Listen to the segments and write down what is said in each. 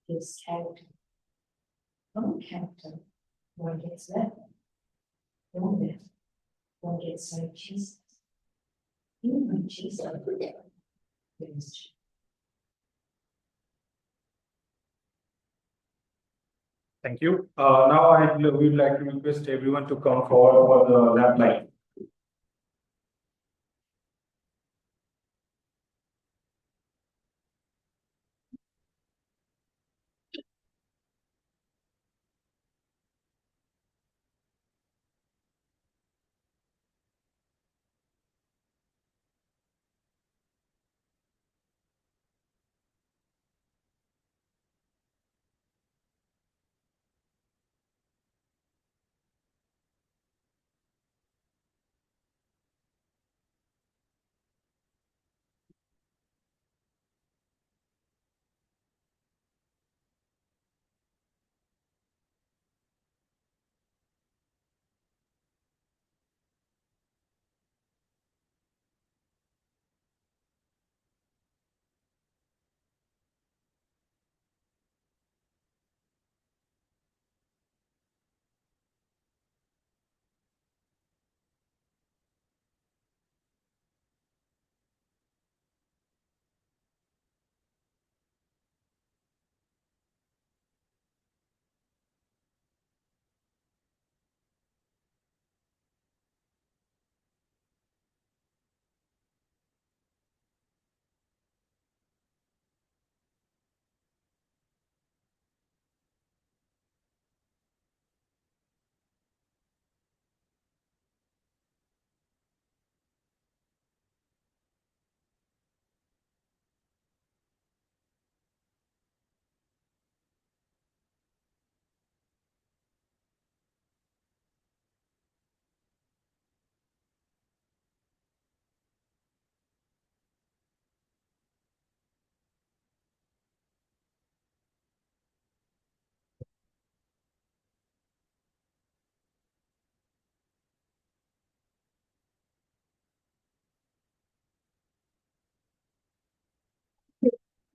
His character. From character, one gets left. From left, one gets like Jesus. Even Jesus, ministry. Thank you. Now we would like to request everyone to come forward for the lab line.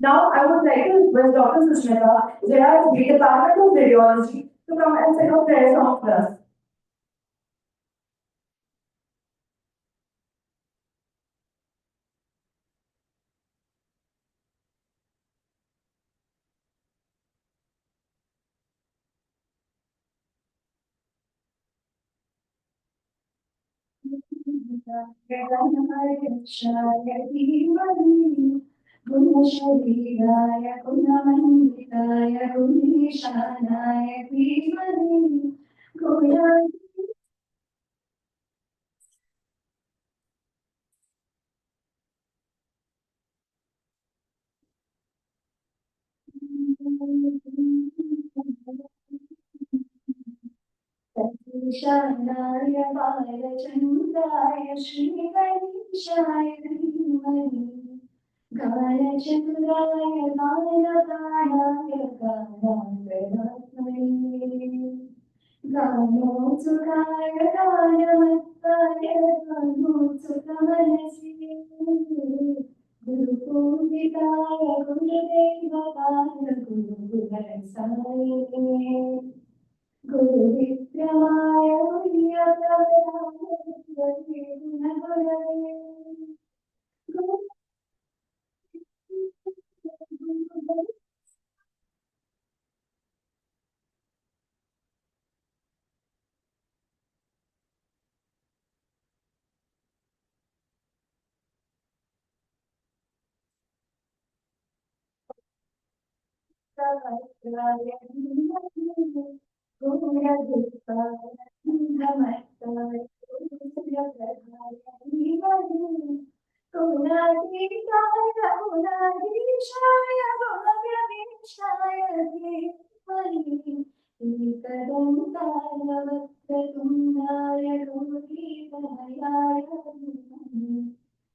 Now, I would like to request Dr. Sushmita, the Department of Radiology, to come and say a prayer song for us. Gunashadhiraya Gunamanditaya Gunishanaya Dhimani Gunaya Shanaya Balachandaya Shri Ganeshaya Dhimani Ganachandaya Balaganaya Ganangaratmani Ganotukaya Ganamattaya Ganotsukamanasi Guru Punditaya Gurudevaya Guru Gurasaya Guru Vikraya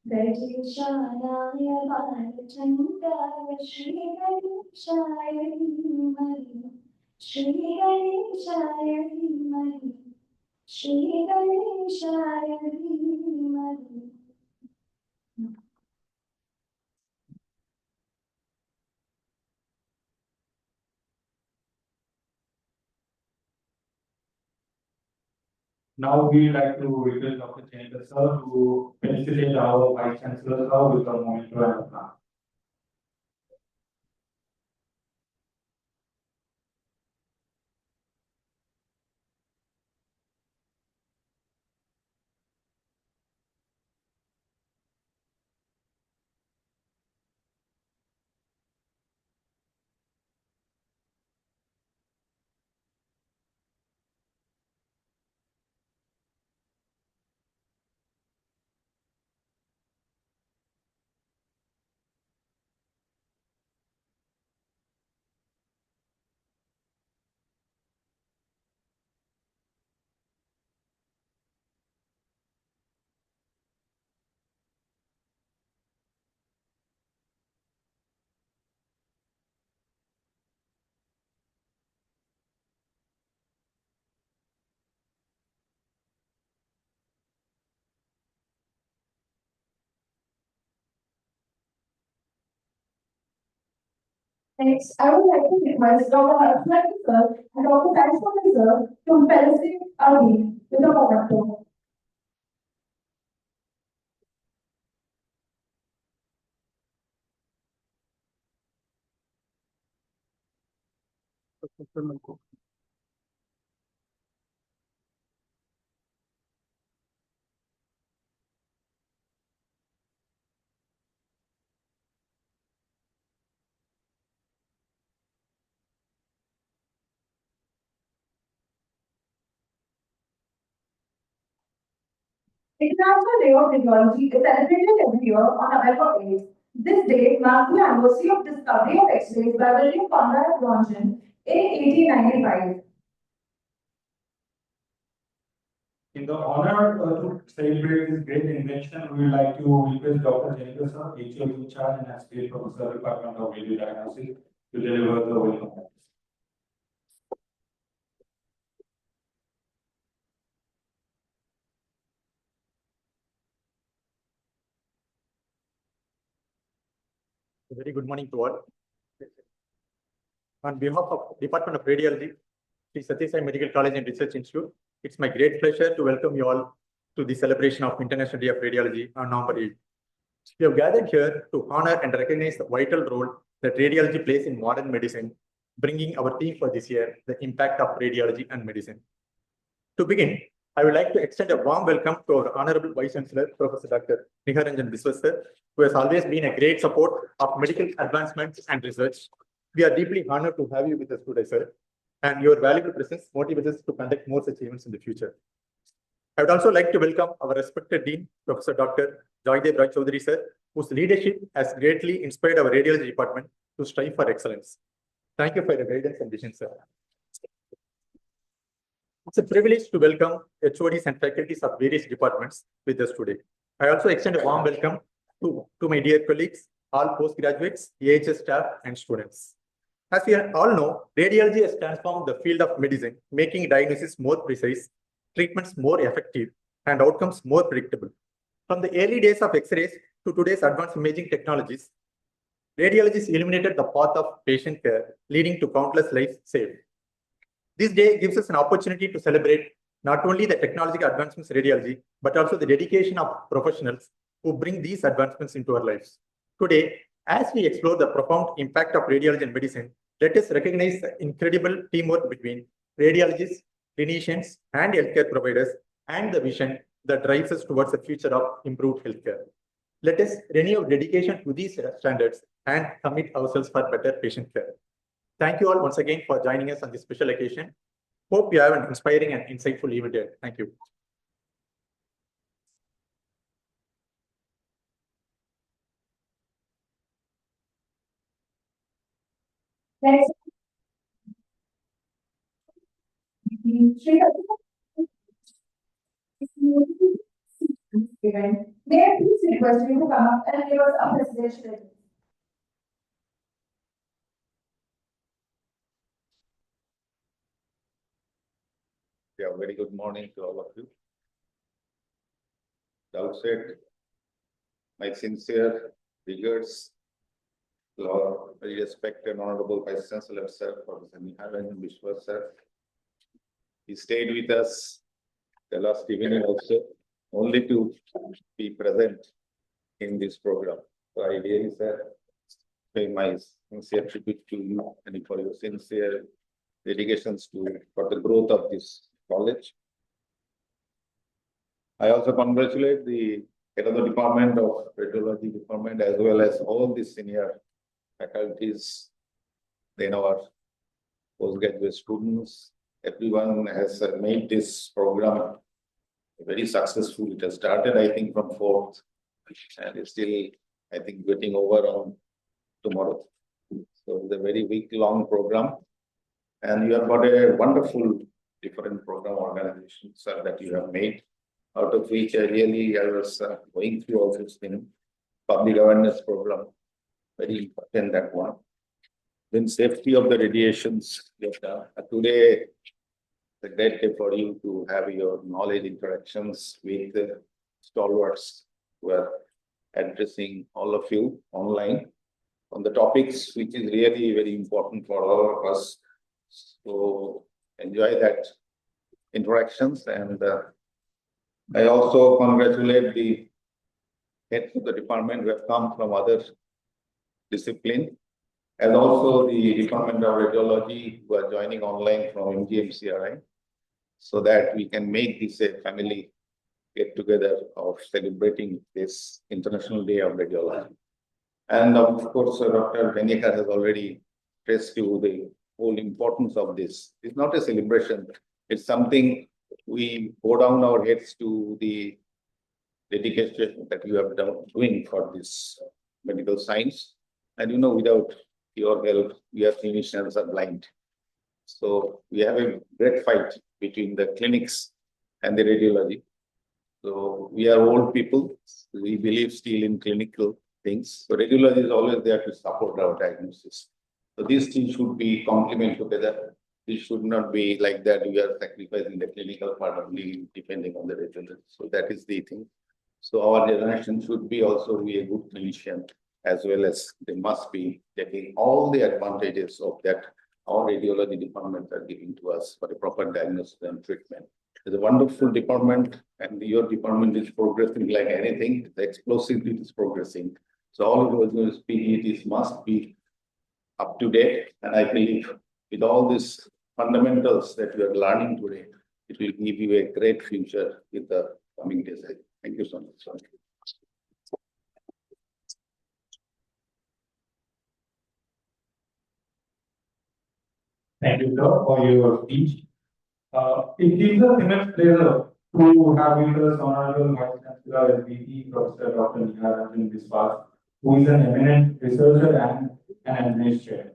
Gajeshanaya Balachandaya Shri Ganeshaya Dhimani Shri Ganeshaya Dhimani Shri Ganeshaya Dhimani. Now we like to request Dr. Chengalpattu sir to felicitate our Vice Chancellor sir with the monitor and the plan. Next, I would like to request Dr. Abhishek sir and Dr. Jayajothi sir to felicitate our dean with a memento. International Day of Radiology is celebrated every year on November 8th. This day marks the anniversary of discovery of X-rays by William Conrad Röntgen in 1895. In the honor to celebrate this great invention, we would like to request Dr. Chengalpattu sir, HOD in charge and Associate Professor Department of Radio Diagnostics to deliver the welcome. Very good morning to all. On behalf of Department of Radiology, Shri Sathya Sai Medical College and Research Institute, it's my great pleasure to welcome you all to the celebration of International Day of Radiology on November 8th. We have gathered here to honor and recognize the vital role that radiology plays in modern medicine, bringing our theme for this year, the impact of radiology and medicine. To begin, I would like to extend a warm welcome to our Honorable Vice Chancellor, Professor Dr. Niharanjan Biswas sir, who has always been a great support of medical advancements and research. We are deeply honored to have you with us today, sir, and your valuable presence motivates us to conduct more such events in the future. I would also like to welcome our respected Dean, Professor Dr. Joydev Rai Chaudhary sir, whose leadership has greatly inspired our radiology department to strive for excellence. Thank you for your guidance and vision, sir. It's a privilege to welcome HODs and faculties of various departments with us today. I also extend a warm welcome to my dear colleagues, all postgraduates, AHS staff, and students. As we all know, radiology has transformed the field of medicine, making diagnosis more precise, treatments more effective, and outcomes more predictable. From the early days of X-rays to today's advanced imaging technologies, radiology has illuminated the path of patient care, leading to countless lives saved. This day gives us an opportunity to celebrate not only the technological advancements in radiology, but also the dedication of professionals who bring these advancements into our lives. Today, as we explore the profound impact of radiology and medicine, let us recognize the incredible teamwork between radiologists, clinicians, and healthcare providers, and the vision that drives us towards a future of improved healthcare. Let us renew our dedication to these standards and commit ourselves for better patient care. Thank you all once again for joining us on this special occasion. Hope you have an inspiring and insightful event here. Thank you. Next, Shri Sathya Sai, may I please request you to come up and give us a presentation? Yeah, very good morning to all of you. At the outset, my sincere regards to our very respected Honorable Vice Chancellor, sir, Professor Niharanjan Biswas, sir. He stayed with us the last evening also, only to be present in this program. So I really pay my sincere tribute to you and for your sincere dedications for the growth of this college. I also congratulate the head of the department of radiology department as well as all the senior faculties, then our postgraduate students. Everyone has made this program very successful. It has started, I think, from 4th and it's still, I think, getting over on tomorrow. So it's a very week-long program. And you have got a wonderful different program organization, sir, that you have made, out of which I was going through all this thing, public awareness program, very important that one. Then safety of the radiations. Today, it's a great day for you to have your knowledge interactions with the stalwarts who are addressing all of you online on the topics, which is really very important for all of us. So enjoy that interactions, and I also congratulate the heads of the department who have come from other discipline, and also the Department of Radiology who are joining online from MGMCRI, so that we can make this a family get together of celebrating this International Day of Radiology. And of course, Dr. Venikar has already stressed you the whole importance of this. It's not a celebration. It's something we bow down our heads to the dedication that you have done doing for this medical science. And you know, without your help, we are clinicians are blind. So we have a great fight between the clinics and the radiology. So we are old people. We believe still in clinical things. So radiology is always there to support our diagnosis. So these things should be complement together. This should not be like that we are sacrificing the clinical part only depending on the radiologist. So that is the thing. So our generation should be also be a good clinician, as well as they must be taking all the advantages of that our radiology departments are giving to us for a proper diagnosis and treatment. It's a wonderful department, and your department is progressing like anything. The explosively is progressing. So all of those PETs must be up to date. And I believe with all these fundamentals that we are learning today, it will give you a great future with the coming days. Thank you so much. Thank you, sir, for your speech. It gives us immense pleasure to have with us Honorable Vice Chancellor SVP Professor Dr. Jayajothi Biswas, who is an eminent researcher and an administrator.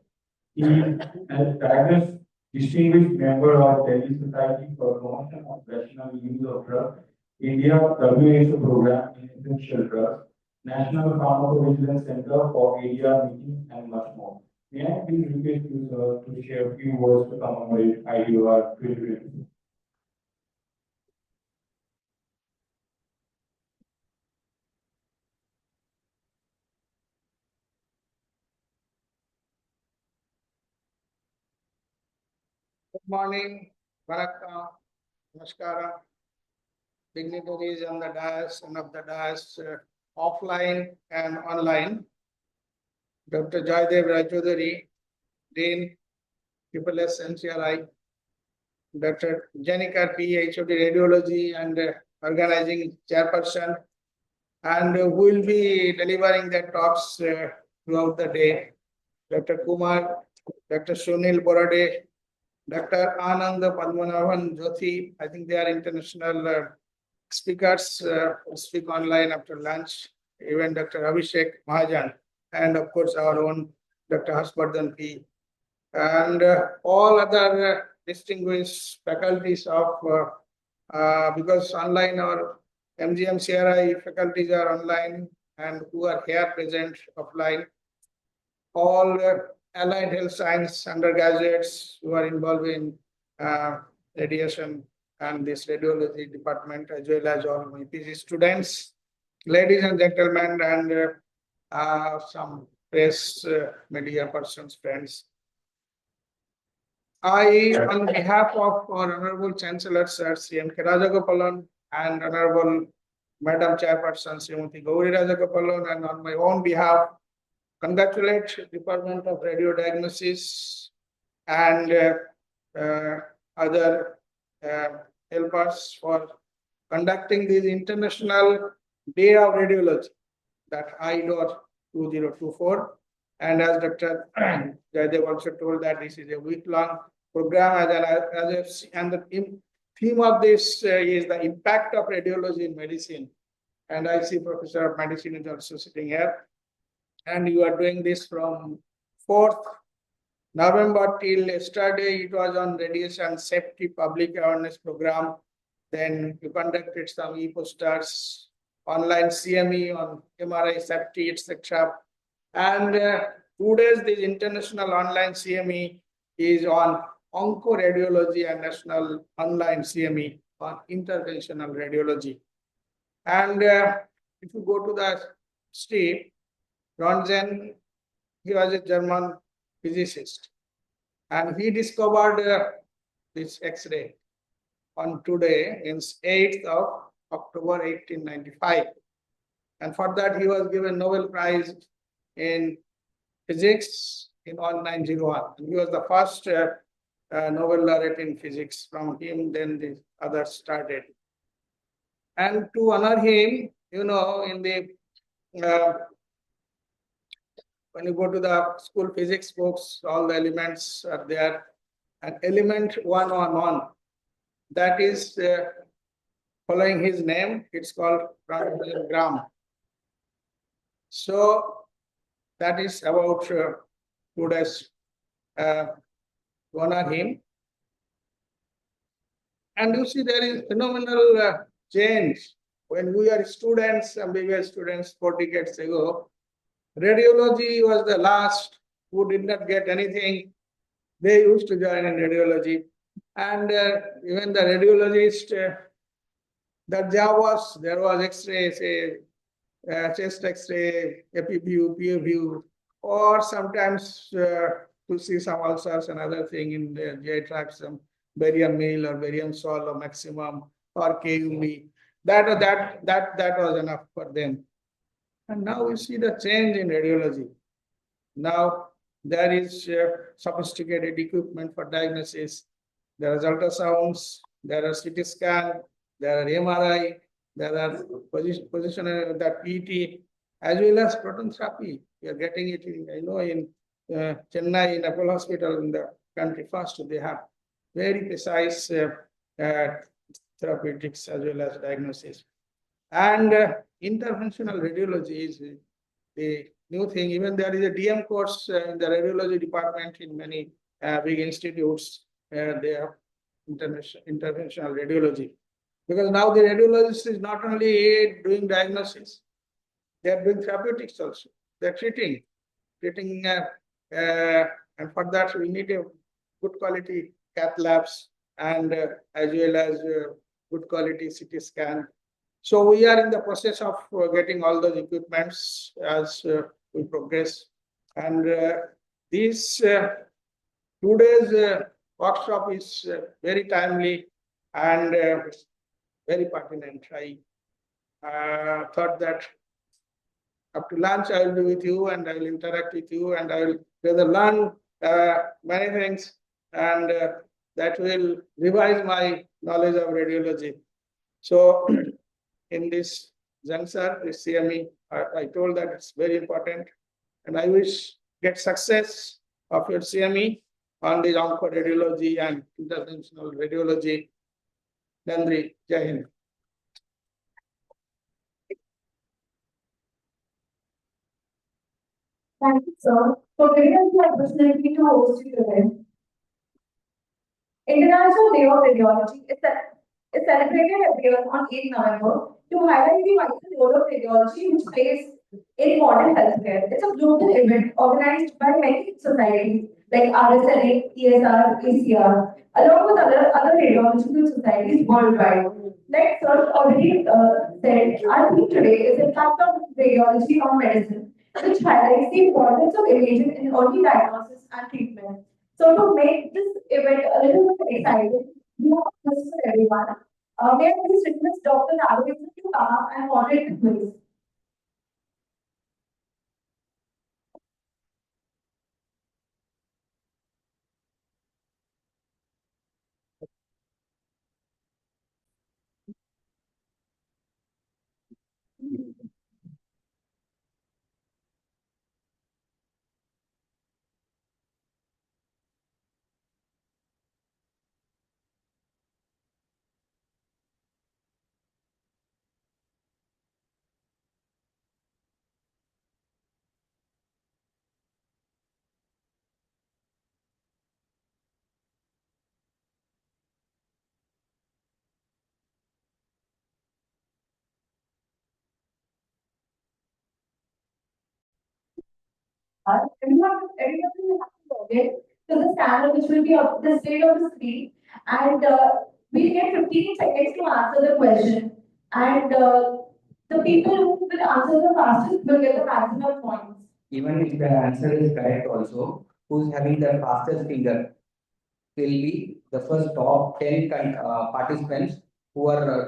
He is a distinguished member of Delhi Society for Promotion of Rational Use of Drugs, India WHO Program in Essential Drugs, National Pharmacovigilance Center for India meeting, and much more. May I please request you, sir, to share a few words to commemorate IDOR 2020? Good morning, Vanakkam, Namaskara, dignitaries on the dais and of the dais, offline and online. Dr. Jayajothi, Dean, SSS NCRI, Dr. Janikar P, HOD Radiology and Organizing Chairperson, and who will be delivering the talks throughout the day. Dr. Kumar, Dr. Sunil Borade, Dr. Anandapadmanabhan Jothi, I think they are international speakers who speak online after lunch, even Dr. Abhishek Mahajan, and of course our own Dr. Harshvardhan P. And all other distinguished faculties of, because online our MGMCRI faculties are online and who are here present offline, all allied health science undergraduates who are involved in radiation and this radiology department, as well as all my PG students, ladies and gentlemen, and some press media persons, friends. I, on behalf of our Honorable Chancellor Sir C.M. Rajagopalan and Honorable Madam Chairperson Srimati Gauri Rajagopalan, and on my own behalf, congratulate Department of Radiodiagnosis and other helpers for conducting this International Day of Radiology, that IDOR 2024. And as Dr. Jayadev also told that this is a week-long program, and the theme of this is the impact of radiology in medicine. And I see Professor of Medicine is also sitting here. And you are doing this from 4th November till yesterday. It was on radiation safety public awareness program. Then you conducted some e-posters, online CME on MRI safety, etc. And 2 days, this international online CME is on oncoradiology and national online CME on interventional radiology. And if you go to the Steve Röntgen, he was a German physicist, and he discovered this X-ray on today, in 8th of October 1895. And for that, he was given Nobel Prize in physics in 1901. And he was the first Nobel laureate in physics. From him, then the others started. And to honor him, you know, in the when you go to the school physics books, all the elements are there. And element 111, that is following his name, it's called gram. So that is about 2 days to honor him. And you see, there is phenomenal change. When we are students, MBBS students 4 decades ago, radiology was the last who did not get anything. They used to join in radiology. And even the radiologist, that job was, there was X-ray, say, chest X-ray, AP view, PA view, or sometimes to see some ulcers and other thing in the GI tract, some barium meal or barium sol or maximum or KUV. That was enough for them. And now we see the change in radiology. Now there is sophisticated equipment for diagnosis. There are ultrasounds, there are CT scan, there are MRI, there are position that PET, as well as proton therapy. We are getting it in, I know, in Chennai, in Apollo Hospital in the country first, they have very precise therapeutics as well as diagnosis. And interventional radiology is the new thing. Even there is a DM course in the radiology department in many big institutes. They have interventional radiology. Because now the radiologist is not only doing diagnosis, they are doing therapeutics also. They are treating, and for that we need a good quality cath labs and as well as good quality CT scan. So we are in the process of getting all those equipments as we progress. And this 2 days workshop is very timely and very pertinent. I thought that up to lunch I will be with you and I will interact with you and I will rather learn many things, and that will revise my knowledge of radiology. So in this juncture, this CME, I told that it's very important, and I wish get success of your CME on the oncoradiology and interventional radiology. Nandri, Jai Hind. Thank you, sir, for giving us the opportunity to host you today. International Day of Radiology is celebrated every year on 8 November to highlight the vital role of radiology which plays in modern healthcare. It's a global event organized by many societies like RSNA, ESR, ACR, along with other radiological societies worldwide. Like Sir already said, our theme today is impact of radiology on medicine, which highlights the importance of imaging in early diagnosis and treatment. So to make this event a little bit exciting, we have a quiz for everyone. May I please request Dr. Nagaraj to come up and moderate the quiz. Everyone will have to log in to the channel which will be up the state of the screen, and we get 15 seconds to answer the question, and the people who will answer the fastest will get the maximum points. Even if the answer is correct also, who's having the fastest finger will be the first top 10 participants who are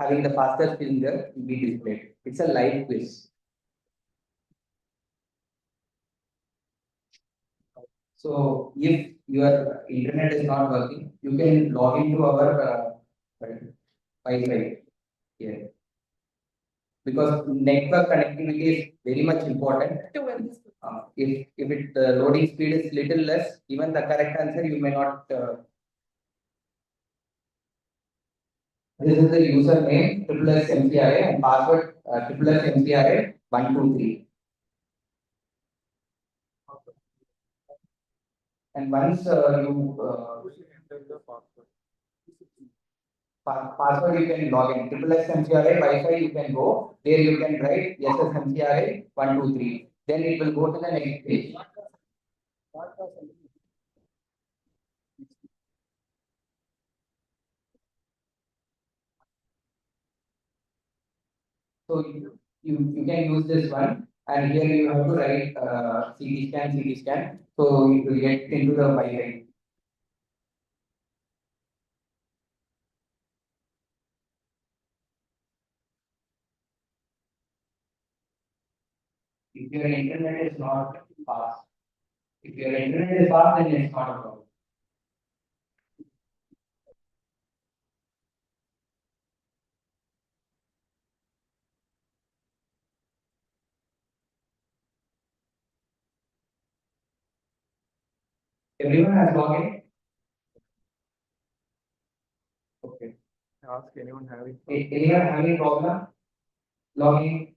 having the fastest finger will be displayed. It's a live quiz. So if your internet is not working, you can log into our Wi-Fi here. Because network connectivity is very much important. If the loading speed is little less, even the correct answer you may not. This is the username +MCRA and password +MCRA 123. And once password you can log in +MCRA Wi-Fi you can go there, you can write SSMCRA 123. Then it will go to the next page. So you can use this one, and here you have to write CT scan. So you will get into the Wi-Fi. If your internet is not fast, if your internet is fast, then it's not a problem. Everyone has logged in? Okay. Ask anyone having. Anyone having problem? Logging?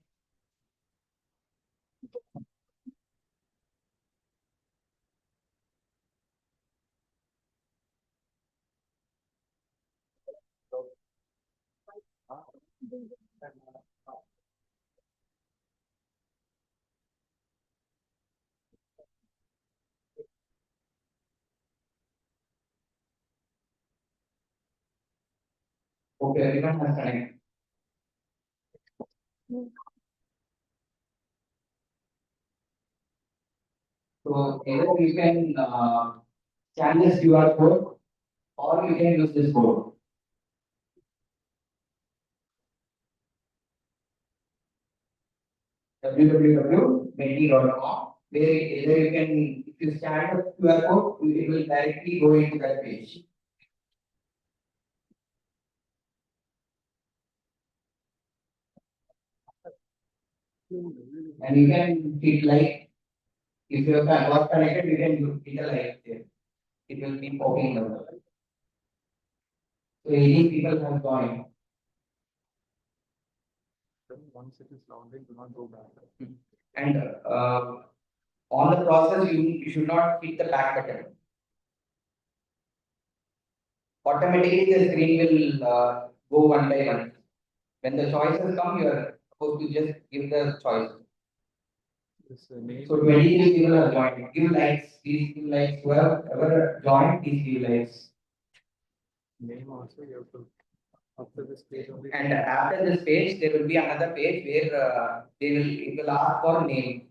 Okay, everyone has connected. So either you can scan this QR code or you can use this code. www.menti.com, where either you can, if you scan the QR code, it will directly go into that page. And you can hit like, if you are not connected, you can hit a like there. It will be popping up. So 18 people have joined. Once it is logged in, do not go back. And on the process, you should not hit the back button. Automatically, the screen will go one by one. When the choices come, you are supposed to just give the choice. So 23 people have joined. Give likes, please give likes. Whoever joined, please give likes. Name also you have to. After this page only. And after this page, there will be another page where it will ask for name.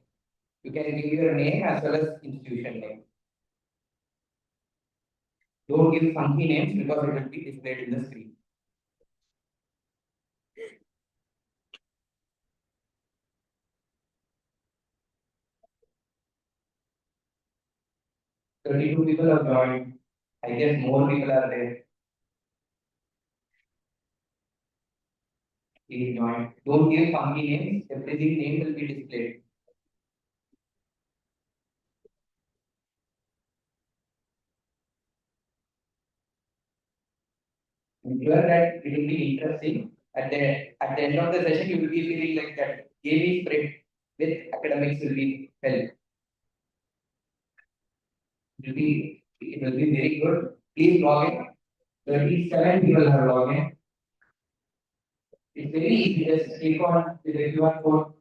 You can give your name as well as institution name. Don't give funky names because it will be displayed in the screen. "32 people have joined. I guess more people are there. Please join. Don't give funky names. Everything name will be displayed. Ensure that it will be interesting. At the end of the session, you will be feeling like that gaming spread with academics will be held. It will be very good. Please log in. 37 people have logged in. It's very easy. Just click on the QR code.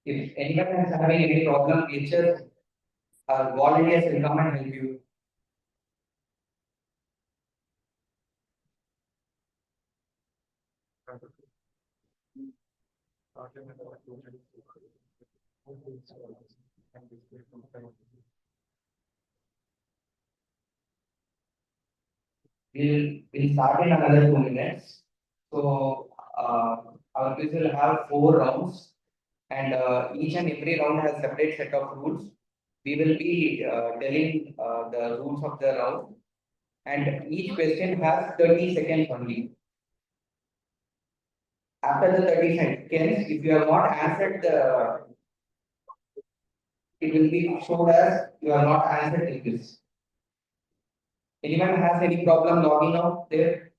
If anyone is having any problem, teachers or volunteers will come and help you. We'll start in another 2 minutes. So our quiz will have 4 rounds, and each and every round has separate set of rules. We will be telling the rules of the round, and each question has 30 seconds only. After the 30 seconds, if you have not answered it will be shown as you have not answered the quiz. Anyone has any problem logging out there?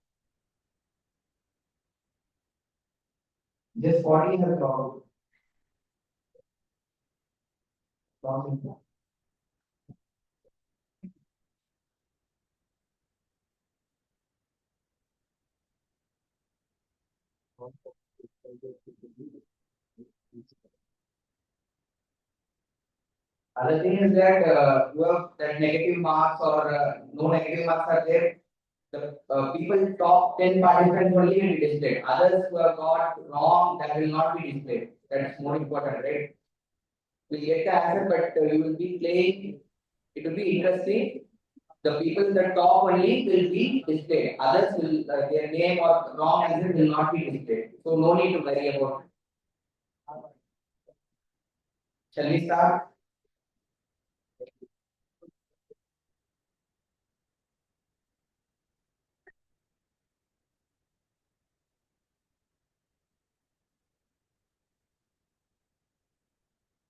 Just 40 has logged. Other thing is that you have that negative marks or no negative marks are there. The people top 10 participants only will be displayed. Others who have got wrong, that will not be displayed. That's more important, right? We'll get the answer, but you will be playing. It will be interesting. The people in the top only will be displayed. Others will their name or wrong answer will not be displayed. So no need to worry about it. Shall we start?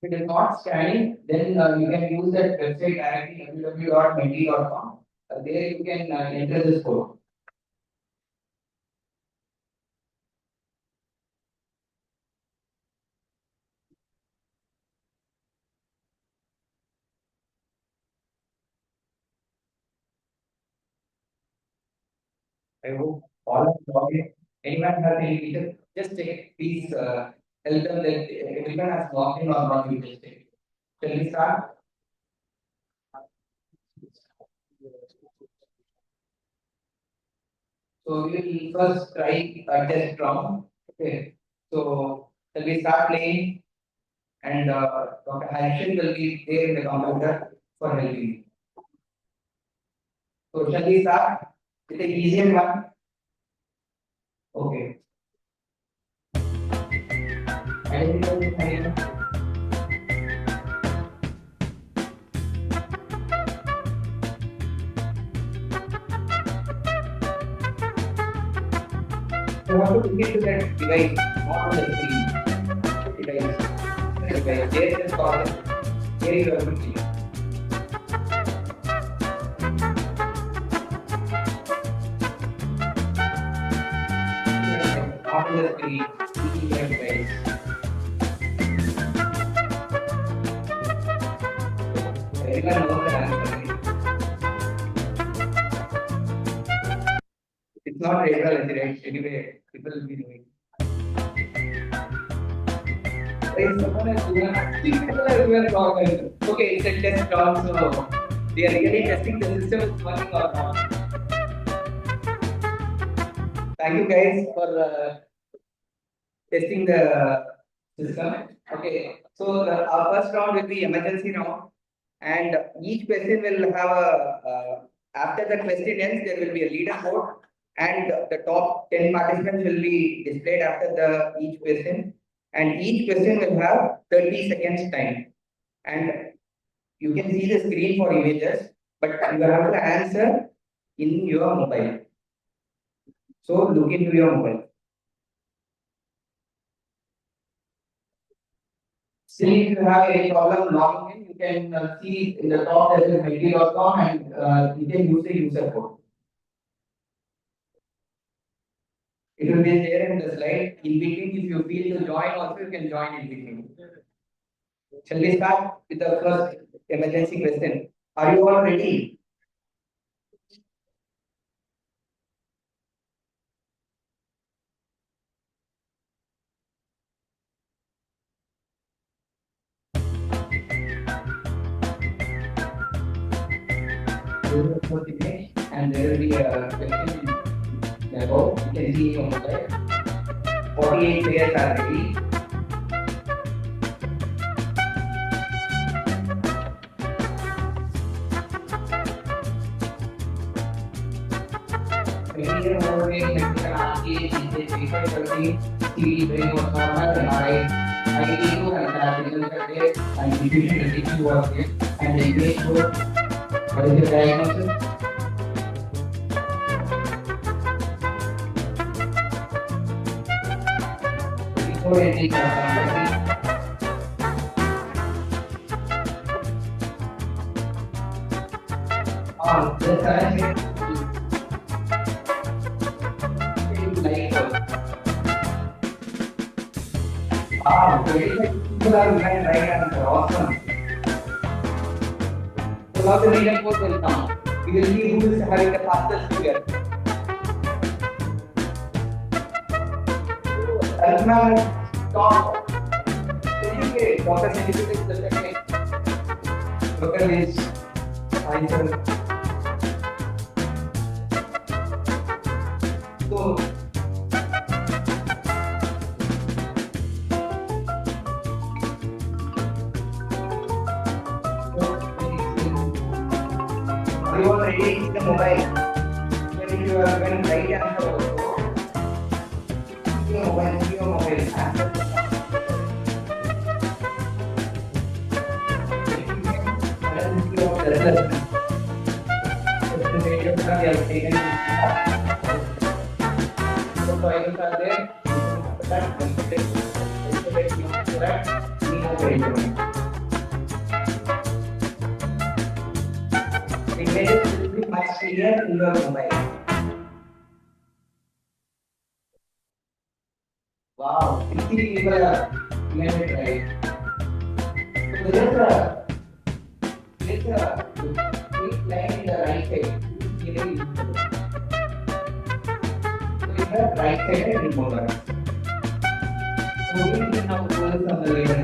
If it is not scanning, then you can use that website directly www.menti.com. There you can enter this code. I hope all of you log in. Anyone has any question? Just check. Please help them that everyone has logged in or not. You just check. Shall we start? So we will first try a test round. Okay. So shall we start playing? And Dr. Harshan will be there in the computer for helping. So shall we start with the easier one? Okay. You have to click to that device, not on the screen. Device. There is call. Here you have to click. Not on the screen. Device. Everyone knows the answer. It's not radiology, right? Anyway, people will be doing. Okay, it's a test round, so they are really testing the system is working or not. Thank you guys for testing the system. Okay, So our first round will be emergency round, and each person will have after the question ends, there will be a leaderboard, and the top 10 participants will be displayed after each question, and each question will have 30 seconds time. And you can see the screen for images, but you have to answer in your mobile. So look into your mobile. Still, if you have any problem logging in, you can see in the top there is IT.com, and you can use the user code. It will be there in the slide. In between, if you feel to join also, you can join in between. Shall we start with the first emergency question? Are you all ready? And there will be a question above. You can see on the slide. 48 players are ready. Here over here, TV brain was normal, MRI, IDO and physical and diffusion was there, and the image showed what is the diagnosis. Before ending the current people are behind right answer. Awesome. So now the leaderboard will come. We will see who is having the fastest figure. Top. Dr. Certificate is the second. Dr. is answer. So you are ready with the mobile. When you are going right answer also, your mobile answer. Images will be much clearer in your mobile. Wow, 50 people are made it right. So there's a big line in the right side. So in the right side and remover. So we can now focus on the leader.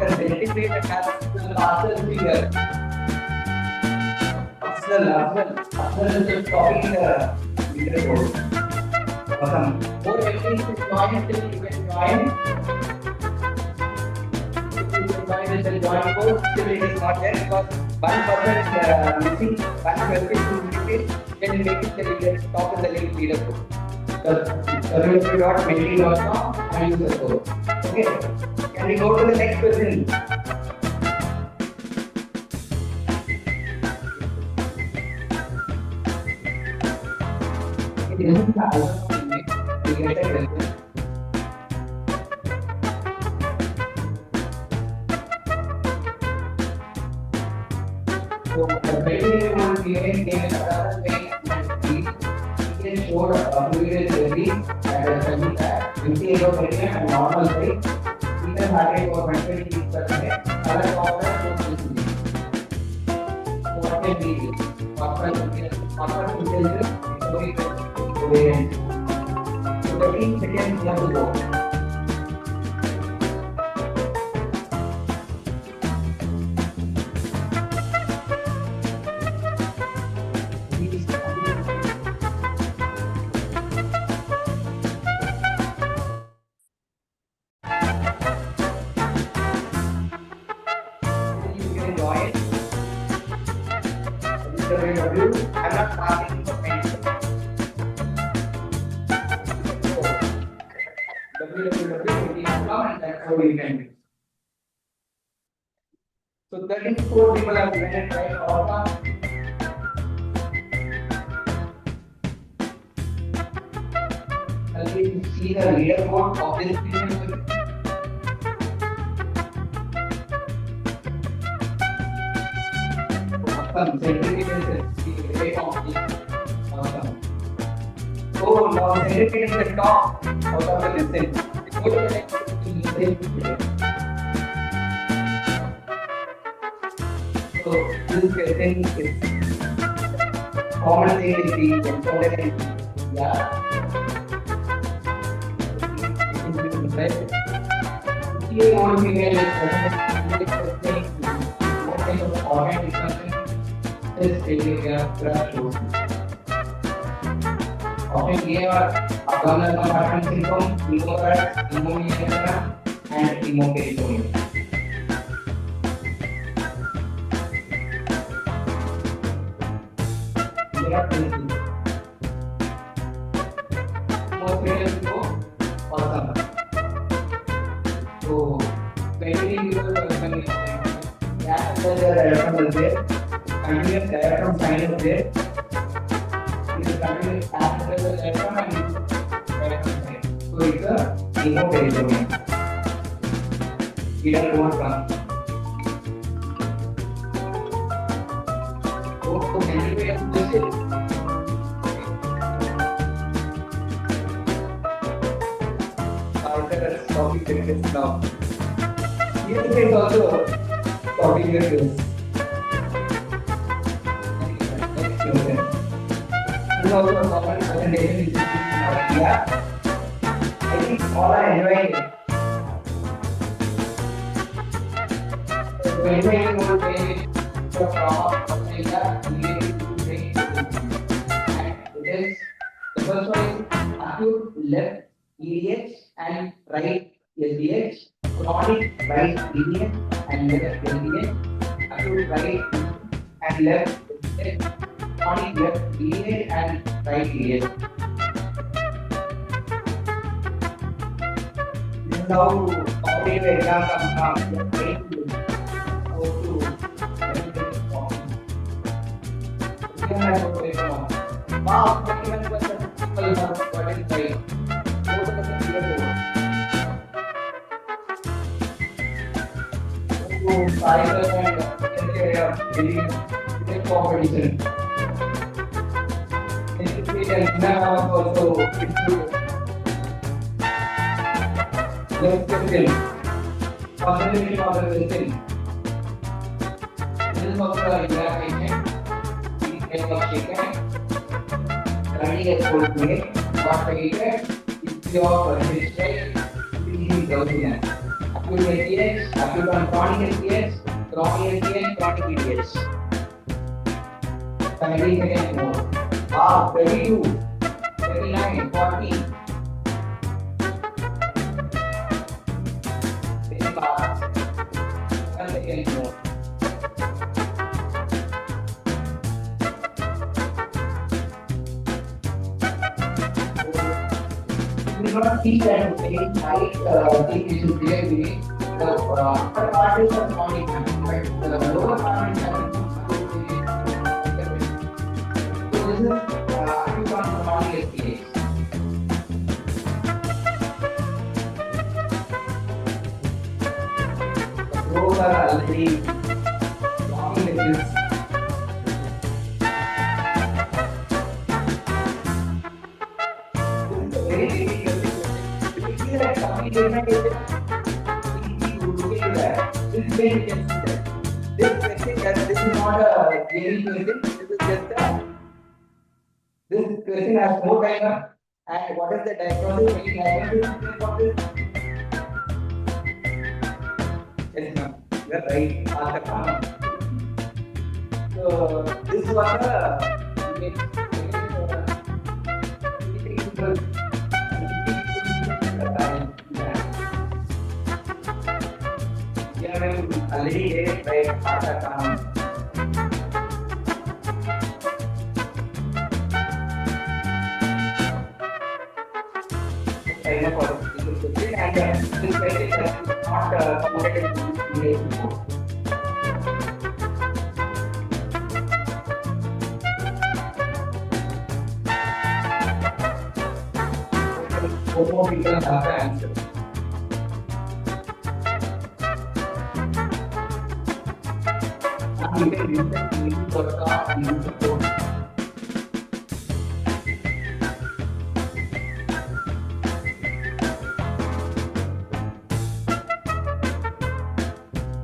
Centigrade has the fastest figure. After is stopping the leaderboard. Awesome. More activities to join till you can join. If you can join the join code, still it is not there because one person is missing, one person is missing, then make it the leader top in the leaderboard. www.menti.com and use the code. Okay. Can we go to the next question? It isn't the album we get a question. So the very one came in another way. He can show who is ready and a study that 58 of and normal rate. Target for 20%, other corporate so what can we do? Corporate intelligence, variance. So 13 seconds have to go. www. I'm not asking for anything. So, www.com and that's how you can use. So 34 people have presented right offer. You see the leaderboard of this premium. Awesome. Awesome. So now certificate is the top out of the list. Go to the next so this question is common thing is the important yeah. Here on female what kind of organ dysfunction is taking care of growth. Often here are abdominal compartment syndrome, pneumothorax, pneumonia, and pneumoperitoneum. There are three things. Most people go awesome. So, when people when gas diaphragm is there, continuous diaphragm sign is there. It is continuous diaphragm and diaphragm sign. So it's a pneumoperitoneum. It has one come. So can you be explicit? Topic is now. Here is also topic is. Next question. This is also a common presentation in India. I think all are enjoying it. So enjoying more training from India, related to training. And it is the first one is acute left EDH and right LDH, chronic right EDH and left LDH, acute right and left LDH, chronic left EDH and right EDH. This is how competitive exam comes from. We are trying to how to manipulate this problem. We are not going to know. Wow, 21% people have gotten right. Cycle and very competition. Exam also include left question, concentration of the question. This is also an examination. We make a statement. Running a cold play, what I get, if you are history, we need to acute LDH, acute on chronic LDH, chronic LDH, chronic EDH. 17 seconds more. Wow, 32, 39, 40. Very fast. 1 second more. We will not teach that very high thing which is there within the upper part is of chronic but the lower part is of so this is acute on chronic LDH. Those are already blocking the juice. This is not a theory question. This is just a. This question has more time. And what is the diagnosis? When you diagnose what is? Yes, ma'am. You are right. So this was a. already there by this patient is not counted in the report. Four more people have the answer. Now you can use the CME podcast and use the code.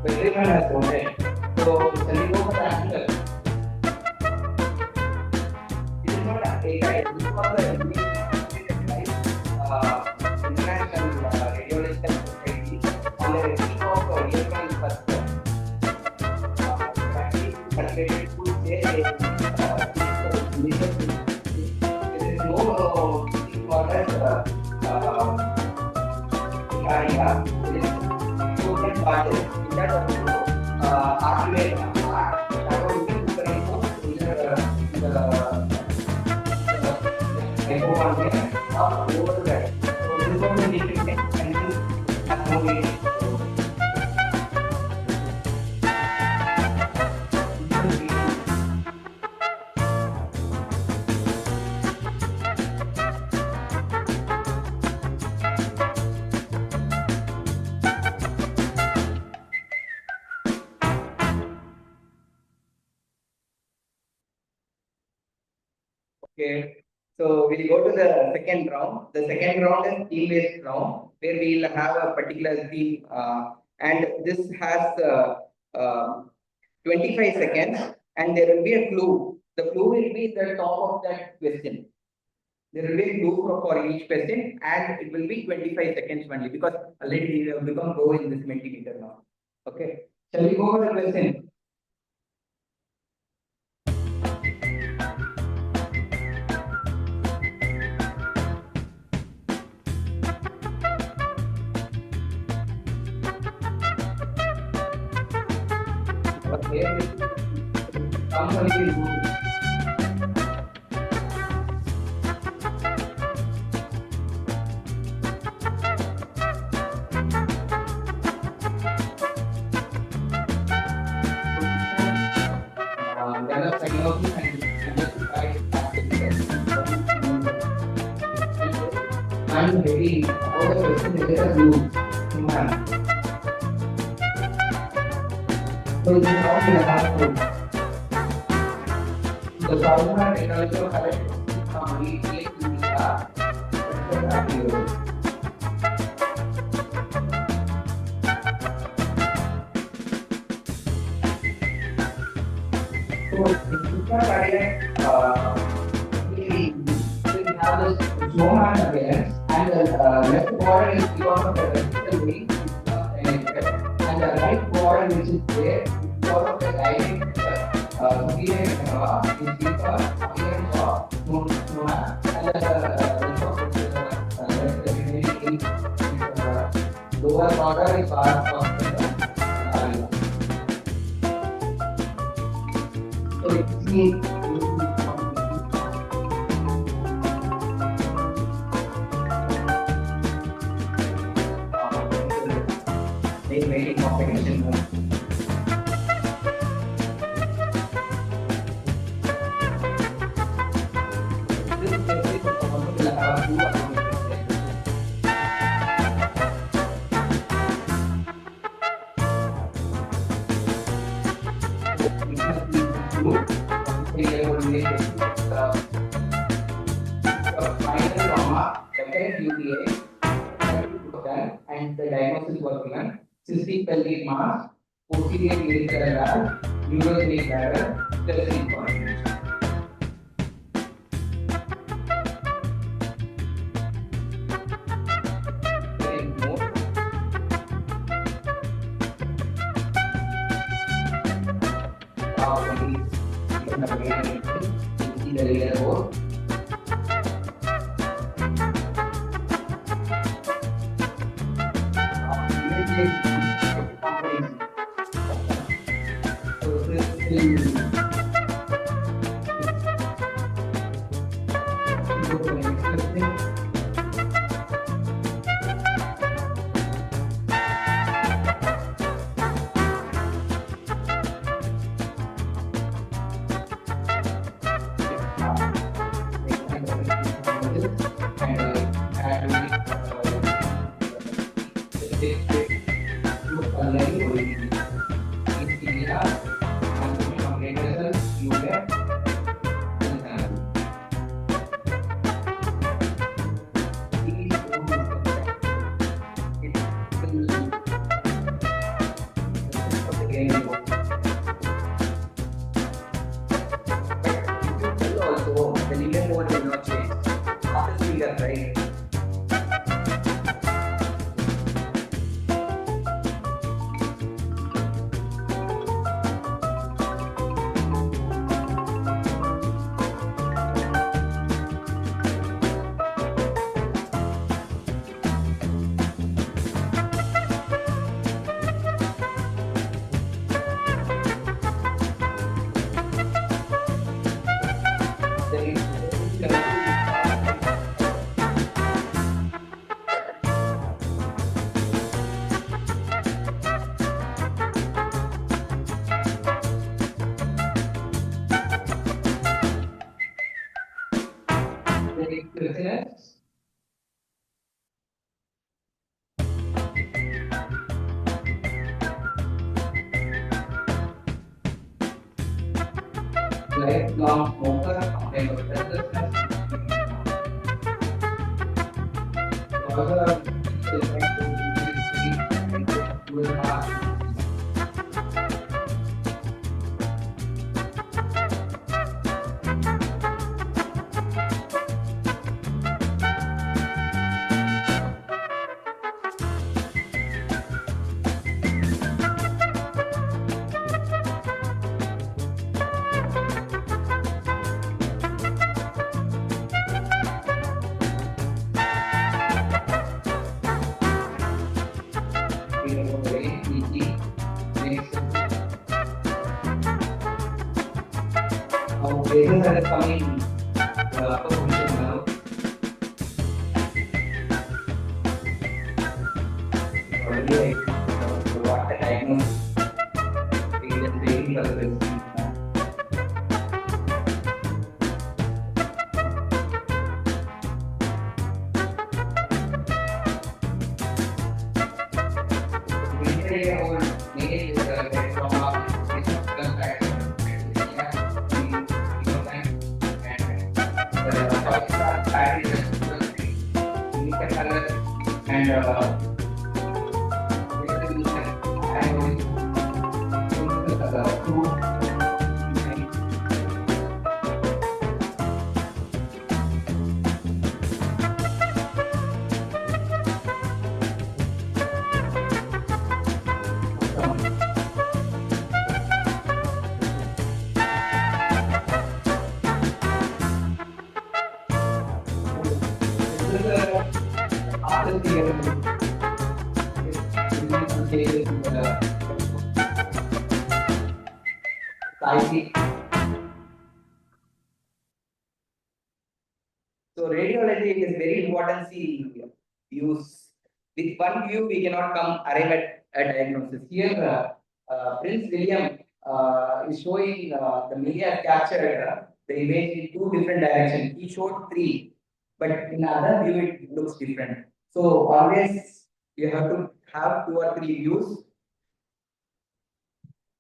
Everyone has voted. So, shall we go for the answer? It is not a data, it is for the International Radiological Society on the receipt of real-time structure. Calculated to say there is no thing called as area. There is different parts. In that artery, over that. So this one is different and this has no weight. Okay. So we'll go to the second round. The second round is theme-based round, where we'll have a particular theme, and this has 25 seconds, and there will be a clue. The clue will be the top of that question. There will be a clue for each question, and it will be 25 seconds only, because already we have become pro in this Mentimeter now. Okay. Shall we go for the question? Somebody will do it. Develop psychology and justify I'm ready. All the questions there are you. Kumar. So this is how we have to. The problem of technology of current from weekly to the So we have this zone appearance, and the left border is because of the vertical wing, and the right border which is there because of the guiding superior is deeper, appearance of Muthukumar, and the lower border is part of the area. So it means very competition. And the diagnosis was given cystic pelvic mass, posterior urethral valve, urinary bladder, plus incontinence. There is more. You see the layer board. again and go. But if you tell also, the linear mode will not change. After finger, right? Lifelong smoker, complaint of breathlessness. Other cases that are coming already what the diagnosis is waiting for the So radiology is very important use. With one view, we cannot arrive at a diagnosis. Here, Prince William is showing the media captured the image in two different directions. He showed three, but in other view it looks different. So always you have to have 2 or 3 views.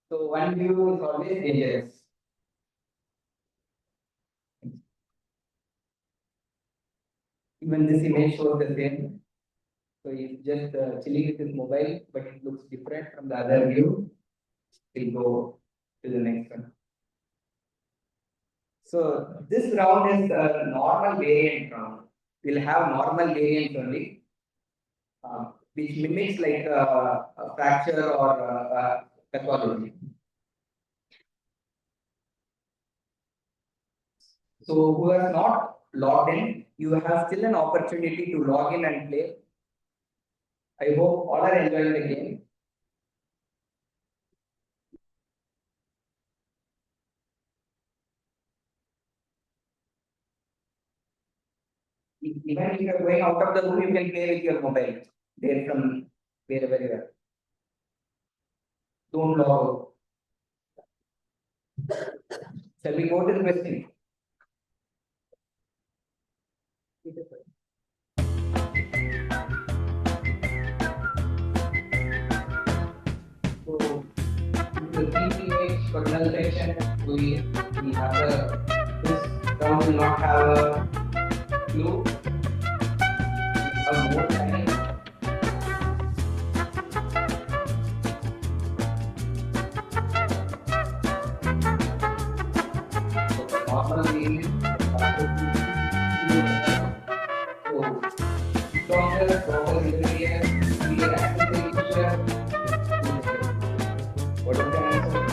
So one view is always dangerous. Even this image shows the same. So he's just chilling with his mobile, but it looks different from the other view. We'll go to the next one. So this round is a normal variant round. We'll have normal variants only, which mimics like a fracture or pathology. So who has not logged in, you have still an opportunity to log in and play. I hope all are enjoying the game. Even if you are going out of the room, you can play with your mobile there from wherever you are. Don't log out. Shall we go to the question? So, the CME kernel section, we have this round will not have a clue. A more time. getting it. So, stronger, proper intermediate, clear access picture. What is the answer?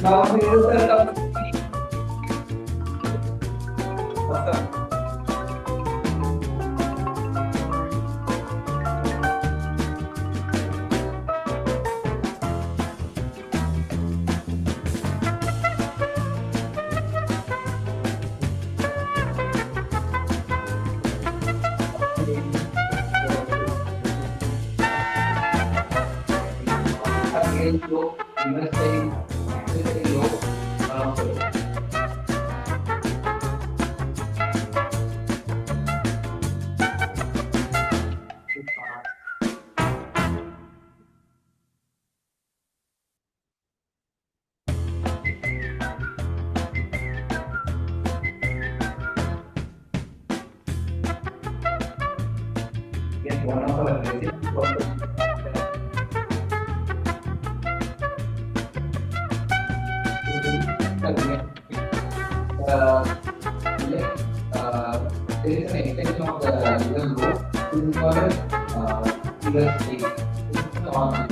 Now we will welcome. What's up? Again, low, investing, accessing low, yes, one of our residents was there is an extension of the legal rope. This is called legal stake. This is on.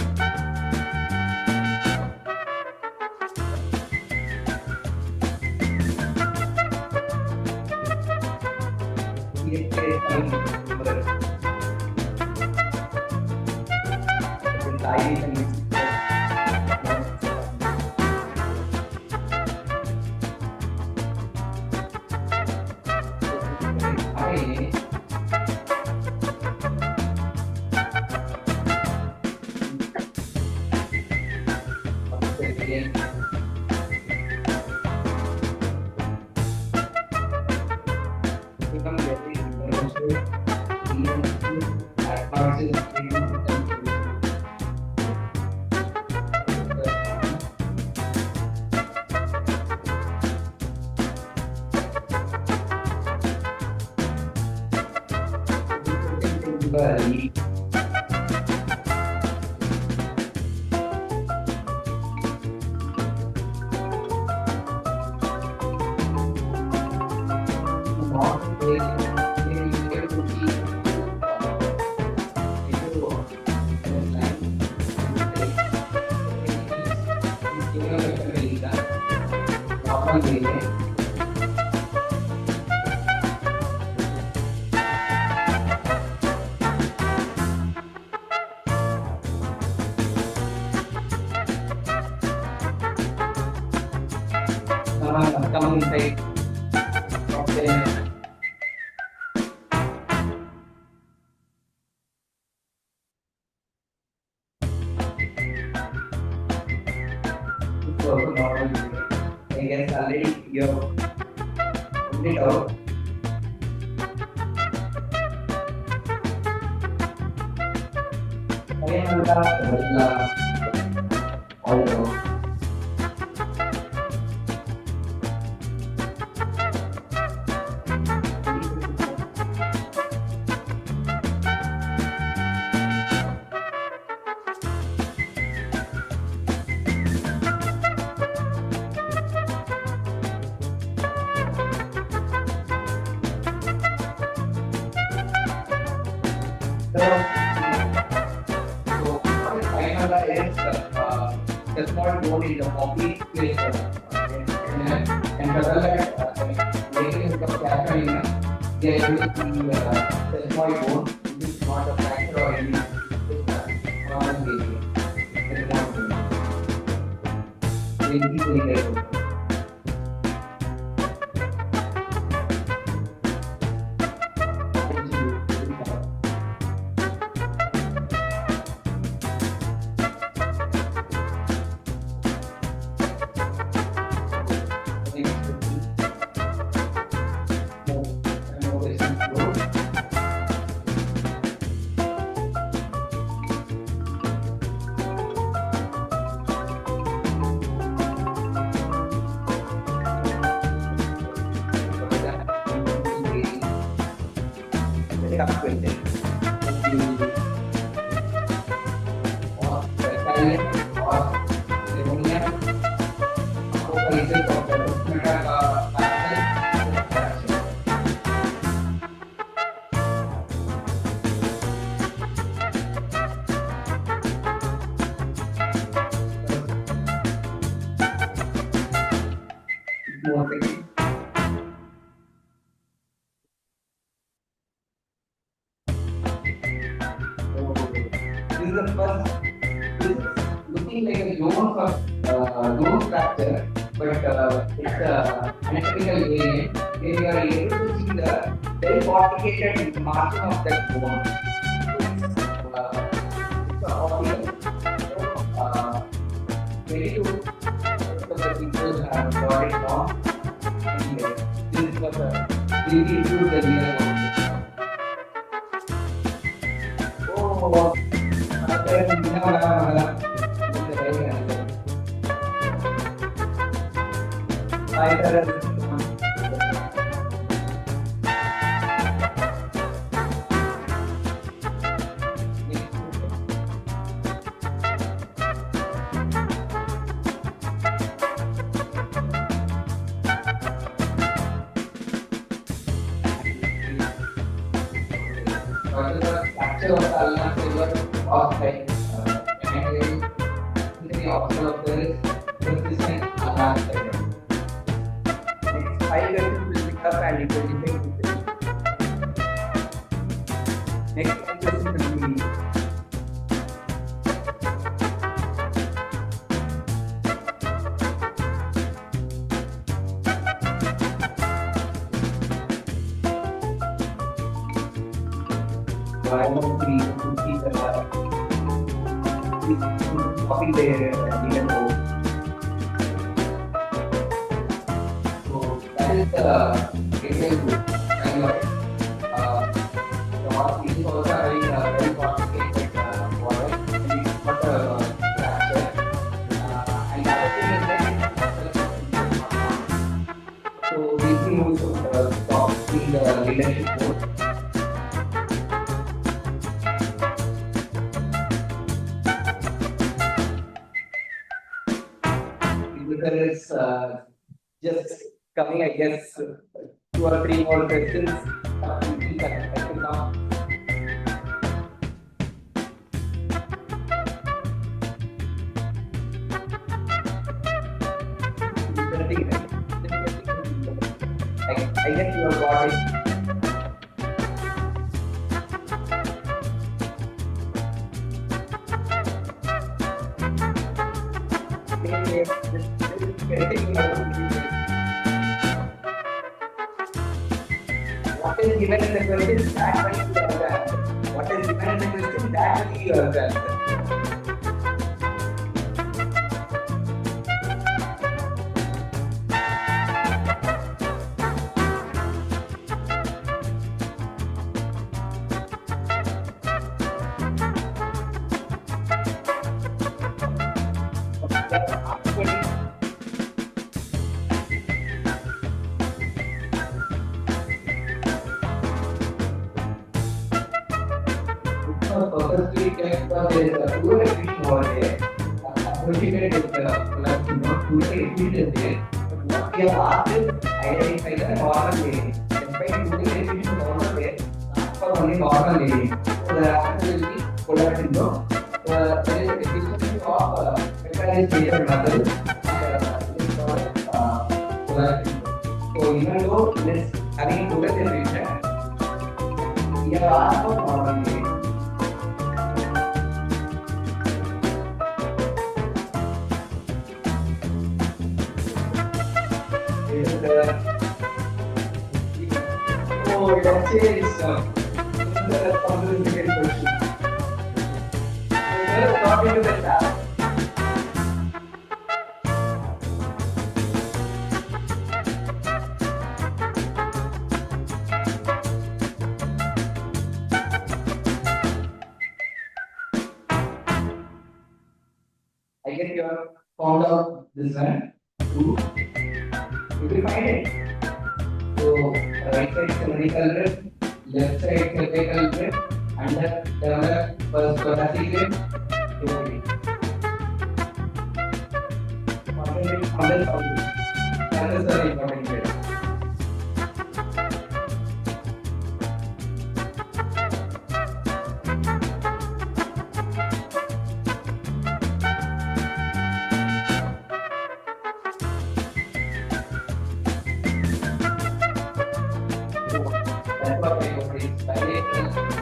Come inside. Okay. Also normal. I guess already you have put it out. All out. The small bone is a complete place and rather than making it a fracture in they are using the small bone, which is not a fracture or any normal baby. will easily get over. Looking like a zone fracture, but it's anatomical variant where you are able to see the very complicated margin of that bone. It's optical. Very good. The people have got it wrong. Anyway, this was really include the real world. Oh. Just coming, I guess, 2 or 3 more questions. I guess you have got it. What is given in the question, that will be your answer. What is given in the question, that will be your answer. Purposely kept the fuel efficient over there, associated with the fuel efficient there. But what we have asked is identify the normal variant. Despite fuel efficient normal variant, ask for only normal variant. So the answer will be collateral. There is a deficiency of mechanism muscle collateral. So even though this having fuel efficient, we have asked for normal variant. change. Let's come to the second question. Let's talk into the chat. I guess you have found out this one. Two. You will find it. So, right side cervical rib, left side cervical rib, under developed first thoracic rib, thyroid. That is very important here. That's what I got is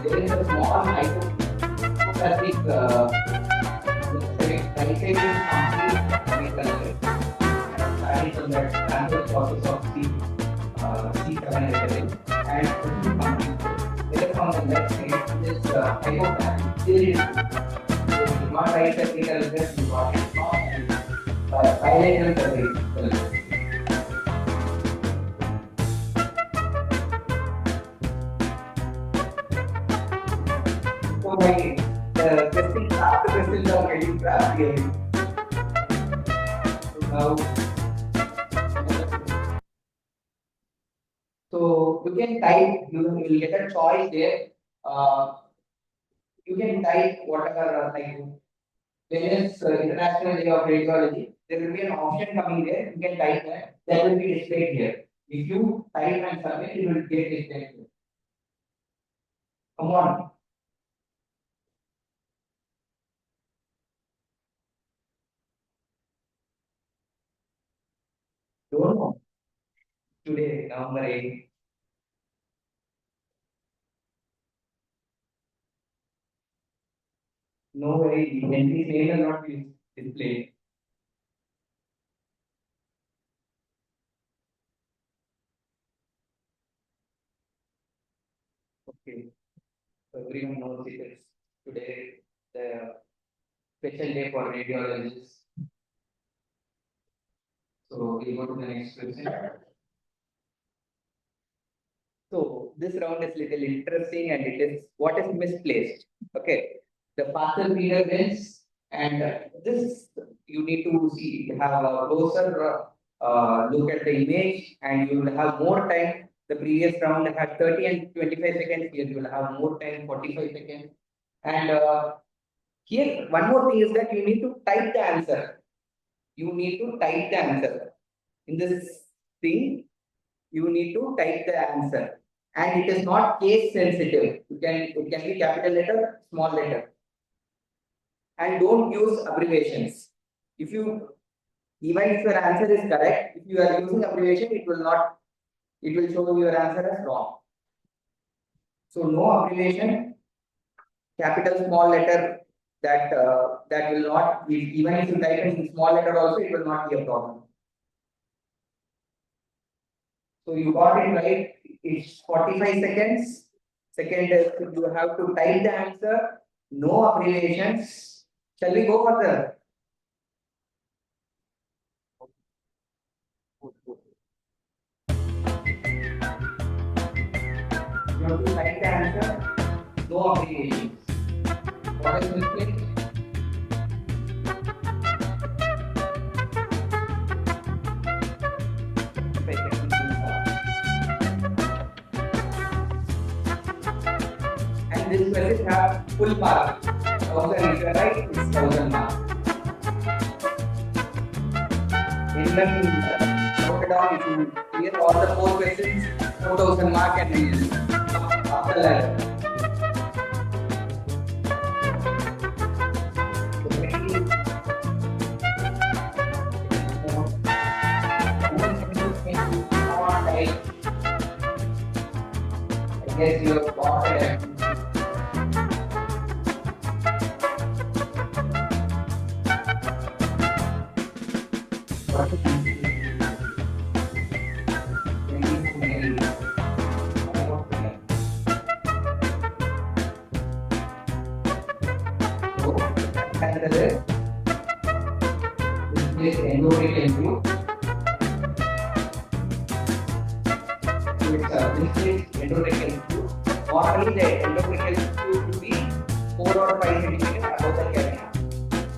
there is a small hypoplastic right side is complete colored. That is on the transfer process of C7 lettering and complete. On the left side is hypoplastic. There is not right cervical rib, you got it wrong, and bilateral cervical. So the questions after questions are getting trapped here. So you can type, you will get a choice there. You can type whatever like Venice International Day of Radiology. There will be an option coming there. You can type that. That will be displayed here. If you type and submit, it will get displayed here. Come on. Don't know. Today, November 8th. No way, entry's name will not be displayed. Okay, so everyone knows it is today the special day for radiologists. So we go to the next question. So this round is little interesting and it is what is misplaced. Okay, the faster feeder wins, and this you need to see, have a closer look at the image, and you will have more time. The previous round had 30 and 25 seconds. Here you will have more time, 45 seconds. And here one more thing is that you need to type the answer. You need to type the answer. In this thing, you need to type the answer. And it is not case sensitive. It can be capital letter, small letter. And don't use abbreviations. Even if your answer is correct, if you are using abbreviation, it will show your answer as wrong. So no abbreviation, capital small letter, that will not, even if you type in small letter also, it will not be a problem. So you got it right. It's 45 seconds. Second is you have to type the answer. No abbreviations. Shall we go further? You have to type the answer. No abbreviations. What is mistake? And this question have full mark. 1000 if you are right, it's 1000 mark. Even note it down, if you clear all the 4 questions, 4000 mark and we up the ladder. I guess you have got it. this is endocrine tube. This is endocrine tube. Normally the endocrine tube to be 4 or 5 centimeters above the carina.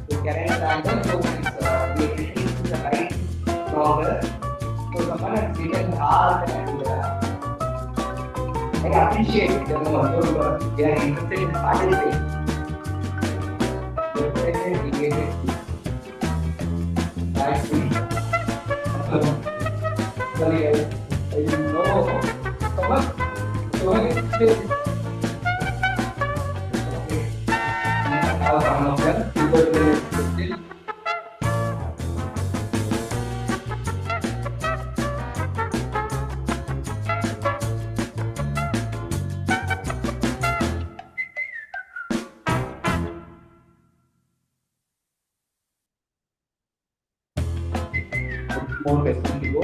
The carina is angle, so the addition to the right longer. So someone has written hard and I appreciate it. They are interested in participating. Sorry, I didn't know. Come on. So okay. Now one of them, people will still. More questions to go.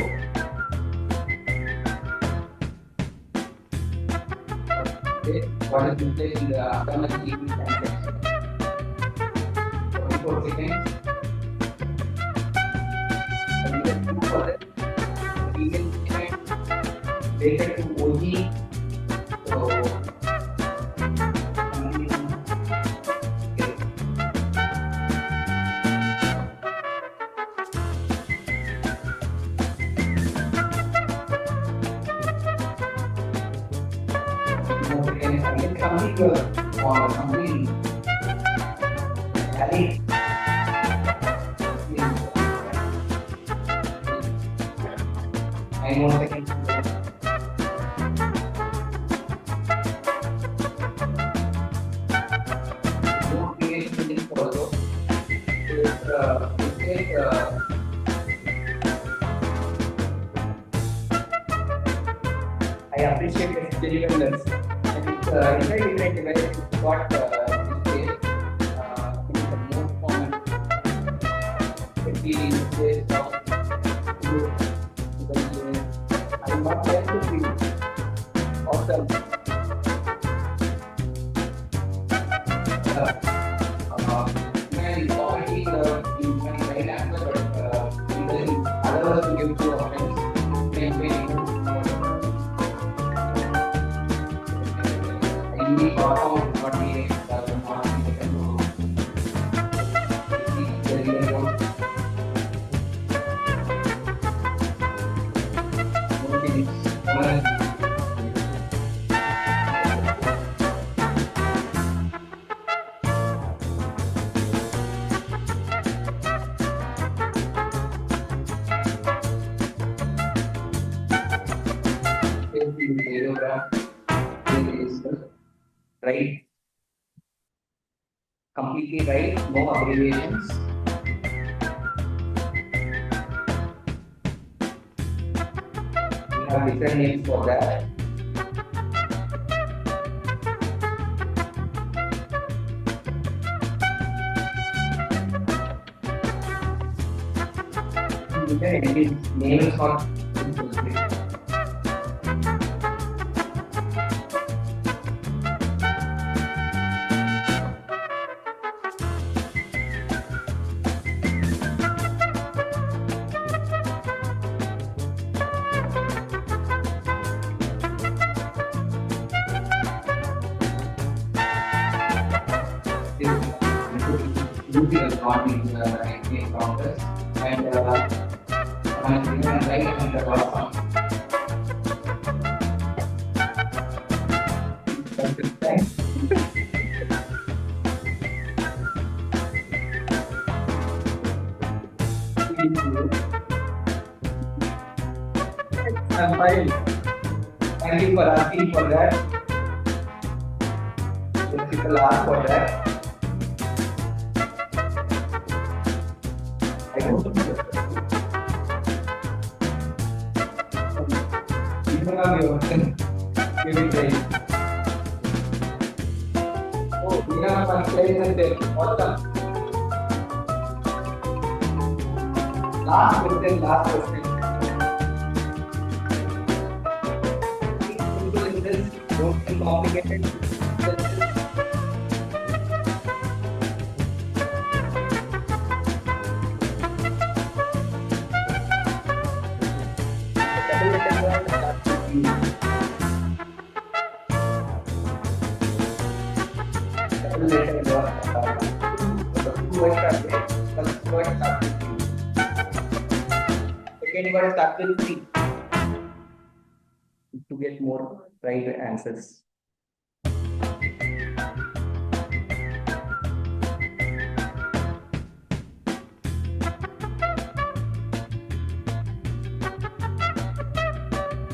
Okay, what is replaced in the abdominal CME time section? 24 seconds. And then two for the female patient related to OG. So, or something. 9 more seconds. No creation in follow. I appreciate the deliverance. Inside different devices got this case. It is the most common experience case of I am not trying to be awesome. And already in my right answer, but it doesn't allow us to give two options. We thought out what we right, completely right, no abbreviations. We have different names for that. Name is not and right and the bottom. Thanks. I'm fine. Thank you for asking for that. If people ask for that. Give it right. Oh, we have one place and there. Awesome. Last question. Simple in this, don't be complicated. second word starts with C to get more right answers.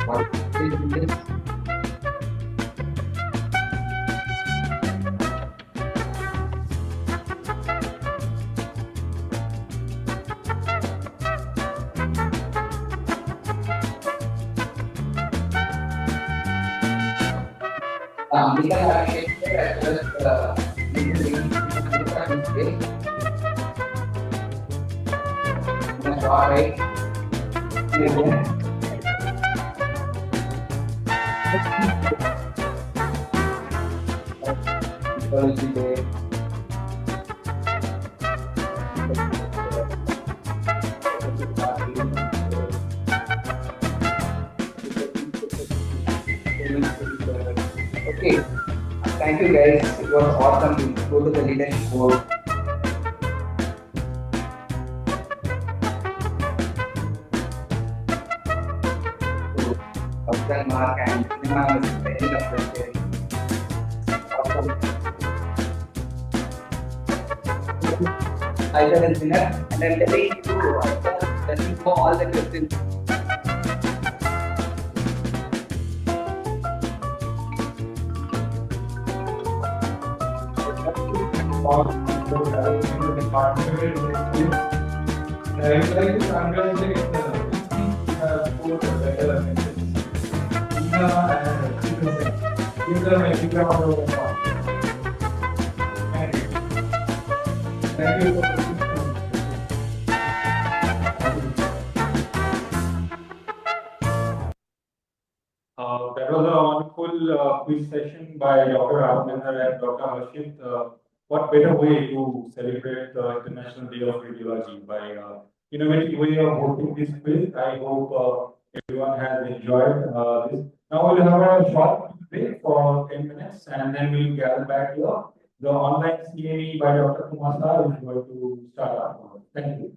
What is this? Umbilical architecture as well as right. Okay, thank you guys. It was awesome. Go to the leadership board. Mark and Kumar is very appreciated. Awesome. I got a winner and I'm telling you for all the questions. I would like to congratulate the four better give them a big round of applause. Thank you. That was a wonderful quiz session by Dr. Raghvendra and Dr. Harshit. What better way to celebrate the International Day of Radiology by innovative way of hosting this quiz. I hope everyone has enjoyed this. Now we'll have a short break for 10 minutes and then we'll gather back here. The online CME by Dr. Kumar is going to start our. Thank you.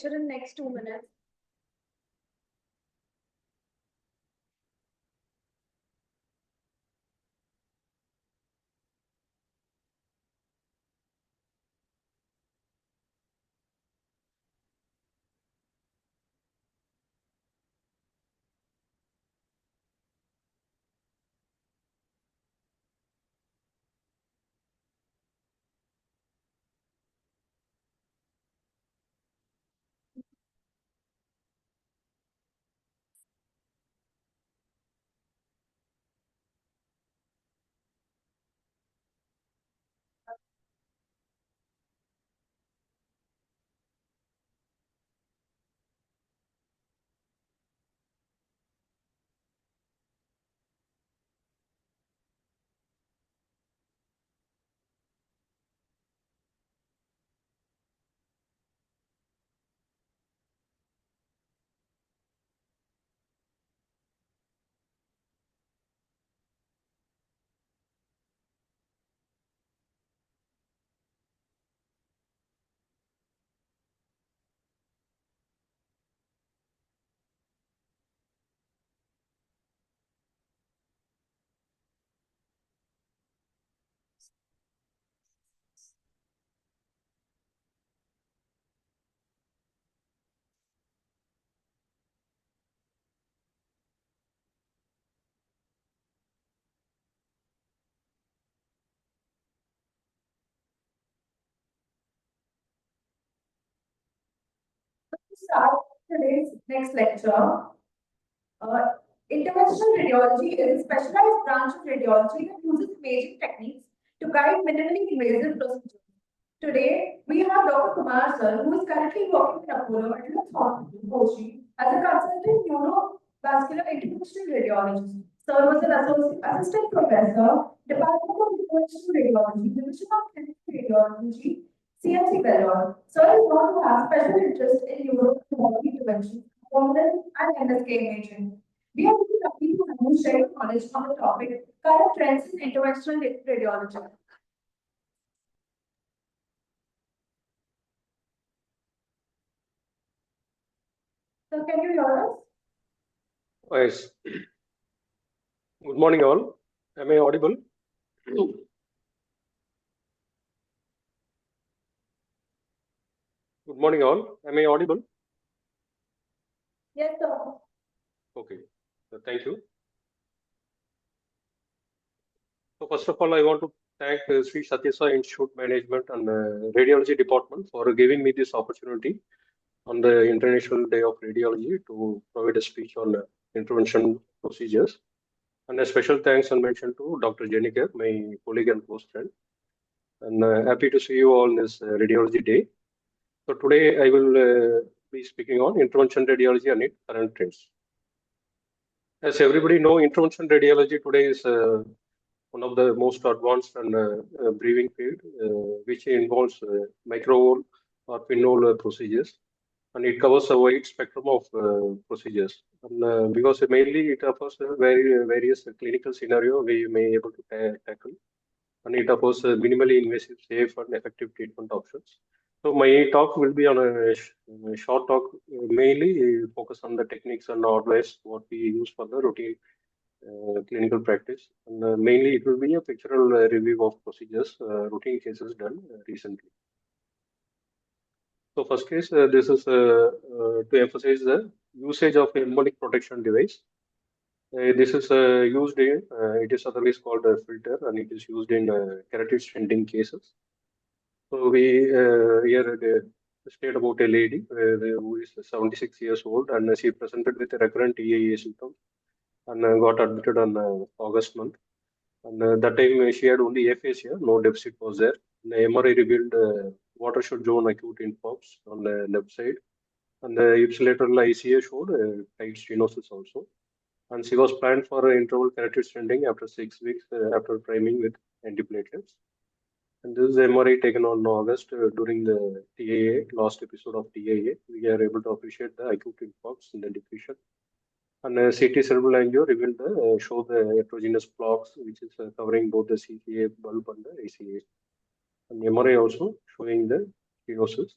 In next 2 minutes. Start today's next lecture. Interventional radiology is a specialized branch of radiology that uses imaging techniques to guide minimally invasive procedures. Today, we have Dr. Kumar sir, who is currently working in Apollo Adlux Hospital, Kochi, as a consultant neurovascular interventional radiologist. Sir was an assistant professor, Department of Interventional Radiology, Division of Clinical Radiology, CMC Bangalore. Sir is known to have special interest in neurovascular intervention, hormonal and MSK imaging. We are very lucky to have you share your knowledge on the topic current trends in interventional radiology. So can you hear us? Yes. Good morning, all. Am I audible? Good morning, all. Am I audible? Yes, sir. Okay. Thank you. So first of all, I want to thank Shri Sathya Sai Institute Management and Radiology Department for giving me this opportunity on the International Day of Radiology to provide a speech on intervention procedures. And a special thanks and mention to Dr. Jenikar, my colleague and close friend. And happy to see you all on this Radiology Day. So today I will be speaking on intervention radiology and its current trends. As everybody know, intervention radiology today is one of the most advanced and breathing field, which involves microhole or pinhole procedures. and it covers a wide spectrum of procedures. And, because mainly it offers various clinical scenario we may able to tackle, and it offers minimally invasive, safe, and effective treatment options. So my talk will be on a short talk, mainly focus on the techniques and advice what we use for the routine clinical practice. And mainly it will be a pictorial review of procedures, routine cases done recently. So first case, this is to emphasize the usage of embolic protection device. This is used in, it is otherwise called a filter, and it is used in carotid stenting cases. So we here state about a lady who is 76 years old, and she presented with recurrent EAA symptoms and got admitted on August month. And that time she had only aphasia, no deficit was there. The MRI revealed watershed zone acute infarcts on the left side, and the ipsilateral ICA showed tight stenosis also. And she was planned for interval carotid stenting after 6 weeks after priming with antiplatelets. And this is MRI taken on August during the TAA, last episode of TAA. We are able to appreciate the acute infarcts in the diffusion. And CT cerebral angio revealed show the heterogeneous plaques, which is covering both the CCA bulb and the ACA. And MRI also showing the stenosis.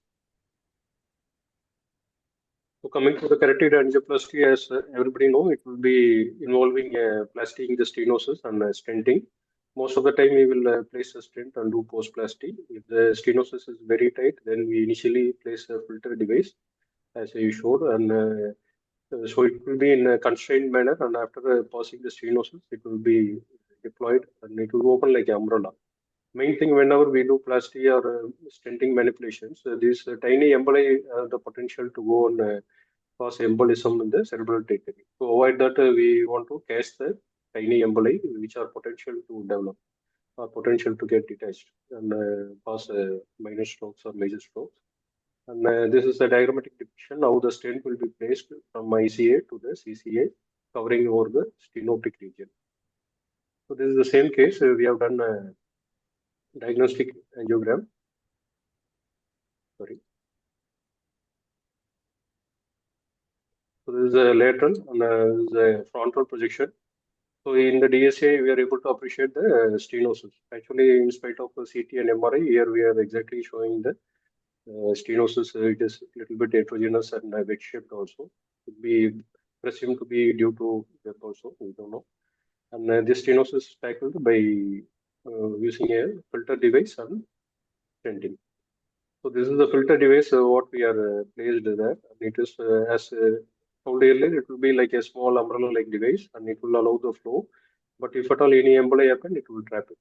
So coming to the carotid angioplasty, as everybody know, it will be involving plasting the stenosis and stenting. Most of the time, we will place a stent and do postplasty. If the stenosis is very tight, then we initially place a filter device, as I showed, and so it will be in a constrained manner, and after passing the stenosis, it will be deployed and it will open like an umbrella. Main thing, whenever we do plasty or stenting manipulations, these tiny emboli have the potential to go and cause embolism in the cerebral artery. To avoid that, we want to catch the tiny emboli which are potential to develop or potential to get detached and cause minor strokes or major strokes. And this is a diagrammatic depiction how the stent will be placed from ICA to the CCA, covering over the stenotic region. So this is the same case. We have done a diagnostic angiogram. Sorry. So this is a lateral and this is a frontal projection. So in the DSA, we are able to appreciate the stenosis. Actually, in spite of CT and MRI, here we are exactly showing the stenosis. It is a little bit heterogeneous and wedge-shaped also. Could be presumed to be due to web also, we don't know. And this stenosis is tackled by using a filter device and stenting. So this is the filter device what we are placed there. And it is as told earlier, it will be like a small umbrella-like device, and it will allow the flow. But if at all any emboli happen, it will trap it.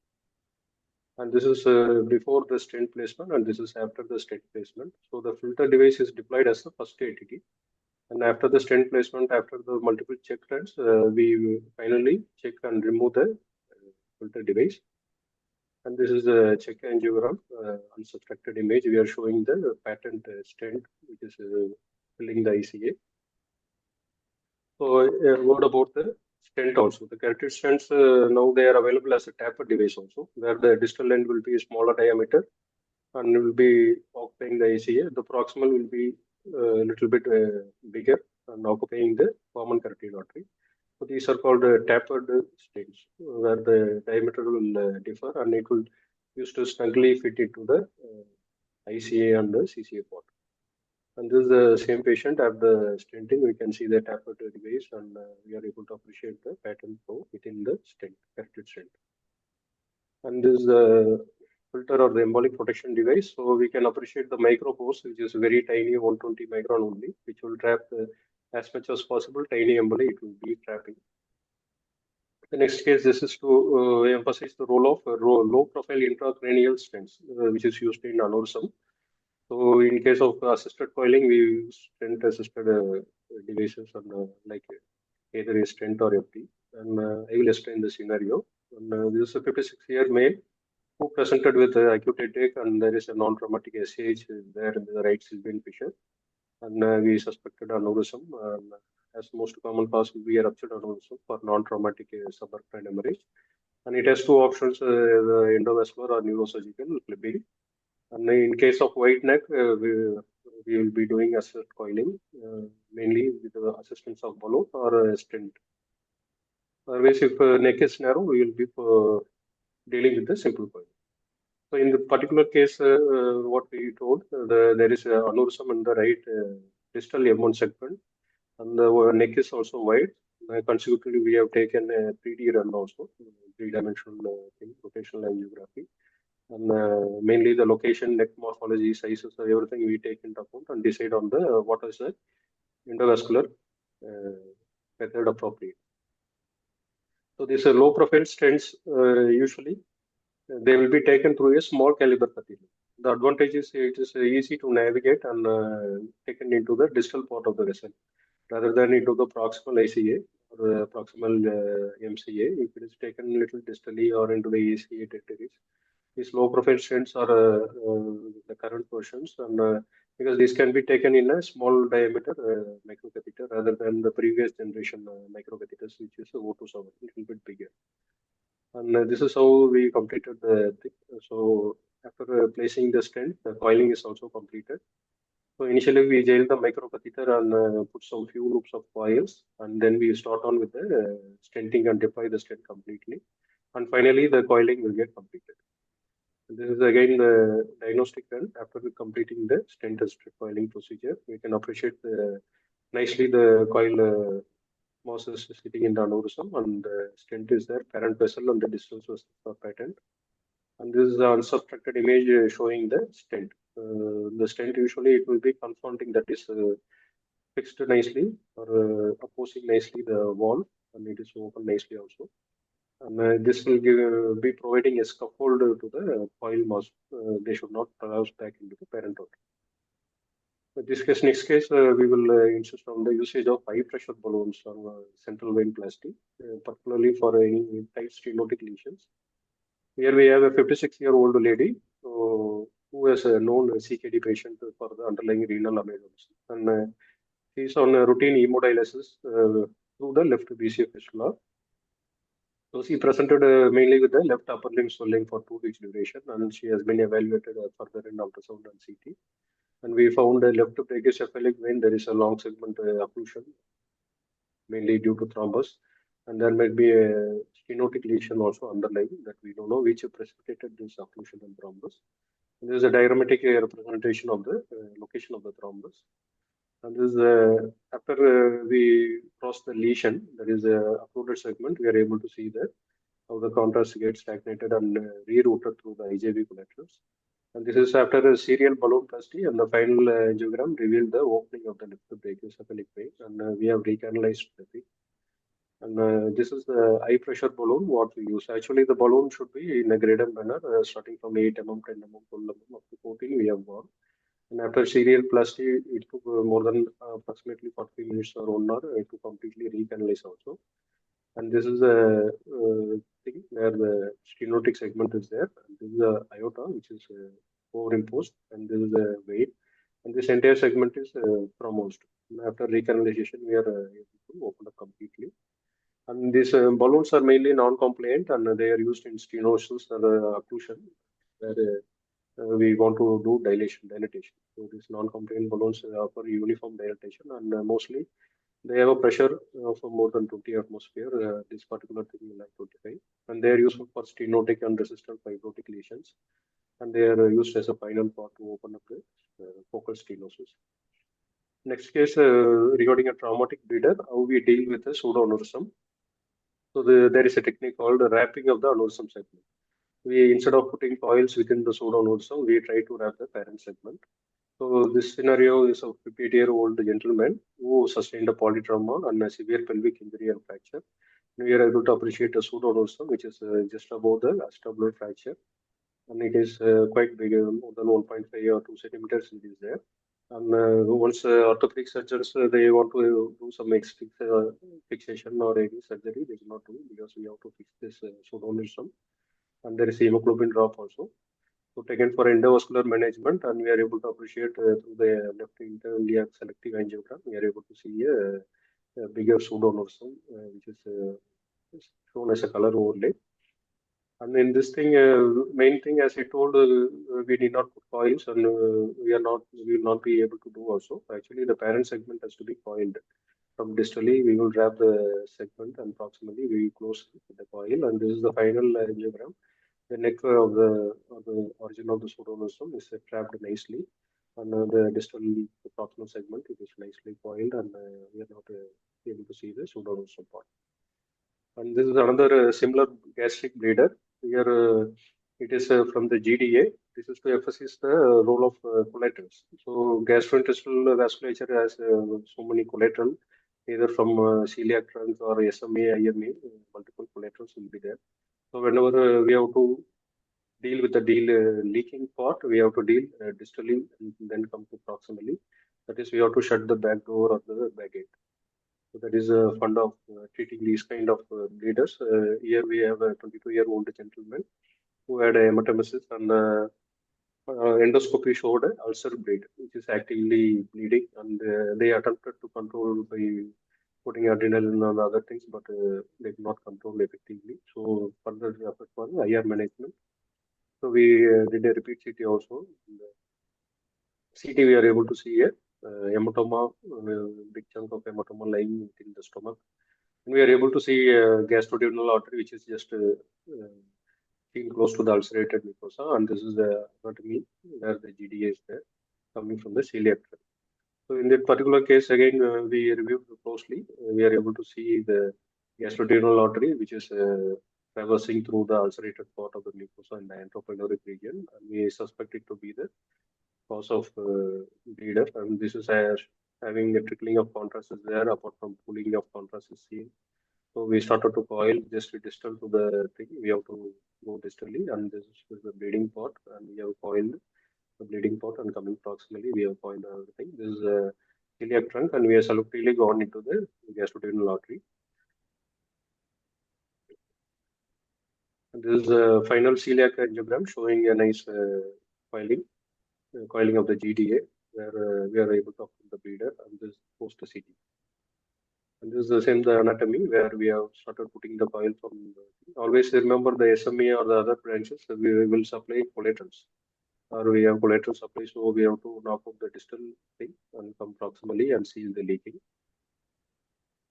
And this is before the stent placement, and this is after the stent placement. So the filter device is deployed as the first ATT. And after the stent placement, after the multiple check runs, we finally check and remove the filter device. And this is a check angiogram, unsubtracted image. We are showing the patent stent, which is filling the ICA. So a word about the stent also. The carotid stents, now they are available as a taper device also, where the distal end will be a smaller diameter and will be occupying the ICA. The proximal will be a little bit bigger and occupying the common carotid artery. So these are called tapered stents, where the diameter will differ and it will used to snugly fit into the ICA and the CCA port. And this is the same patient at the stenting. We can see the tapered device, and we are able to appreciate the pattern flow within the stent, carotid stent. And this is the filter or the embolic protection device. So we can appreciate the micro pores, which is very tiny, 120 micron only, which will trap as much as possible tiny emboli. It will be trapping. The next case, this is to emphasize the role of low-profile intracranial stents, which is used in aneurysm. So in case of assisted coiling, we use stent-assisted devices and like either a stent or FT. And I will explain the scenario. And this is a 56-year male who presented with acute headache, and there is a non-traumatic SAH there in the right Sylvian fissure. And we suspected aneurysm. As most common cause will be a ruptured aneurysm for non-traumatic subarachnoid hemorrhage. And it has two options, the endovascular or neurosurgical clipping. And in case of white neck, we will be doing assist coiling, mainly with the assistance of balloon or a stent. Otherwise, if neck is narrow, we will be dealing with the simple coil. So in the particular case, what we told, there is an aneurysm in the right distal M1 segment, and the neck is also wide. Consequently, we have taken a 3D run also, three-dimensional thing, rotational angiography. And mainly the location, neck morphology, sizes, everything we take into account and decide on the what is the endovascular method appropriate. So these low profile stents usually they will be taken through a small caliber catheter. The advantage is it is easy to navigate and taken into the distal part of the vessel rather than into the proximal ICA or proximal MCA. If it is taken a little distally or into the ACA territories, these low profile stents are the current versions, and because these can be taken in a small diameter microcatheter rather than the previous generation microcatheters, which is O27, a little bit bigger. And this is how we completed the thing. So after placing the stent, the coiling is also completed. So initially we jail the microcatheter and put some few loops of coils, and then we start on with the stenting and deploy the stent completely. And finally the coiling will get completed. This is again the diagnostic run. After completing the stent coiling procedure, we can appreciate nicely the coil mass is sitting in the aneurysm, and the stent is there, parent vessel, and the distance was patent. And this is the unobstructed image showing the stent. The stent usually it will be confronting, that is fixed nicely or opposing nicely the wall, and it is open nicely also. And this will be providing a scaffold to the coil mass. They should not collapse back into the parent organ. In this case, next case, we will insist on the usage of high pressure balloons or central vein plastic, particularly for any tight stenotic lesions. Here we have a 56-year-old lady who is a known CKD patient for the underlying renal ameloidosis. And she is on a routine hemodialysis through the left BCF fistula. So she presented mainly with the left upper limb swelling for 2 weeks duration, and she has been evaluated further in ultrasound and CT. And we found a left brachiocephalic vein, there is a long segment occlusion, mainly due to thrombus. And there might be a stenotic lesion also underlying that we don't know which precipitated this occlusion and thrombus. And there is a diagrammatic representation of the location of the thrombus. And this is after we cross the lesion, there is a occluded segment. We are able to see that how the contrast gets stagnated and rerouted through the IJV collaterals. And this is after a serial ballonoplasty, and the final angiogram revealed the opening of the left brachiocephalic vein, and we have recanalized the thing. And this is the high pressure balloon what we use. Actually, the balloon should be in a graded manner, starting from 8 mm, 10 mm, 12 mm, up to 14 we have gone. And after serial plasty, it took more than approximately 40 minutes or 1 hour to completely recanalize also. And this is a thing where the stenotic segment is there. And this is a aorta, which is overimposed, and this is a vein. And this entire segment is thrombosed. After recanalization, we are able to open up completely. And these balloons are mainly non-compliant, and they are used in stenosis or occlusion, where we want to do dilatation. So these non-compliant balloons offer uniform dilatation, and mostly they have a pressure of more than 20 atmosphere. This particular thing is like 25, and they are useful for stenotic and resistant fibrotic lesions, and they are used as a final part to open up the focal stenosis. Next case regarding a traumatic bleeder, how we deal with a pseudoaneurysm. So there is a technique called wrapping of the aneurysm segment. We, instead of putting coils within the pseudoaneurysm, we try to wrap the parent segment. So this scenario is a 58-year-old gentleman who sustained a polytrauma and a severe pelvic injury and fracture. We are able to appreciate a pseudoaneurysm, which is just above the acetabular fracture, and it is quite big, more than 1.5 or 2 centimeters it is there. And once orthopedic surgeons they want to do some fixation or any surgery, they cannot do because we have to fix this pseudoaneurysm, and there is hemoglobin drop also. So taken for endovascular management, and we are able to appreciate through the left interiliac selective angiogram, we are able to see a bigger pseudoaneurysm, which is shown as a color overlay. And in this thing, main thing, as I told, we need not put coils, and we will not be able to do also. Actually, the parent segment has to be coiled. From distally, we will wrap the segment, and proximally we close the coil, and this is the final angiogram. The neck of the origin of the pseudonosome is trapped nicely, and the distal proximal segment it is nicely coiled, and we are not able to see the pseudonosome part. And this is another similar gastric bleeder. Here it is from the GDA. This is to emphasize the role of collaterals. So gastrointestinal vasculature has so many collateral, either from celiac trunk or SMA, IME, multiple collaterals will be there. So whenever we have to deal with the leaking part, we have to deal distally and then come to proximally. That is, we have to shut the back door or the back gate. So that is a fund of treating these kind of bleeders. Here we have a 22-year-old gentleman who had a hematemesis, and endoscopy showed an ulcer bleed, which is actively bleeding, and they attempted to control by putting adrenaline and other things, but they could not control effectively. So further effort was IR management. So we did a repeat CT also. CT we are able to see a hematoma, big chunk of hematoma lying within the stomach. And we are able to see gastroduodenal artery, which is just seen close to the ulcerated mucosa, and this is the anatomy where the GDA is there, coming from the celiac tract. So in that particular case, again, we reviewed closely. We are able to see the gastroduodenal artery, which is traversing through the ulcerated part of the mucosa in the antropyloric region, and we suspect it to be the cause of bleeder. And this is having a trickling of contrast is there, apart from pooling of contrast is seen. So we started to coil just distal to the thing. We have to go distally, and this is the bleeding part, and we have coiled the bleeding part, and coming proximally, we have coiled everything. This is a celiac trunk, and we have selectively gone into the gastroduodenal artery. And this is a final celiac angiogram showing a nice coiling of the GDA, where we are able to obtain the bleeder, and this post CT. And this is the same the anatomy where we have started putting the coil from. Always remember the SMA or the other branches, we will supply collaterals, or we have collateral supply, so we have to knock out the distal thing and come proximally and seal the leaking.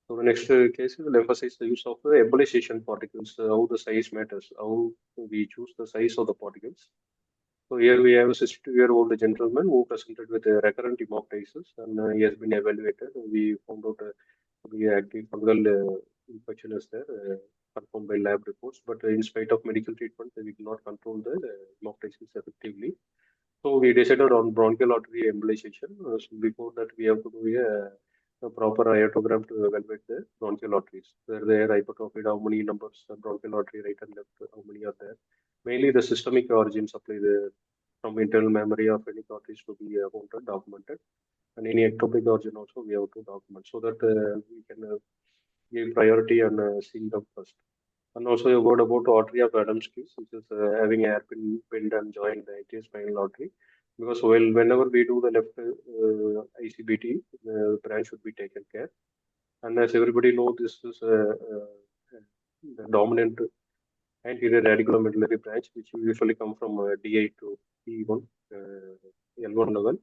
So the next case will emphasize the use of the embolization particles, how the size matters, how we choose the size of the particles. So here we have a 62-year-old gentleman who presented with a recurrent hemoptysis, and he has been evaluated. We found out the active fungal infection is there, confirmed by lab reports. But in spite of medical treatment, we cannot control the hemoptysis effectively. So we decided on bronchial artery embolization. So before that, we have to do a proper iotogram to evaluate the bronchial arteries. Where they are hypertrophied, how many numbers of bronchial artery right and left, how many are there. Mainly the systemic origin supply from internal memory of any arteries to be counted, documented. And any ectopic origin also we have to document, so that we can give priority and seeing them first. And also a word about artery of Adam's case, which is having a hairpin pinned and joined the anterior spinal artery. Because whenever we do the left ICBT, the branch should be taken care. And as everybody knows, this is the dominant anterior radiculomedullary branch, which usually come from D8 to P1, L1 level.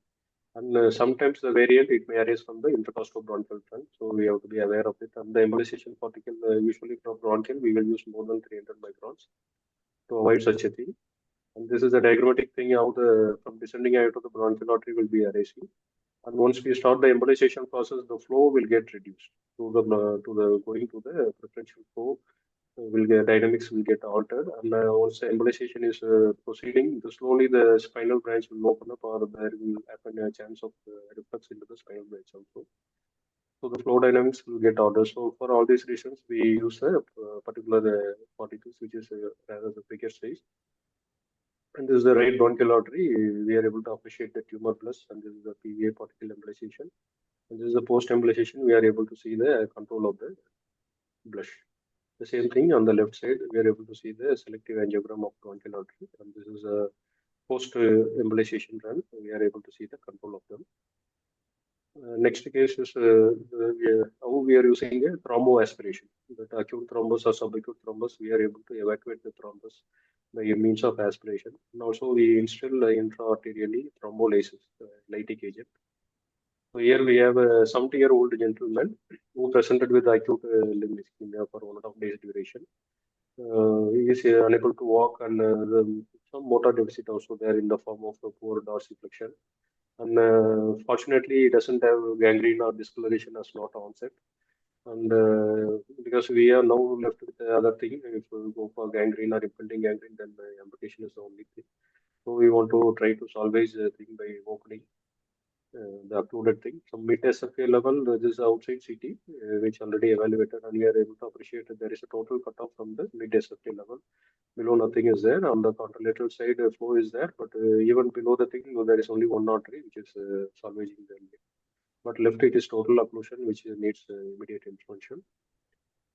And sometimes the variant, it may arise from the intercostal bronchial trunk. So we have to be aware of it. And the embolization particle, usually from bronchial, we will use more than 300 microns to avoid such a thing. And this is a diagrammatic thing how from descending out of the bronchial artery will be arising. And once we start the embolization process, the flow will get reduced to the going to the preferential flow. Dynamics will get altered, and once the embolization is proceeding, slowly the spinal branch will open up, or there will happen a chance of reflux into the spinal branch also. So the flow dynamics will get altered. So for all these reasons, we use a particular particles, which is rather the bigger size. And this is the right bronchial artery. We are able to appreciate the tumor plus, and this is the PVA particle embolization. And this is the post embolization. We are able to see the control of the blush. The same thing on the left side, we are able to see the selective angiogram of bronchial artery, and this is a post embolization run. We are able to see the control of them. Next case is how we are using a thromboaspiration. That acute thrombus or subacute thrombus, we are able to evacuate the thrombus by means of aspiration. And also we instill intra-arterially thrombolysis, lytic agent. So here we have a 70-year-old gentleman who presented with acute limb ischemia for 1.5 days duration. He is unable to walk and some motor deficit also there in the form of poor dorsiflexion. And fortunately, he doesn't have gangrene or discoloration as not onset. And because we are now left with the other thing, if we go for gangrene or impending gangrene, then amputation is the only thing. So we want to try to salvage the thing by opening the occluded thing. So mid SFA level, this is outside CT, which already evaluated, and we are able to appreciate that there is a total cutoff from the mid SFA level. Below nothing is there. On the contralateral side, flow is there, but even below the thing, there is only one artery which is salvaging the limb. But left it is total occlusion, which needs immediate intervention.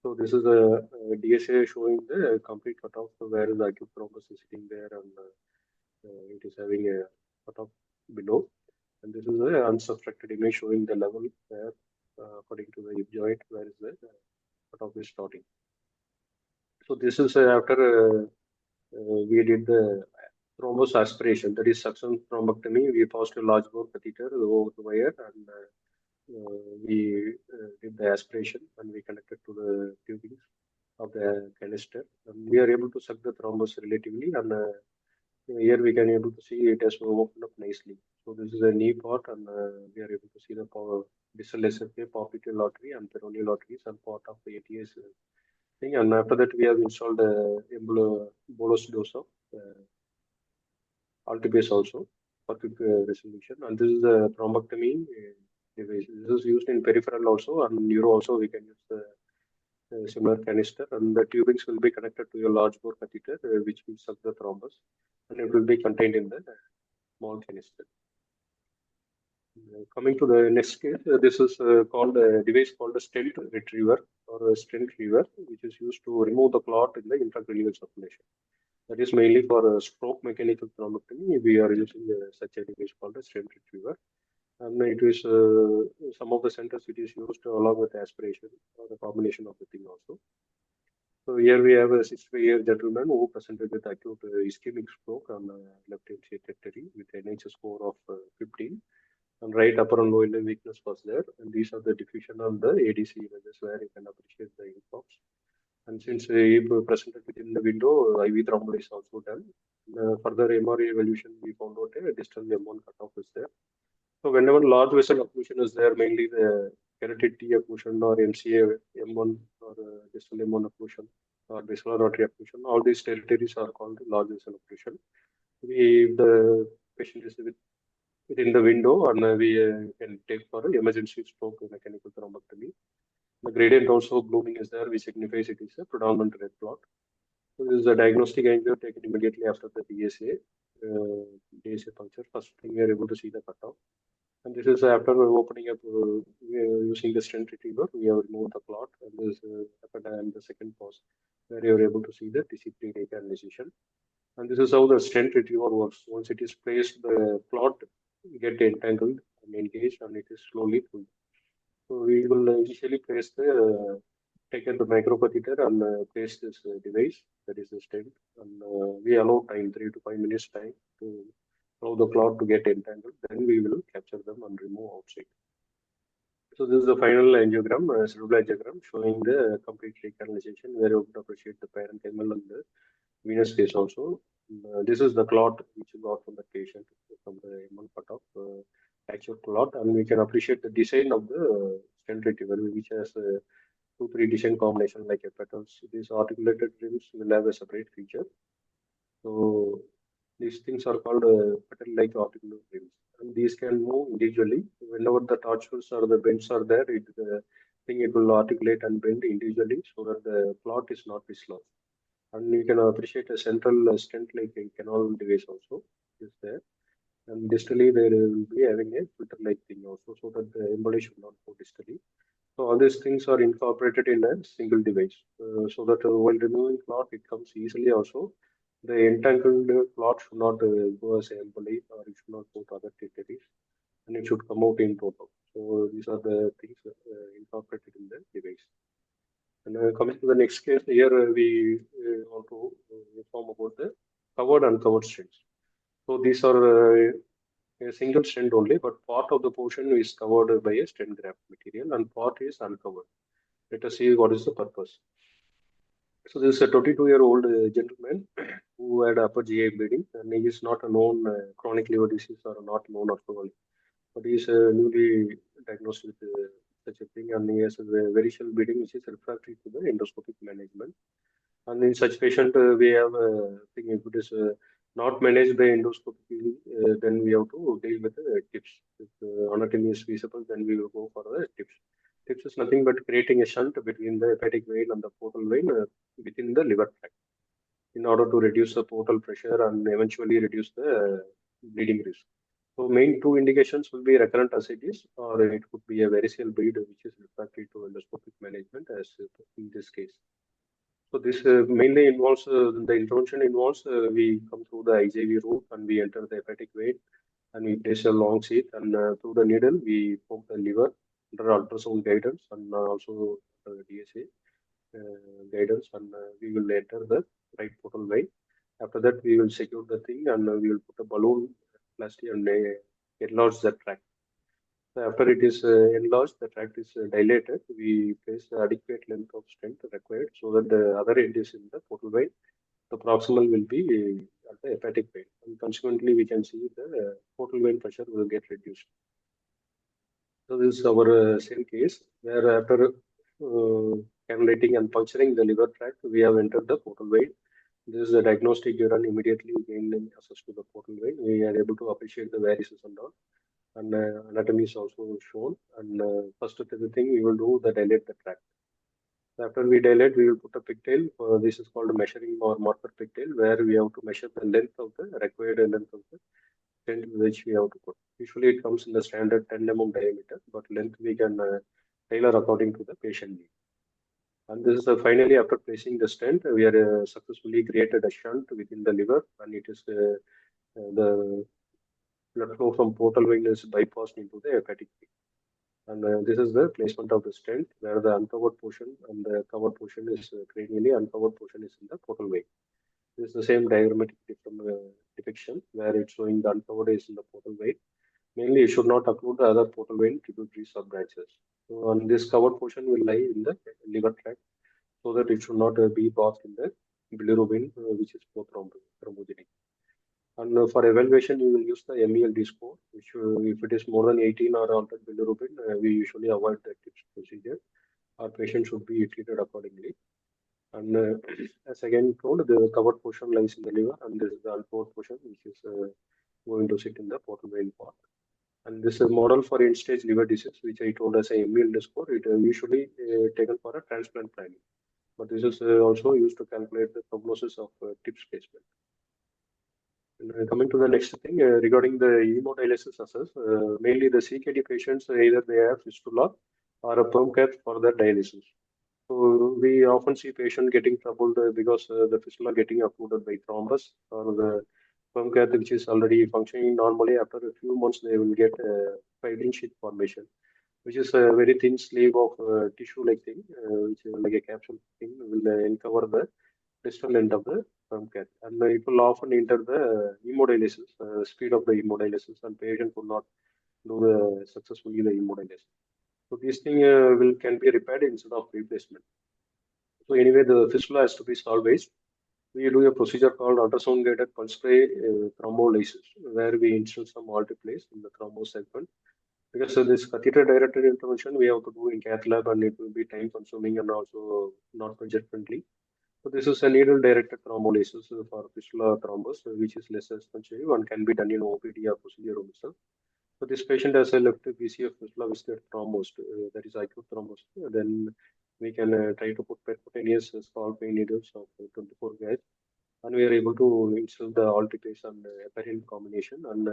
So this is a DSA showing the complete cutoff where the acute thrombus is sitting there, and it is having a cutoff below. And this is an unsuspected image showing the level there, according to the hip joint, where is the cutoff is starting. So this is after we did the thrombus aspiration, that is suction thrombectomy. We passed a large bore catheter over the wire, and we did the aspiration, and we connected to the tubings of the canister. And we are able to suck the thrombus relatively, and here we can able to see it has opened up nicely. So this is a knee part, and we are able to see the distal SFA, popliteal artery, and peroneal arteries, and part of the ATS thing. And after that, we have installed a bolus dose of Altibase also for quick resolution. And this is a thrombectomy device. This is used in peripheral also, and neuro also. We can use the similar canister, and the tubings will be connected to a large bore catheter, which will suck the thrombus, and it will be contained in the small canister. Coming to the next case, this is called a device called a stent retriever or a stent retriever, which is used to remove the clot in the intracranial circulation. That is mainly for stroke mechanical thrombectomy. We are using such a device called a stent retriever. And it is some of the centers it is used along with aspiration or the combination of the thing also. So here we have a 65-year gentleman who presented with acute ischemic stroke on left artery with NHS score of 15. And right upper and lower limb weakness was there. And these are the diffusion on the ADC images where you can appreciate the infarcts. And since he presented within the window, IV thrombolysis is also done. Further MRI evaluation, we found out a distal M1 cutoff is there. So whenever large vessel occlusion is there, mainly the carotid T occlusion or MCA M1 or distal M1 occlusion or basilar artery occlusion, all these territories are called large vessel occlusion. If the patient is within the window, and we can take for emergency stroke mechanical thrombectomy. The gradient also blooming is there, which signifies it is a predominant red clot. So this is a diagnostic angio taken immediately after the DSA puncture. First thing we are able to see the cutoff. And this is after opening up using the stent retriever, we have removed the clot, and this and the second pause where you are able to see the TC3 decanalization. And this is how the stent retriever works. Once it is placed, the clot get entangled and engaged, and it is slowly pulled. So we will initially place take the microcatheter and place this device, that is the stent, and we allow time 3 to 5 minutes time to allow the clot to get entangled. Then we will capture them and remove outside. So this is the final angiogram, cerebral angiogram showing the complete recanalization, where you would appreciate the parenchymal and the venous case also. This is the clot which you got from the patient from the M1 cutoff, actual clot, and we can appreciate the design of the stent retriever, which has a 2-3 design combination like a petals. These articulated rims will have a separate feature. So these things are called petal-like articulated rims, and these can move individually. Whenever the tortules or the bends are there, it will articulate and bend individually so that the clot is not dislodged. And you can appreciate a central stent-like canal device also is there. And distally, there will be having a filter-like thing also, so that the emboli should not go distally. So all these things are incorporated in a single device, so that while removing clot, it comes easily also. The entangled clot should not go as emboli, or it should not go to other territories, and it should come out in total. So these are the things incorporated in the device. And coming to the next case, here we want to inform about the covered and uncovered stents. So these are a single stent only, but part of the portion is covered by a stent graft material and part is uncovered. Let us see what is the purpose. So this is a 22-year-old gentleman who had upper GI bleeding, and he is not a known chronic liver disease or not known alcoholic, but he is newly diagnosed with such a thing, and he has a very shallow bleeding which is refractory to the endoscopic management. And in such patient, we have a thing, if it is not managed by endoscopically, then we have to deal with the tips. If anatomy is feasible, then we will go for the tips. Tips is nothing but creating a shunt between the hepatic vein and the portal vein within the liver tract in order to reduce the portal pressure and eventually reduce the bleeding risk. So main two indications will be recurrent ascites, or it could be a variceal bleed which is refractory to endoscopic management as in this case. So this mainly involves, the intervention involves, we come through the IJV route and we enter the hepatic vein and we place a long sheath, and through the needle we poke the liver under ultrasound guidance and also DSA guidance, and we will enter the right portal vein. After that we will secure the thing and we will put a balloon plastic and enlarge the tract. So after it is enlarged, the tract is dilated. We place the adequate length of stent required so that the other end is in the portal vein. The proximal will be at the hepatic vein, and consequently we can see the portal vein pressure will get reduced. So this is our same case where after cannulating and puncturing the liver tract, we have entered the portal vein. This is a diagnostic done immediately gained access to the portal vein. We are able to appreciate the varices and all, and anatomy is also shown. And first thing we will do the dilate the tract. After we dilate, we will put a pigtail. This is called measuring or marker pigtail, where we have to measure the length of the required length of the stent which we have to put. Usually it comes in the standard 10 mm diameter, but length we can tailor according to the patient need. And this is finally after placing the stent, we are successfully created a shunt within the liver, and it is the blood flow from portal vein is bypassed into the hepatic vein. And this is the placement of the stent, where the uncovered portion and the covered portion is cranially, uncovered portion is in the portal vein. This is the same diagrammatic depiction where it's showing the uncovered is in the portal vein. Mainly, it should not occlude the other portal vein tributary sub-branches. So, and this covered portion will lie in the liver tract so that it should not be bathed in the bilirubin, which is thrombogenic. And for evaluation, you will use the MELD score, which if it is more than 18 or altered bilirubin, we usually avoid the TIPS procedure. Our patient should be treated accordingly. And as again told, the covered portion lies in the liver, and this is the uncovered portion, which is going to sit in the portal vein part. And this is a model for end-stage liver disease, which I told as a MELD score. It usually taken for a transplant planning, but this is also used to calculate the prognosis of TIPS placement. Coming to the next thing regarding the hemodialysis assess, mainly the CKD patients, either they have fistula or a perm cath for their dialysis. So we often see patient getting troubled because the fistula getting occluded by thrombus, or the perm cath which is already functioning normally. After a few months, they will get fibrin sheath formation, which is a very thin sleeve of tissue-like thing, which is like a capsule thing, will uncover the distal end of the perm cath, and it will often enter the hemodialysis, speed of the hemodialysis, and patient will not do successfully the hemodialysis. So this thing can be repaired instead of replacement. So anyway, the fistula has to be salvaged. We do a procedure called ultrasound guided pulse spray thrombolysis, where we insert some multiplace in the thrombus segment. Because this catheter directed intervention we have to do in cath lab, and it will be time consuming and also not budget friendly. So this is a needle-directed thrombolysis for fistula thrombus, which is less expensive and can be done in OPD or procedure room itself. So this patient has a left BCF fistula with thrombus, that is acute thrombus. Then we can try to put percutaneous small pain needles of 24 gauge, and we are able to insert the alteplase and heparin combination. And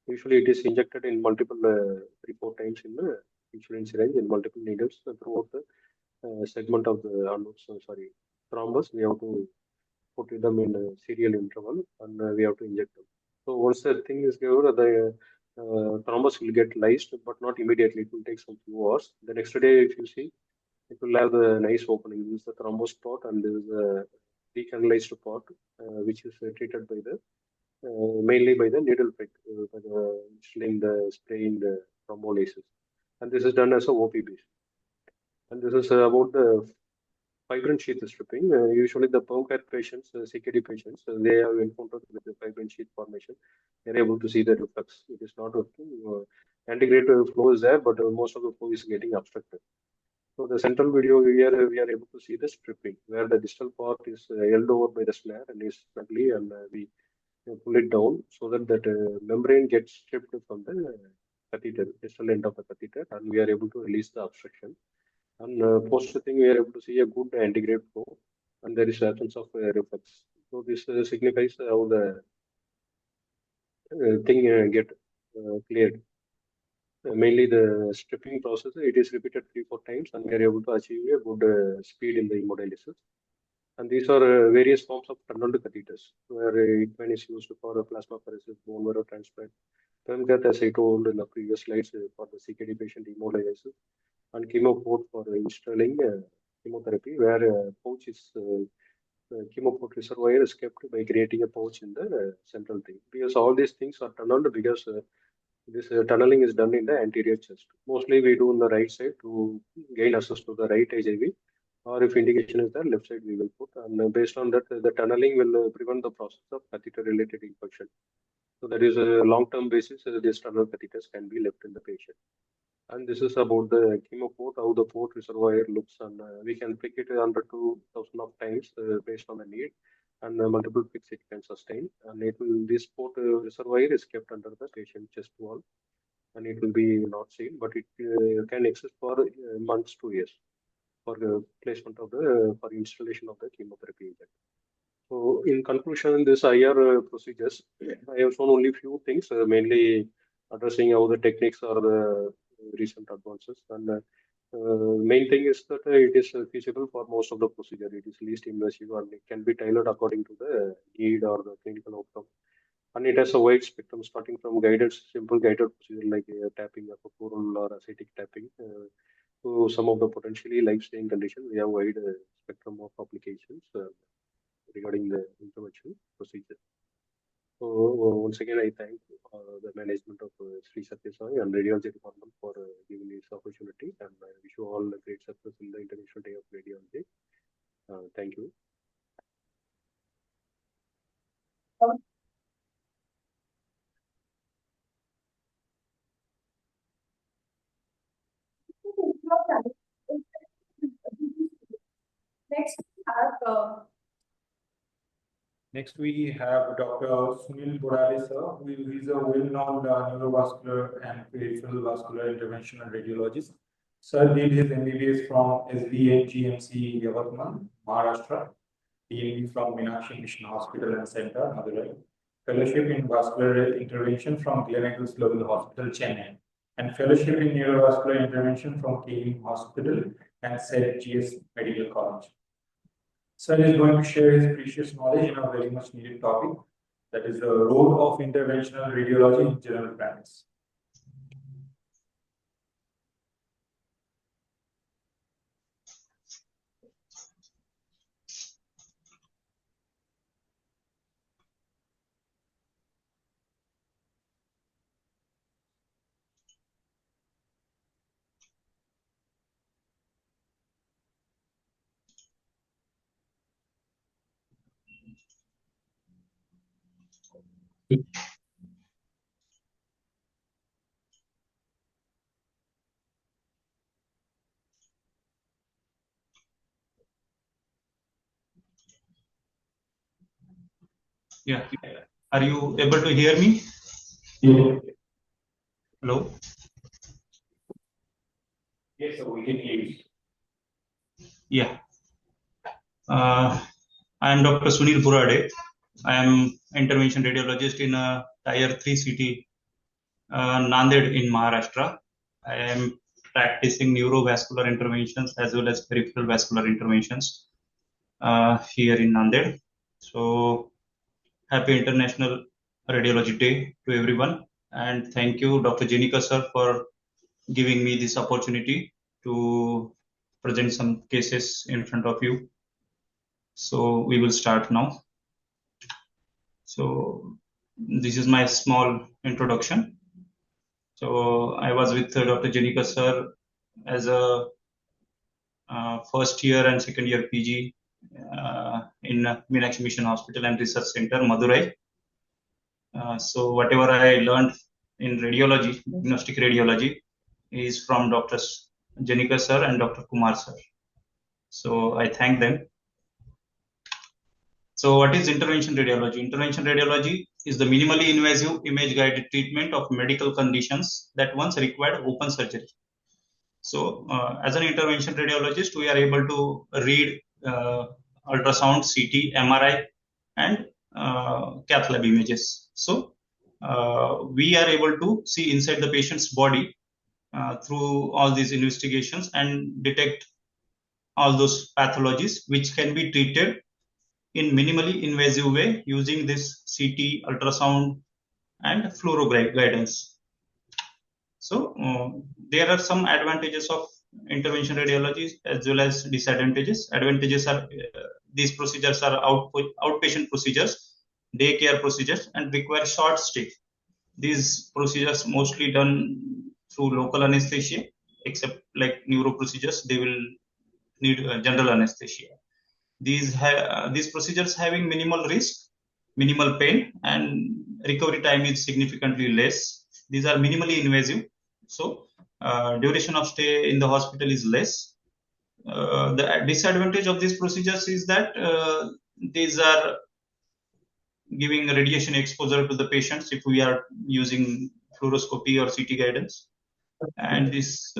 usually it is injected in multiple 3-4 times in the insulin syringe in multiple needles throughout the segment of the thrombus. We have to put them in a serial interval, and we have to inject them. So once the thing is given, the thrombus will get lysed, but not immediately. It will take some few hours. The next day, if you see, it will have the nice opening. This is the thrombus part, and there is a decanalized part, which is treated by the mainly by the needle prick, by the spraying the thrombolysis, and this is done as a OP base. And this is about the fibrin sheath stripping. Usually the perm care patients, CKD patients, they have encountered with the fibrin sheath formation. They're able to see the reflux. It is not working. Antegrade flow is there, but most of the flow is getting obstructed. So the central video here, we are able to see the stripping, where the distal part is held over by the snare and is ugly, and we pull it down so that membrane gets stripped from the catheter, distal end of the catheter, and we are able to release the obstruction. And post-thing, we are able to see a good antegrade flow, and there is absence of reflux. So this signifies how the thing get cleared. Mainly the stripping process, it is repeated 3-4 times, and we are able to achieve a good speed in the hemodialysis. And these are various forms of tunneled catheters, where equine is used for plasmapheresis, bone marrow transplant, PEMCAT, as I told in the previous slides, for the CKD patient hemodialysis, and chemo port for installing chemotherapy, where pouch is chemo port reservoir is kept by creating a pouch in the central thing. Because all these things are tunneled, because this tunneling is done in the anterior chest. Mostly we do on the right side to gain access to the right HIV, or if indication is there, left side we will put. And based on that, the tunneling will prevent the process of catheter-related infection. So that is a long-term basis. These tunnel catheters can be left in the patient. And this is about the chemo port, how the port reservoir looks, and we can pick it under 2,000 of times based on the need, and multiple picks it can sustain. And it will, this port reservoir is kept under the patient chest wall, and it will be not seen, but it can exist for months to years for placement of the for installation of the chemotherapy agent. So in conclusion, this IR procedures, I have shown only few things, mainly addressing how the techniques are the recent advances, and main thing is that it is feasible for most of the procedure. It is least invasive, and it can be tailored according to the need or the clinical outcome. And it has a wide spectrum, starting from guided, simple guided procedure like tapping of a pleural or ascitic tapping, to some of the potentially life-saving conditions. We have wide spectrum of applications regarding the intervention procedure. So once again, I thank the management of Shri Sathya Sai and Radiology Department for giving me this opportunity, and I wish you all a great success in the International Day of Radiology. Thank you. Next, we have Dr. Sunil Borade, sir, who is a well-known neurovascular and peripheral vascular interventional radiologist. Sir did his MBBS from SBN GMC Yavatmal, Maharashtra, DMD from Meenakshi Mission Hospital and Center, Madurai, fellowship in vascular intervention from Gleneagles Global Hospital, Chennai, and fellowship in neurovascular intervention from KU Hospital and GS Medical College. Sir is going to share his precious knowledge in a very much needed topic, that is the role of interventional radiology in general practice. Yeah. Are you able to hear me? Yeah. Hello? Yes, so we can hear you. Yeah. I am Dr. Sunil Borade. I am intervention radiologist in a Tier 3 city, Nanded in Maharashtra. I am practicing neurovascular interventions as well as peripheral vascular interventions here in Nanded. So, happy International Radiology Day to everyone. And thank you, Dr. Jenika sir, for giving me this opportunity to present some cases in front of you. So we will start now. So this is my small introduction. So I was with Dr. Jenika sir as a first year and second year PG in Meenakshi Mission Hospital and Research Center, Madurai. So whatever I learned in radiology, diagnostic radiology, is from Drs. Jenika sir and Dr. Kumar sir. So I thank them. So what is intervention radiology? Intervention radiology is the minimally invasive image-guided treatment of medical conditions that once required open surgery. So as an intervention radiologist, we are able to read ultrasound, CT, MRI, and cath lab images. So we are able to see inside the patient's body through all these investigations and detect all those pathologies which can be treated in minimally invasive way using this CT, ultrasound, and fluoro guidance. So there are some advantages of intervention radiology as well as disadvantages. Advantages are these procedures are outpatient procedures, daycare procedures, and require short stay. These procedures mostly done through local anesthesia, except like neuro procedures, they will need general anesthesia. These procedures having minimal risk, minimal pain, and recovery time is significantly less. These are minimally invasive, so duration of stay in the hospital is less. The disadvantage of these procedures is that these are giving radiation exposure to the patients if we are using fluoroscopy or CT guidance, and these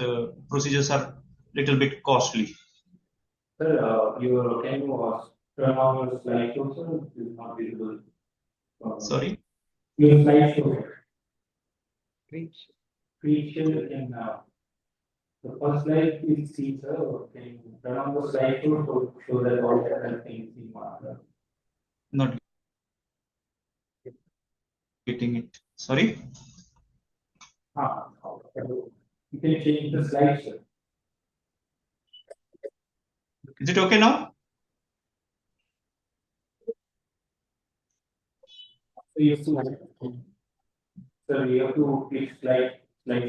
procedures are little bit costly. Sir, can you turn on your slide show, sir? It is not visible. Sorry? Your slide show. Feature in the first slide is see, sir. Can you turn on the slide show to show that all the things in one? Not getting it. Sorry? You can change the slide, sir. Is it okay now? So you have to, sir, you have to click slide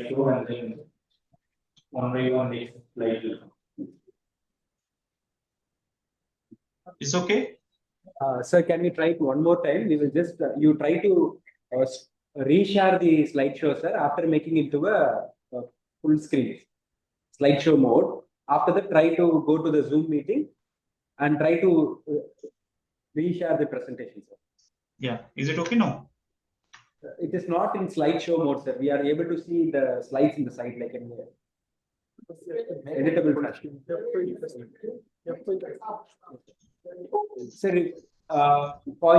show and then one by one next slide. It's okay? Sir, can we try it one more time? We will just, you try to reshare the slideshow, sir, after making it to a full screen slideshow mode. After that, try to go to the Zoom meeting and try to reshare the presentation, sir. Yeah. Is it okay now? It is not in slideshow mode, sir. We are able to see the slides in the side like in here. Editable fashion. Sir, for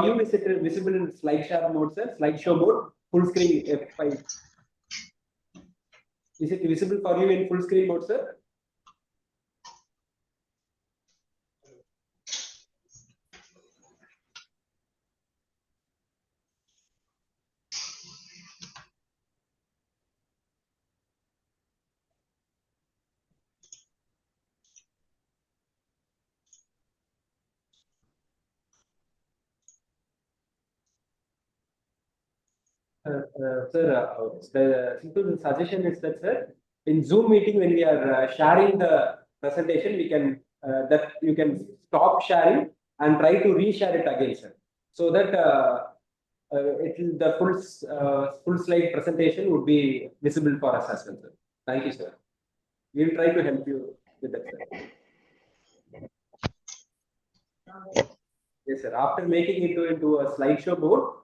you, is it visible in slideshow mode, sir? Slideshow mode, full screen F5. Is it visible for you in full screen mode, sir? Sir, the simple suggestion is that, sir, in Zoom meeting, when we are sharing the presentation, we can that you can stop sharing and try to reshare it again, sir, so that it will the full slide presentation would be visible for us as well, sir. Thank you, sir. We will try to help you with that, sir. Yes, sir. After making it into a slideshow mode,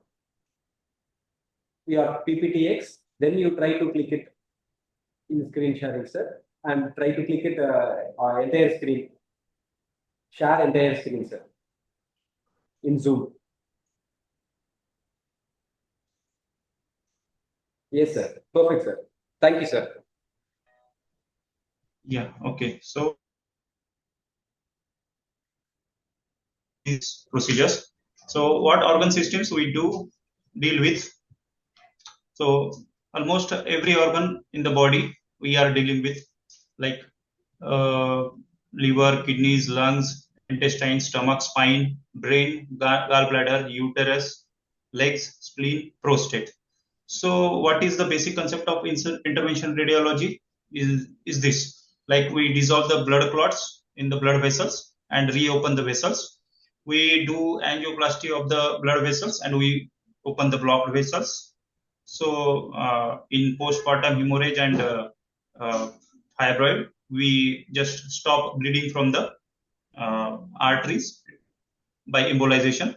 your PPTX, then you try to click it in screen sharing, sir, and try to click it entire screen. Share entire screen, sir, in Zoom. Yes, sir. Perfect, sir. Thank you, sir. Yeah. Okay. So these procedures. So what organ systems we do deal with? So almost every organ in the body we are dealing with, like liver, kidneys, lungs, intestine, stomach, spine, brain, gallbladder, uterus, legs, spleen, prostate. So what is the basic concept of intervention radiology is this, like we dissolve the blood clots in the blood vessels and reopen the vessels. We do angioplasty of the blood vessels and we open the blocked vessels. So in postpartum hemorrhage and fibroid, we just stop bleeding from the arteries by embolization.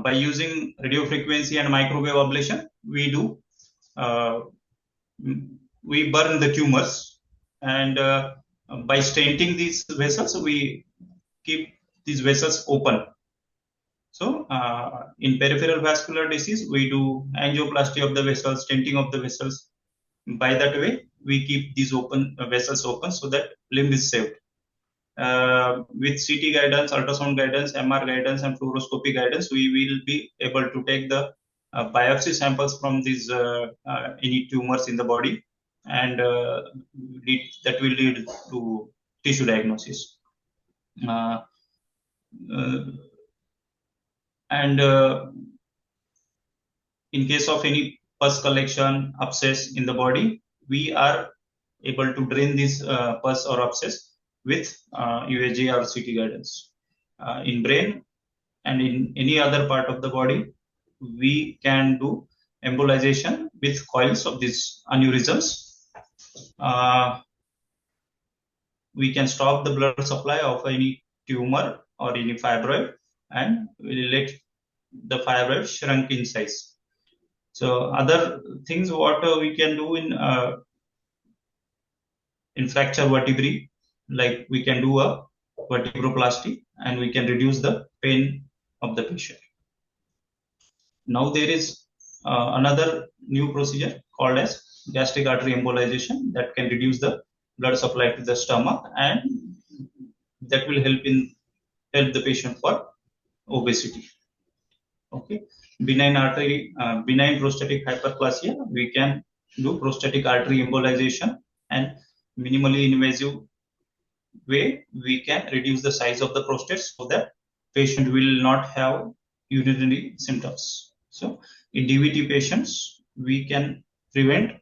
By using radiofrequency and microwave ablation, we burn the tumors, and by stenting these vessels, we keep these vessels open. So in peripheral vascular disease, we do angioplasty of the vessels, stenting of the vessels. By that way, we keep these vessels open so that limb is saved. With CT guidance, ultrasound guidance, MR guidance, and fluoroscopy guidance, we will be able to take the biopsy samples from these any tumors in the body, and that will lead to tissue diagnosis. And in case of any pus collection, abscess in the body, we are able to drain this pus or abscess with USG or CT guidance. In brain and in any other part of the body, we can do embolization with coils of these aneurysms. We can stop the blood supply of any tumor or any fibroid, and we'll let the fibroid shrink in size. So other things what we can do in fracture vertebrae, like we can do a vertebroplasty and we can reduce the pain of the patient. Now there is another new procedure called as gastric artery embolization that can reduce the blood supply to the stomach, and that will help the patient for obesity. Okay, benign prostatic hyperplasia, we can do prostatic artery embolization, and minimally invasive way we can reduce the size of the prostate so that patient will not have urinary symptoms. So in DVT patients, we can prevent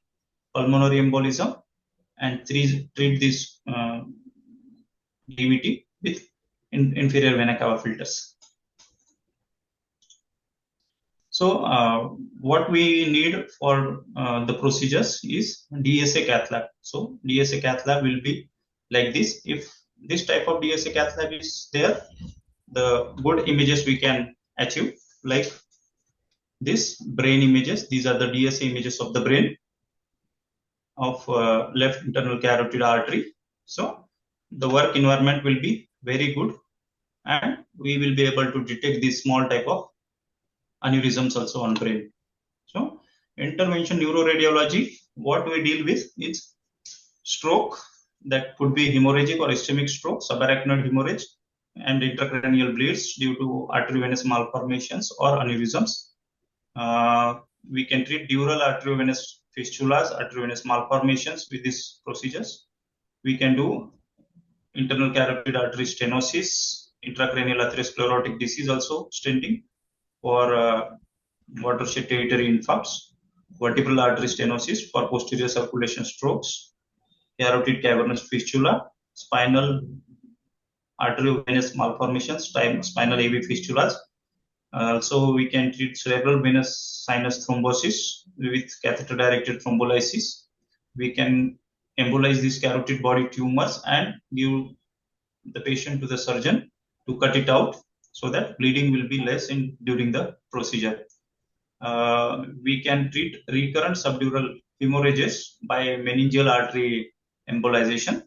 pulmonary embolism and treat this DVT with inferior vena cava filters. So what we need for the procedures is DSA cath lab. So DSA cath lab will be like this. If this type of DSA cath lab is there, the good images we can achieve, like this brain images. These are the DSA images of the brain of left internal carotid artery. So the work environment will be very good, and we will be able to detect this small type of aneurysms also on brain. So intervention neuroradiology, what we deal with is stroke, that could be hemorrhagic or ischemic stroke, subarachnoid hemorrhage, and intracranial bleeds due to arteriovenous malformations or aneurysms. We can treat dural arteriovenous fistulas, arteriovenous malformations with these procedures. We can do internal carotid artery stenosis, intracranial atherosclerotic disease also, stenting for watershed territory infarcts, vertebral artery stenosis for posterior circulation strokes, carotid cavernous fistula, spinal arteriovenous malformations, spinal AV fistulas. Also, we can treat cerebral venous sinus thrombosis with catheter-directed thrombolysis. We can embolize these carotid body tumors and give the patient to the surgeon to cut it out so that bleeding will be less during the procedure. We can treat recurrent subdural hemorrhages by meningeal artery embolization.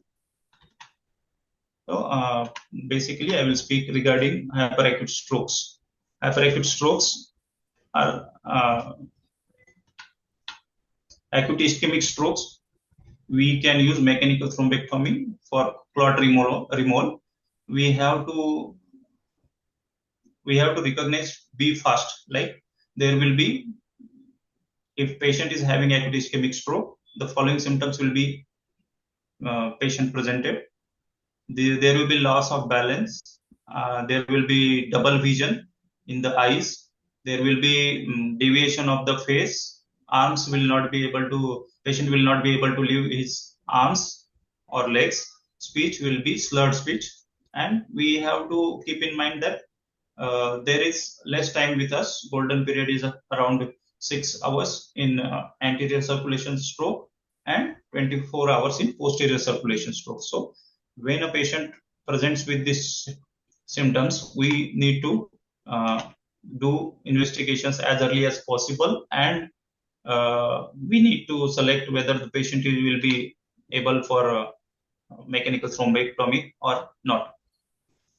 So basically, I will speak regarding hyperacute strokes. Hyperacute strokes are acute ischemic strokes. We can use mechanical thrombectomy for clot removal. We have to recognize, be fast, like there will be if patient is having acute ischemic stroke, the following symptoms will be patient presented. There will be loss of balance. There will be double vision in the eyes. There will be deviation of the face. Arms will not be able to, patient will not be able to leave his arms or legs. Speech will be slurred speech. And we have to keep in mind that there is less time with us. Golden period is around 6 hours in anterior circulation stroke and 24 hours in posterior circulation stroke. So when a patient presents with these symptoms, we need to do investigations as early as possible, and we need to select whether the patient will be able for mechanical thrombectomy or not.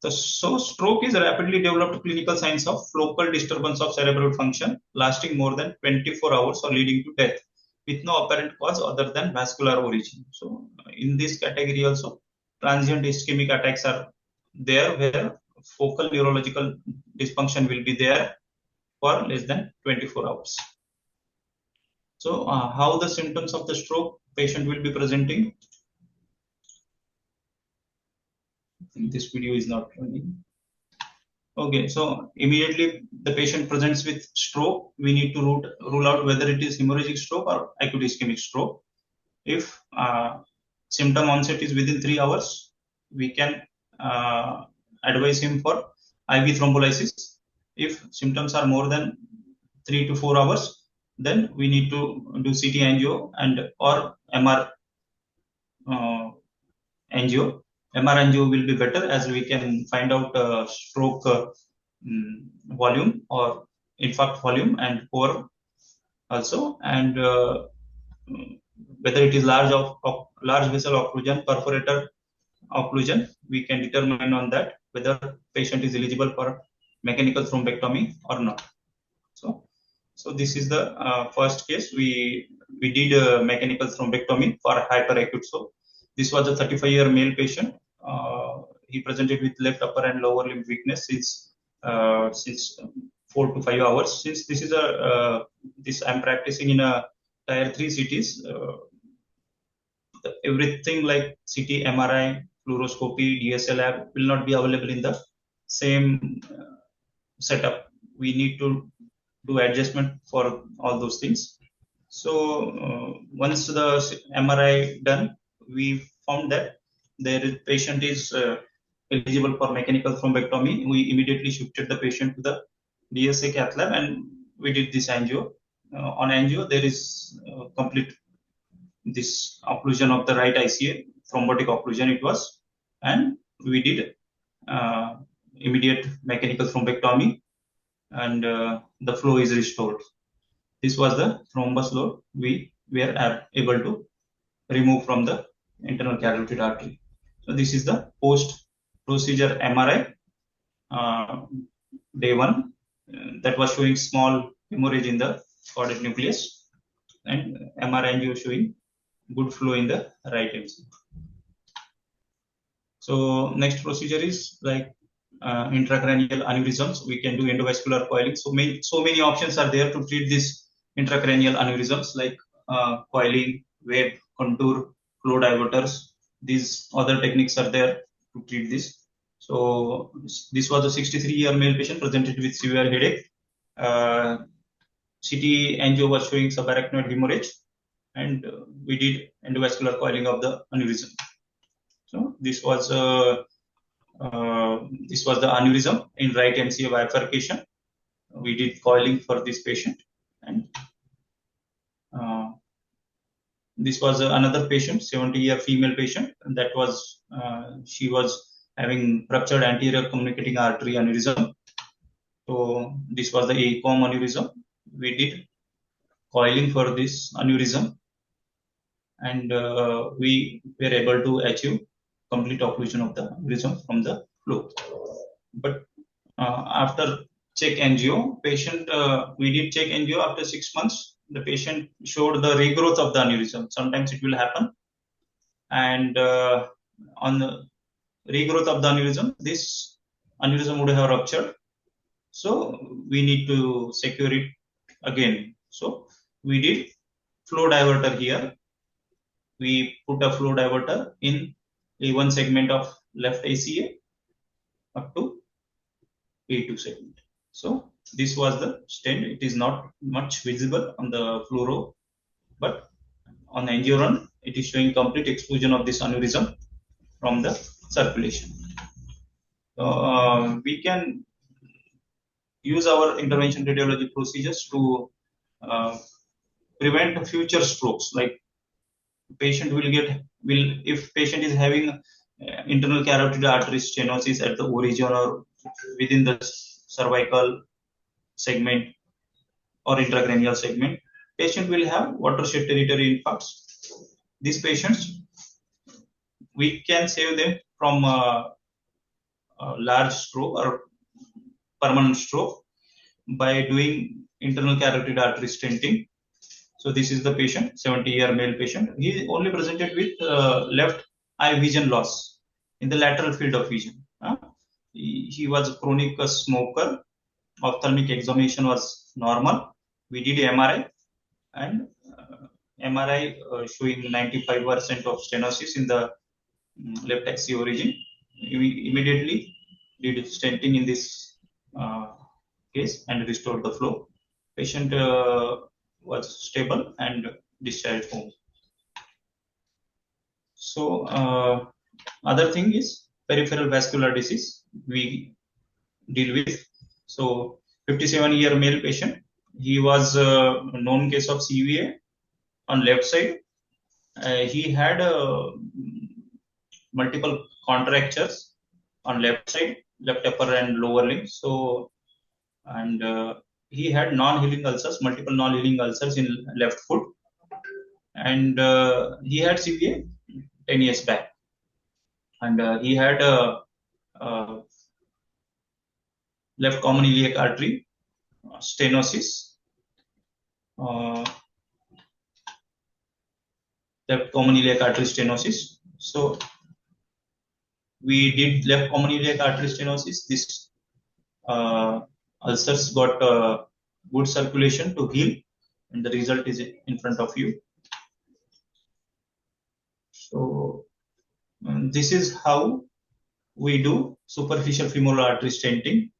So stroke is a rapidly developed clinical signs of local disturbance of cerebral function lasting more than 24 hours or leading to death with no apparent cause other than vascular origin. So in this category also, transient ischemic attacks are there where focal neurological dysfunction will be there for less than 24 hours. So how the symptoms of the stroke patient will be presenting? I think this video is not running. Okay, so immediately the patient presents with stroke. We need to rule out whether it is hemorrhagic stroke or acute ischemic stroke. If symptom onset is within 3 hours, we can advise him for IV thrombolysis. If symptoms are more than 3 to 4 hours, then we need to do CT angio and or MR angio. MR angio will be better as we can find out stroke volume or infarct volume and core also, and whether it is large vessel occlusion, perforator occlusion, we can determine on that whether patient is eligible for mechanical thrombectomy or not. So this is the first case. We did a mechanical thrombectomy for hyperacute. So this was a 35-year male patient. He presented with left upper and lower limb weakness since 4 to 5 hours. Since this is I'm practicing in a tier 3 cities. Everything like CT, MRI, fluoroscopy, DSL lab will not be available in the same setup. We need to do adjustment for all those things. So once the MRI done, we found that the patient is eligible for mechanical thrombectomy. We immediately shifted the patient to the DSA cath lab and we did this angio. On angio, there is complete this occlusion of the right ICA, thrombotic occlusion it was, and we did immediate mechanical thrombectomy, and the flow is restored. This was the thrombus load we were able to remove from the internal carotid artery. So this is the post-procedure MRI, day 1, that was showing small hemorrhage in the caudate nucleus, and MRI angio showing good flow in the right MC. So next procedure is like intracranial aneurysms. We can do endovascular coiling. So many options are there to treat these intracranial aneurysms, like coiling, wave, contour, flow diverters. These other techniques are there to treat this. So this was a 63-year male patient presented with severe headache. CT angio was showing subarachnoid hemorrhage, and we did endovascular coiling of the aneurysm. So this was the aneurysm in right MCA bifurcation. We did coiling for this patient, and this was another patient, 70-year female patient, and that was she was having ruptured anterior communicating artery aneurysm. So this was the ACOM aneurysm. We did coiling for this aneurysm, and we were able to achieve complete occlusion of the aneurysm from the flow. But after check angio, patient, we did check angio after 6 months. The patient showed the regrowth of the aneurysm. Sometimes it will happen, and on the regrowth of the aneurysm, this aneurysm would have ruptured. So we need to secure it again. So we did flow diverter here. We put a flow diverter in A1 segment of left ACA up to A2 segment. So this was the stent. It is not much visible on the fluoro, but on the angiogram, it is showing complete exclusion of this aneurysm from the circulation. So we can use our intervention radiology procedures to prevent future strokes. Like patient if patient is having internal carotid artery stenosis at the origin or within the cervical segment or intracranial segment, patient will have watershed territory infarcts. These patients, we can save them from large stroke or permanent stroke by doing internal carotid artery stenting. So this is the patient, 70-year male patient. He only presented with left eye vision loss in the lateral field of vision. He was a chronic smoker. Ophthalmic examination was normal. We did MRI and MRI showing 95% of stenosis in the left axis origin. We immediately did stenting in this case and restored the flow. Patient was stable and discharged home. So other thing is peripheral vascular disease we deal with. So 57-year male patient, he was a known case of CVA on left side. He had multiple contractures on left side, left upper and lower limb. So, and he had non-healing ulcers, multiple non-healing ulcers in left foot. And he had CVA 10 years back. And he had left common iliac artery stenosis, left common iliac artery stenosis. So we did left common iliac artery stenosis. This ulcers got good circulation to heal, and the result is in front of you. So this is how we do superficial femoral artery stenting.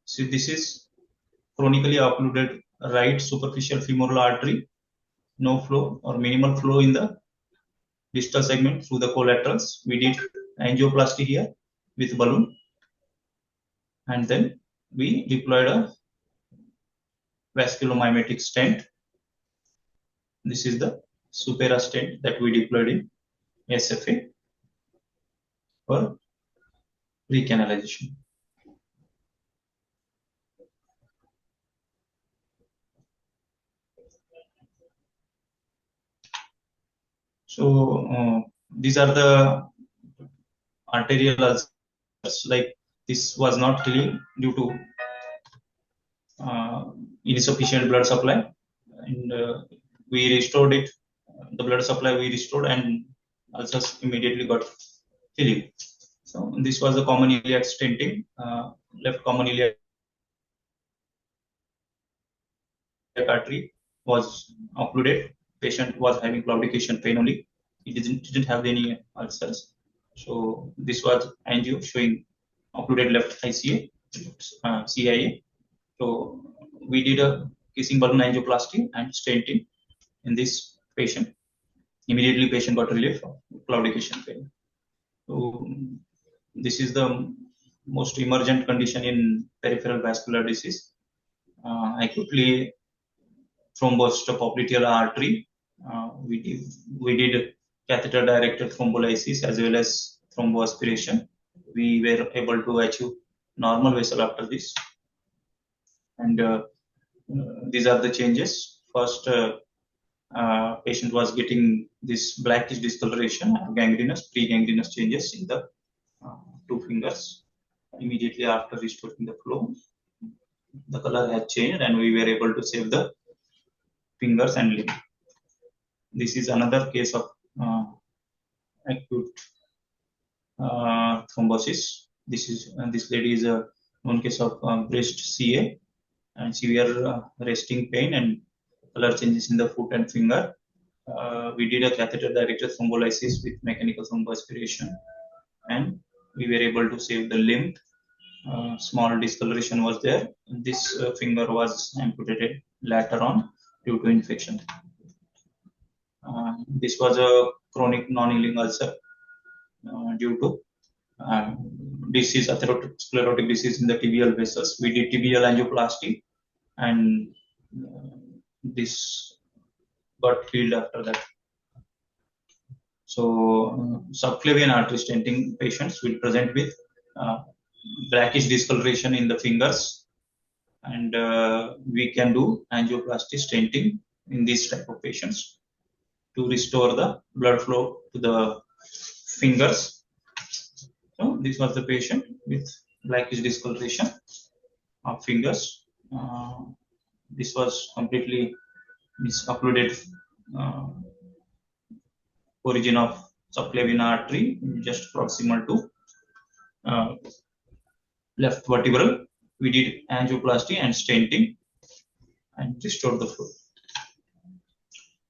See, this is chronically occluded right superficial femoral artery, no flow or minimal flow in the distal segment through the collaterals. We did angioplasty here with balloon, and then we deployed a vasculomimetic stent. This is the Supera stent that we deployed in SFA for recanalization. So these are the arterial ulcers. Like this was not healing due to insufficient blood supply, and we restored it. The blood supply we restored, and ulcers immediately got healing. So this was the common iliac stenting, left common iliac artery was occluded. Patient was having claudication pain only. He didn't have any ulcers. So this was angio showing occluded left ICA, CIA. So we did a kissing balloon angioplasty and stenting in this patient. Immediately patient got relief of claudication pain. So this is the most emergent condition in peripheral vascular disease. Acutely thrombosed popliteal artery. We did catheter directed thrombolysis as well as thromboaspiration. We were able to achieve normal vessel after this. And these are the changes. First, patient was getting this blackish discoloration, gangrenous, pre-gangrenous changes in the two fingers. Immediately after restoring the flow, the color had changed, and we were able to save the fingers and limb. This is another case of acute thrombosis. This lady is a known case of breast CA. and severe resting pain and color changes in the foot and finger. We did a catheter-directed thrombolysis with mechanical thromboaspiration, and we were able to save the limb. Small discoloration was there. This finger was amputated later on due to infection. This was a chronic non-healing ulcer due to disease, atherosclerotic disease in the tibial vessels. We did tibial angioplasty, and this got healed after that. So, subclavian artery stenting patients will present with blackish discoloration in the fingers, and we can do angioplasty stenting in these type of patients to restore the blood flow to the fingers. So this was the patient with blackish discoloration of fingers. This was completely misoccluded origin of subclavian artery, just proximal to left vertebral. We did angioplasty and stenting and restored the flow.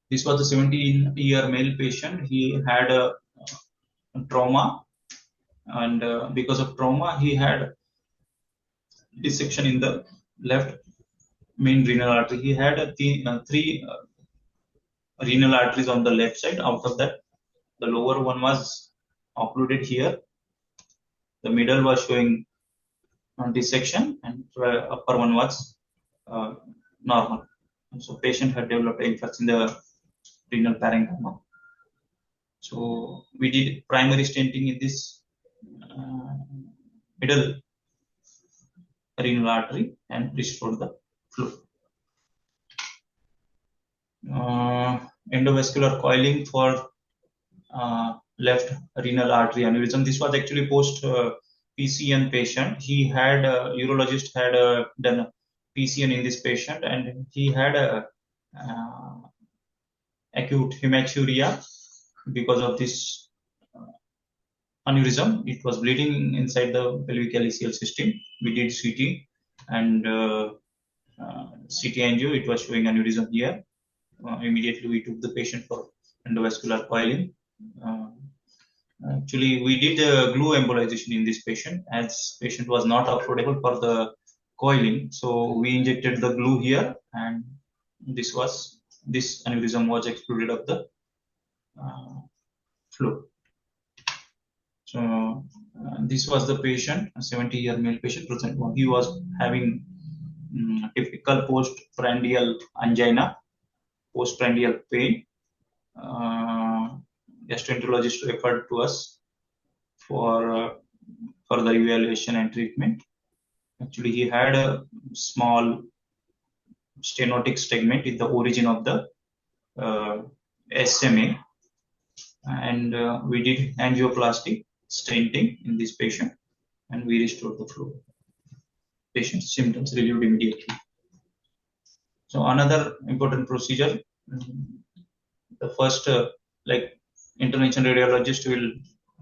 This was a 17-year male patient. He had a trauma, and because of trauma, he had dissection in the left main renal artery. He had three renal arteries on the left side. Out of that, the lower one was occluded here. The middle was showing dissection, and upper one was normal. And so patient had developed infection in the renal parenchyma. So we did primary stenting in this middle renal artery and restored the flow. Endovascular coiling for left renal artery aneurysm. This was actually post PCN patient. He had urologist had done PCN in this patient, and he had a acute hematuria because of this aneurysm. It was bleeding inside the pelvic LECL system. We did CT and CT angio. It was showing aneurysm here. Immediately we took the patient for endovascular coiling. Actually, we did glue embolization in this patient, as patient was not affordable for the coiling. So we injected the glue here, and this aneurysm was excluded of the flow. So this was the patient, a 70-year male patient present. He was having typical postprandial angina, postprandial pain. Gastroenterologist referred to us for further evaluation and treatment. Actually, he had a small stenotic segment in the origin of the SMA, and we did angioplasty, stenting in this patient, and we restored the flow. Patient's symptoms relieved immediately. So another important procedure, the first intervention radiologist will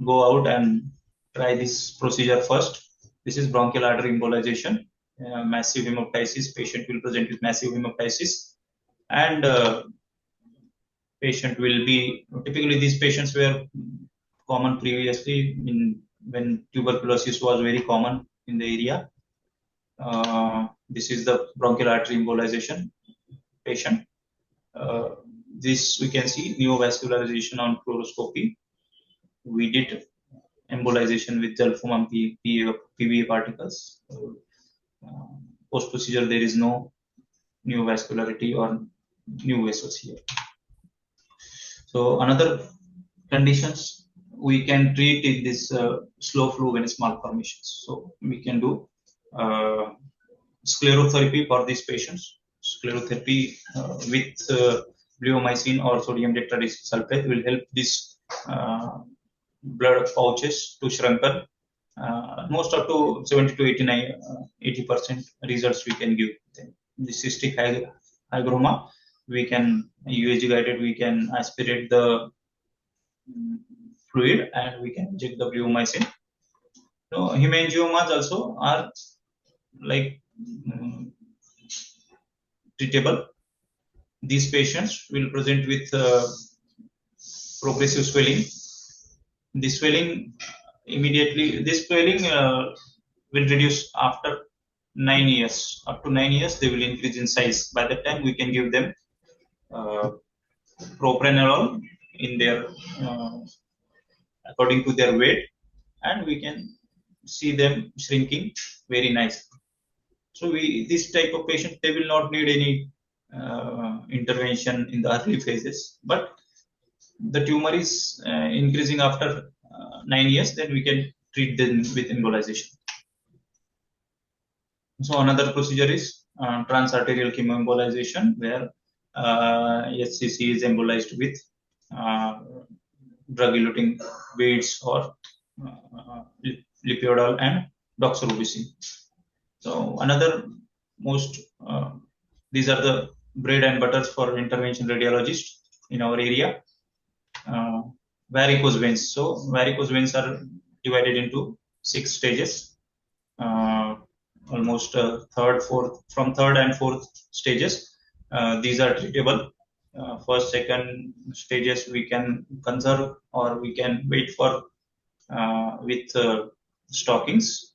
go out and try this procedure first. This is bronchial artery embolization, massive hemoptysis. Patient will present with massive hemoptysis, and patient will be, typically these patients were common previously when tuberculosis was very common in the area. This is the bronchial artery embolization patient. This we can see neovascularization on fluoroscopy. We did embolization with gelfumam PVA particles. Post procedure, there is no neovascularity or new vessels here. So another conditions we can treat in this slow flow venous malformations. So we can do sclerotherapy for these patients. Sclerotherapy with bleomycin or sodium tetradecyl will help this blood pouches to shrunken. Most up to 70 to 80% results we can give. The cystic hygroma, we can UAG guided, we can aspirate the fluid and we can inject the bleomycin. So hemangiomas also are like treatable. These patients will present with progressive swelling. This swelling will reduce after 9 years. Up to 9 years, they will increase in size. By that time, we can give them propranolol in their according to their weight, and we can see them shrinking very nicely. So this type of patient, they will not need any intervention in the early phases, but the tumor is increasing after 9 years, then we can treat them with embolization. So another procedure is transarterial chemoembolization, where SCC is embolized with drug-eluting beads or lipiodol and doxorubicin. So another these are the bread and butters for intervention radiologists in our area. Varicose veins. So varicose veins are divided into 6 stages. Almost from third and fourth stages. These are treatable. First, second stages we can conserve, or we can wait for with stockings.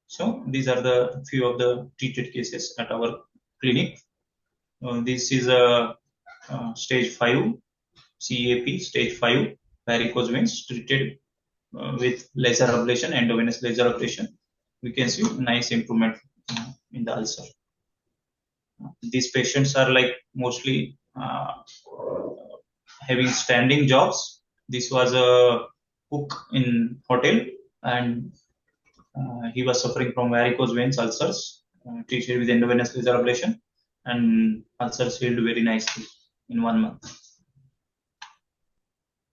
So these are the few of the treated cases at our clinic. This is a stage 5 CAP, stage 5 varicose veins treated with laser ablation, endovenous laser ablation. We can see nice improvement in the ulcer. These patients are like mostly having standing jobs. This was a cook in hotel, and he was suffering from varicose veins ulcers, treated with endovenous laser ablation, and ulcers healed very nicely in 1 month.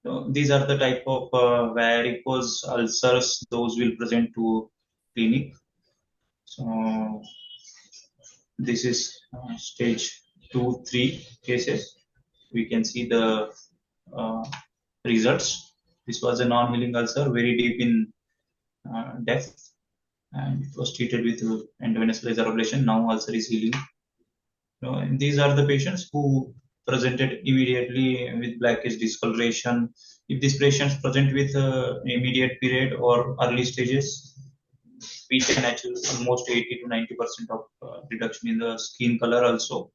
So these are the type of varicose ulcers those will present to clinic. So this is stage 2-3 cases. We can see the results. This was a non-healing ulcer, very deep in depth, and it was treated with endovenous laser ablation. Now ulcer is healing. So, and these are the patients who presented immediately with blackish discoloration. If these patients present with immediate period or early stages, we can achieve almost 80 to 90% of reduction in the skin color also.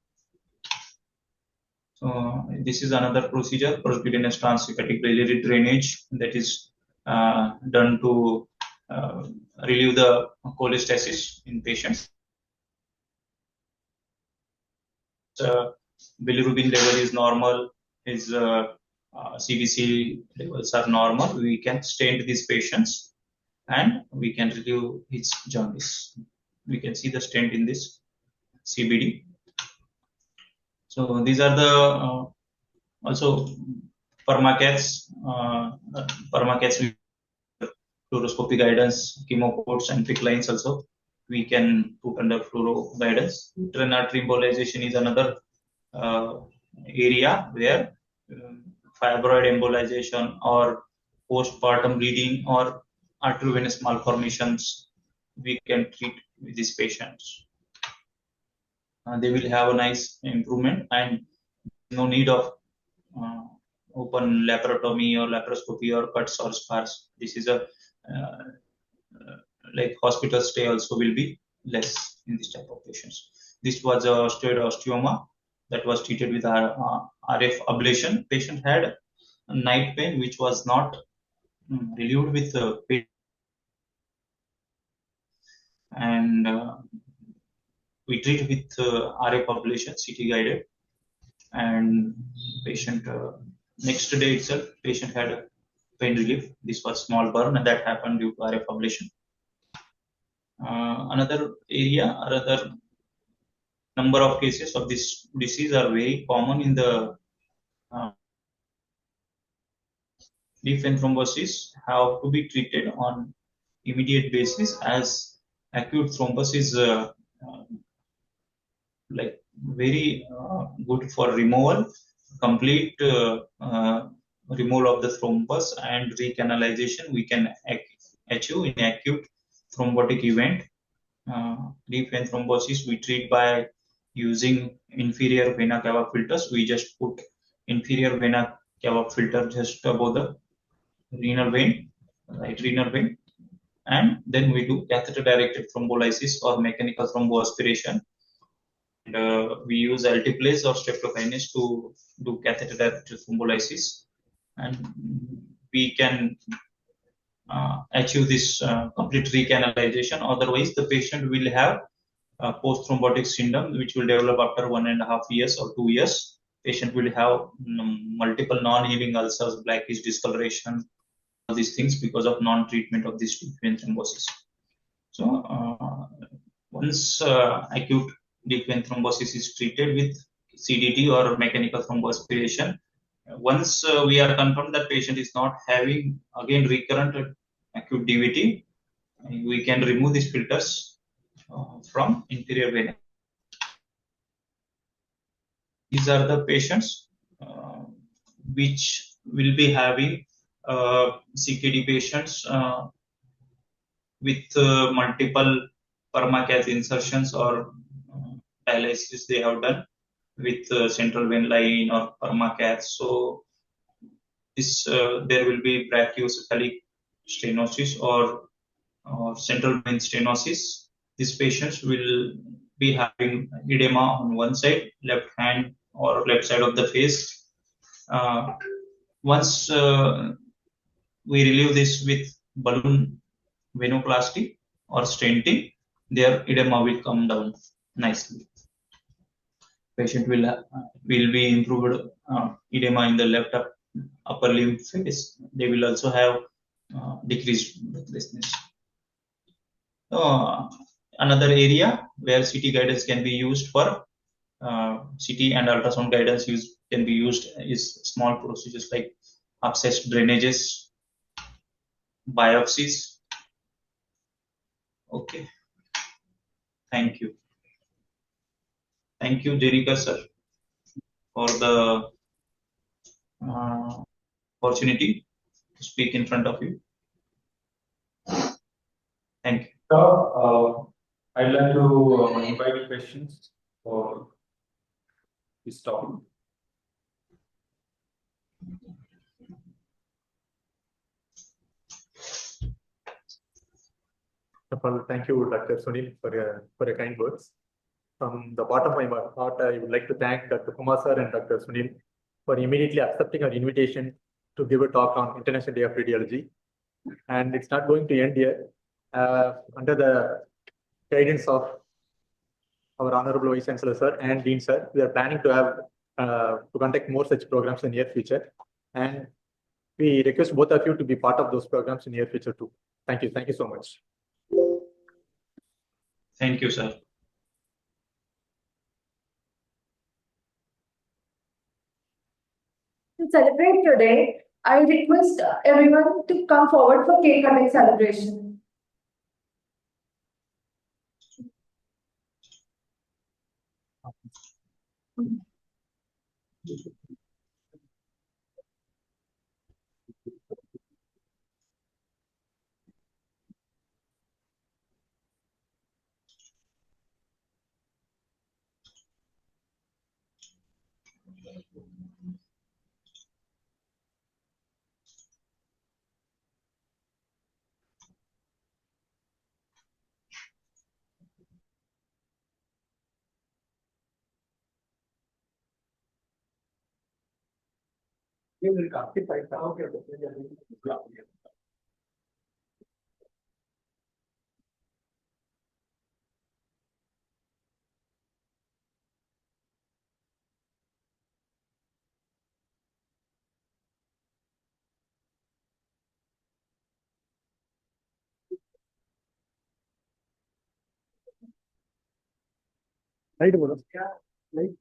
So this is another procedure, percutaneous transhepatic biliary drainage, that is done to relieve the cholestasis in patients. Bilirubin level is normal, his CBC levels are normal. We can stent these patients and we can relieve his jaundice. We can see the stent in this CBD. So these are the also permacats with fluoroscopy guidance, chemoports and PICC lines also we can put under fluoro guidance. Uterine artery embolization is another area where fibroid embolization or postpartum bleeding or arteriovenous malformations we can treat with these patients. They will have a nice improvement and no need of open laparotomy or laparoscopy or cuts or scars. This is a like hospital stay also will be less in this type of patients. This was a osteoid osteoma that was treated with RF ablation. Patient had a night pain which was not relieved with pain, and we treat with RF ablation, CT guided, and patient next day itself patient had pain relief. This was small burn and that happened due to RF ablation. Another area, another number of cases of this disease are very common in the deep vein thrombosis have to be treated on immediate basis, as acute thrombus is like very good for removal, complete removal of the thrombus and recanalization we can achieve in acute thrombotic event. Deep vein thrombosis we treat by using inferior vena cava filters. We just put inferior vena cava filter just above the renal vein, right renal vein, and then we do catheter directed thrombolysis or mechanical thromboaspiration. And we use altiplase or streptokinase to do catheter directed thrombolysis, and we can achieve this complete recanalization. Otherwise, the patient will have post-thrombotic syndrome, which will develop after 1.5 years or 2 years. Patient will have multiple non-healing ulcers, blackish discoloration, all these things because of non-treatment of this deep vein thrombosis. So once acute deep vein thrombosis is treated with CDT or mechanical thromboaspiration, once we are confirmed that patient is not having again recurrent acute DVT, we can remove these filters from inferior vena. These are the patients which will be having CKD patients with multiple permacath insertions or dialysis they have done with central vein line or permacath. So this there will be brachiocephalic stenosis or central vein stenosis. These patients will be having edema on one side, left hand or left side of the face. Once we relieve this with balloon venoplasty or stenting, their edema will come down nicely. Patient will be improved edema in the left upper limb face. They will also have decreased breathlessness. Another area where CT guidance can be used for CT and ultrasound guidance can be used is small procedures like abscess drainages, biopsies. Okay. Thank you. Thank you, Jerika sir, for the opportunity to speak in front of you. Thank you. So, I'd like to invite questions for this topic. Well, thank you, Dr. Sunil, for your kind words. From the bottom of my heart, I would like to thank Dr. Kumar sir and Dr. Sunil for immediately accepting our invitation to give a talk on International Day of Radiology. And it's not going to end here. Under the guidance of our Honorable Vice Chancellor sir and Dean sir, we are planning to have to conduct more such programs in the near future. And we request both of you to be part of those programs in the near future too. Thank you. Thank you so much. Thank you, sir. To celebrate today, I request everyone to come forward for cake cutting celebration. Right, right.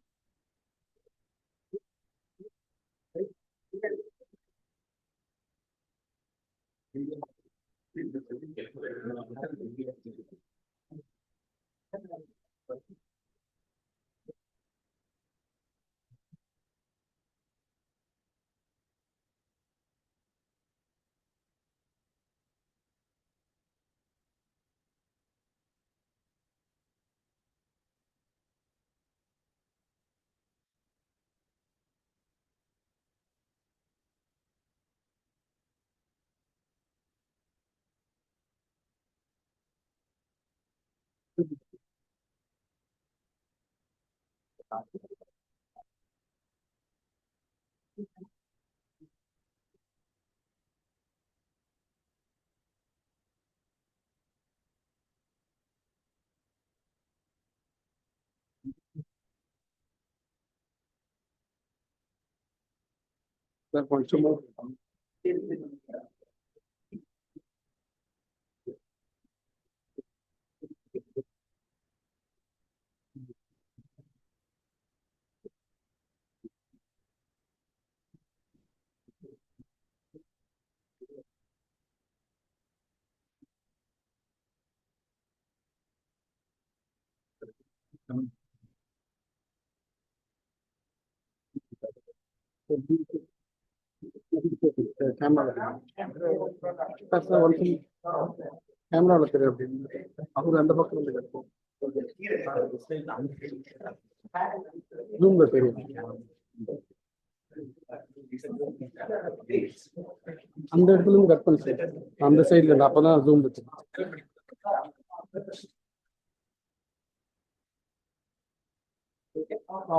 அந்த இடத்துல இருந்து cut பண்ணு sir. அந்த சைடுல இருந்து அப்பதான் zoom வச்சு.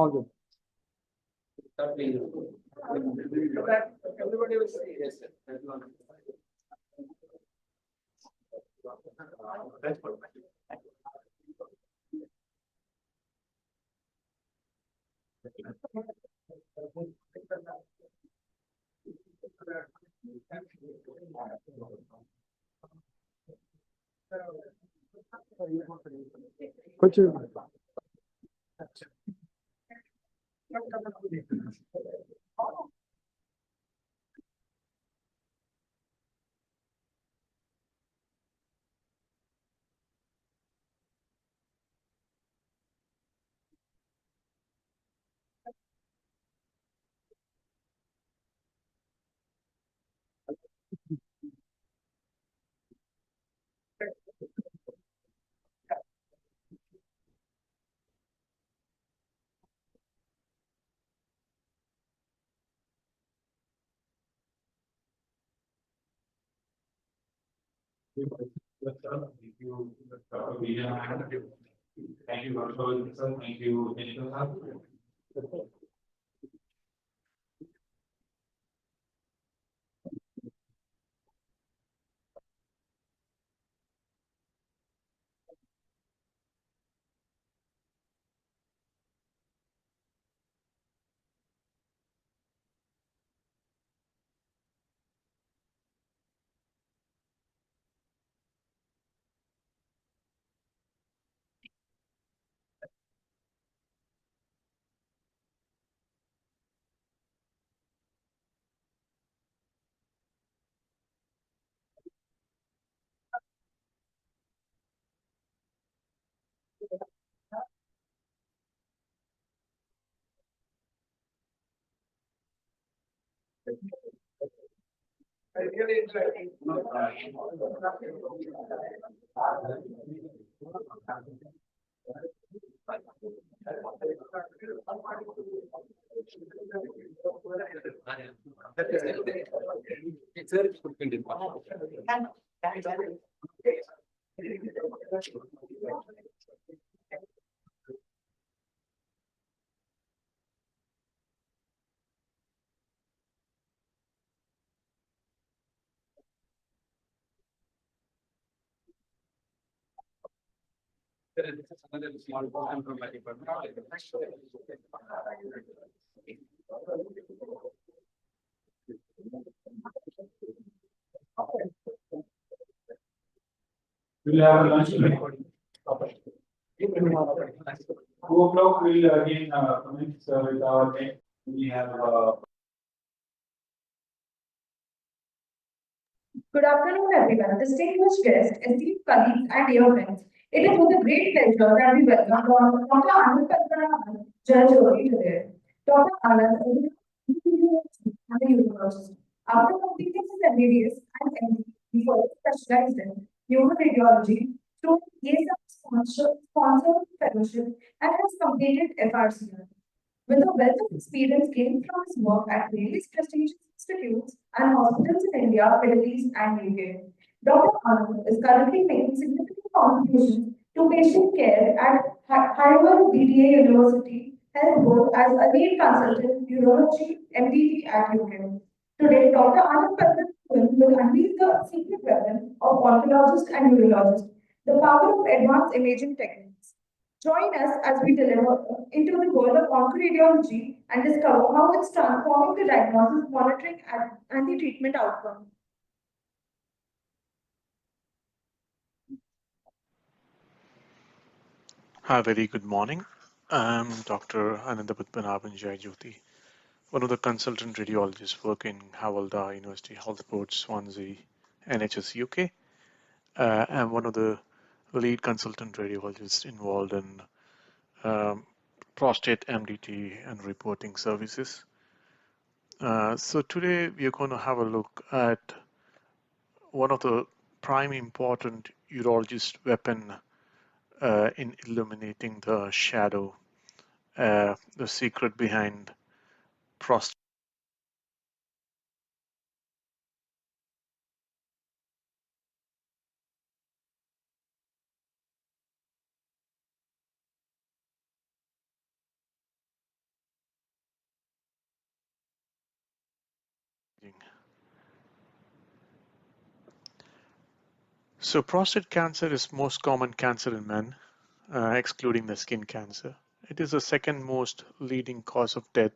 Okay. Everybody will say yes, sir. కొంచెం Thank you, Dr. Sir. Thank you, Jennifer. This is another small program from my department. We'll have a lunch break. 2 o'clock we'll again commence with our next. We have Good afternoon, everyone. Distinguished guests, esteemed colleagues, and dear friends. It is with a great pleasure that we welcome Dr. Anandapadmanabhan, Jayajothi today. Dr. Anand is a urologist. After completing his MBBS and MD, he further specialized in uroradiology through sponsored fellowship and has completed FRCR. With a wealth of experience gained from his work at various prestigious institutes and hospitals in India, Middle East, and UK, Dr. Anand is currently making significant contributions to to patient care at Harvard BDA University Health Board as a lead consultant urology MDT at UK. Today, Dr. Anandapadmanabhan will unveil the secret weapon of oncologist and urologist, the power of advanced imaging techniques. Join us as we deliver into the world of oncoradiology and discover how it's transforming the diagnosis, monitoring, and the treatment outcome. Hi, very good morning. I'm Dr. Anandapadmanabhan Jayajothi, one of the consultant radiologists working in Havalda University Health Board, Swansea, NHS UK. I'm one of the lead consultant radiologists involved in prostate MDT and reporting services. So today we are going to have a look at one of the prime important urologist weapon in illuminating the shadow, the secret behind prostate. So prostate cancer is most common cancer in men, excluding the skin cancer. It is the second most leading cause of death,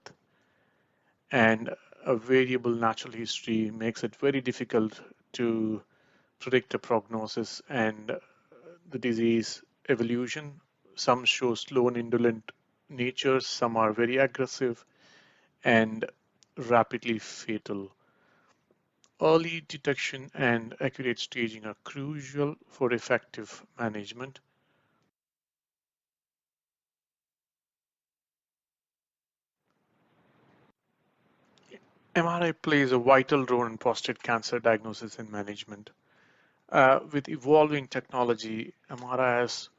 and a variable natural history makes it very difficult to predict a prognosis and the disease evolution. Some show slow and indolent nature, some are very aggressive and rapidly fatal. Early detection and accurate staging are crucial for effective management. MRI plays a vital role in prostate cancer diagnosis and management. With evolving technology, MRI has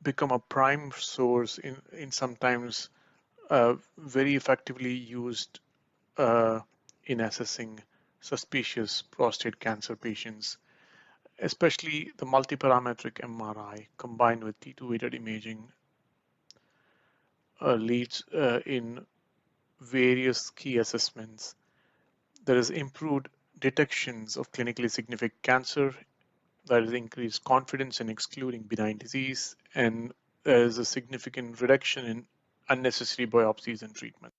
become a prime source in sometimes very effectively used in assessing suspicious prostate cancer patients, especially the multiparametric MRI combined with T2-weighted imaging leads in various key assessments. There is improved detections of clinically significant cancer, there is increased confidence in excluding benign disease, and there is a significant reduction in unnecessary biopsies and treatment.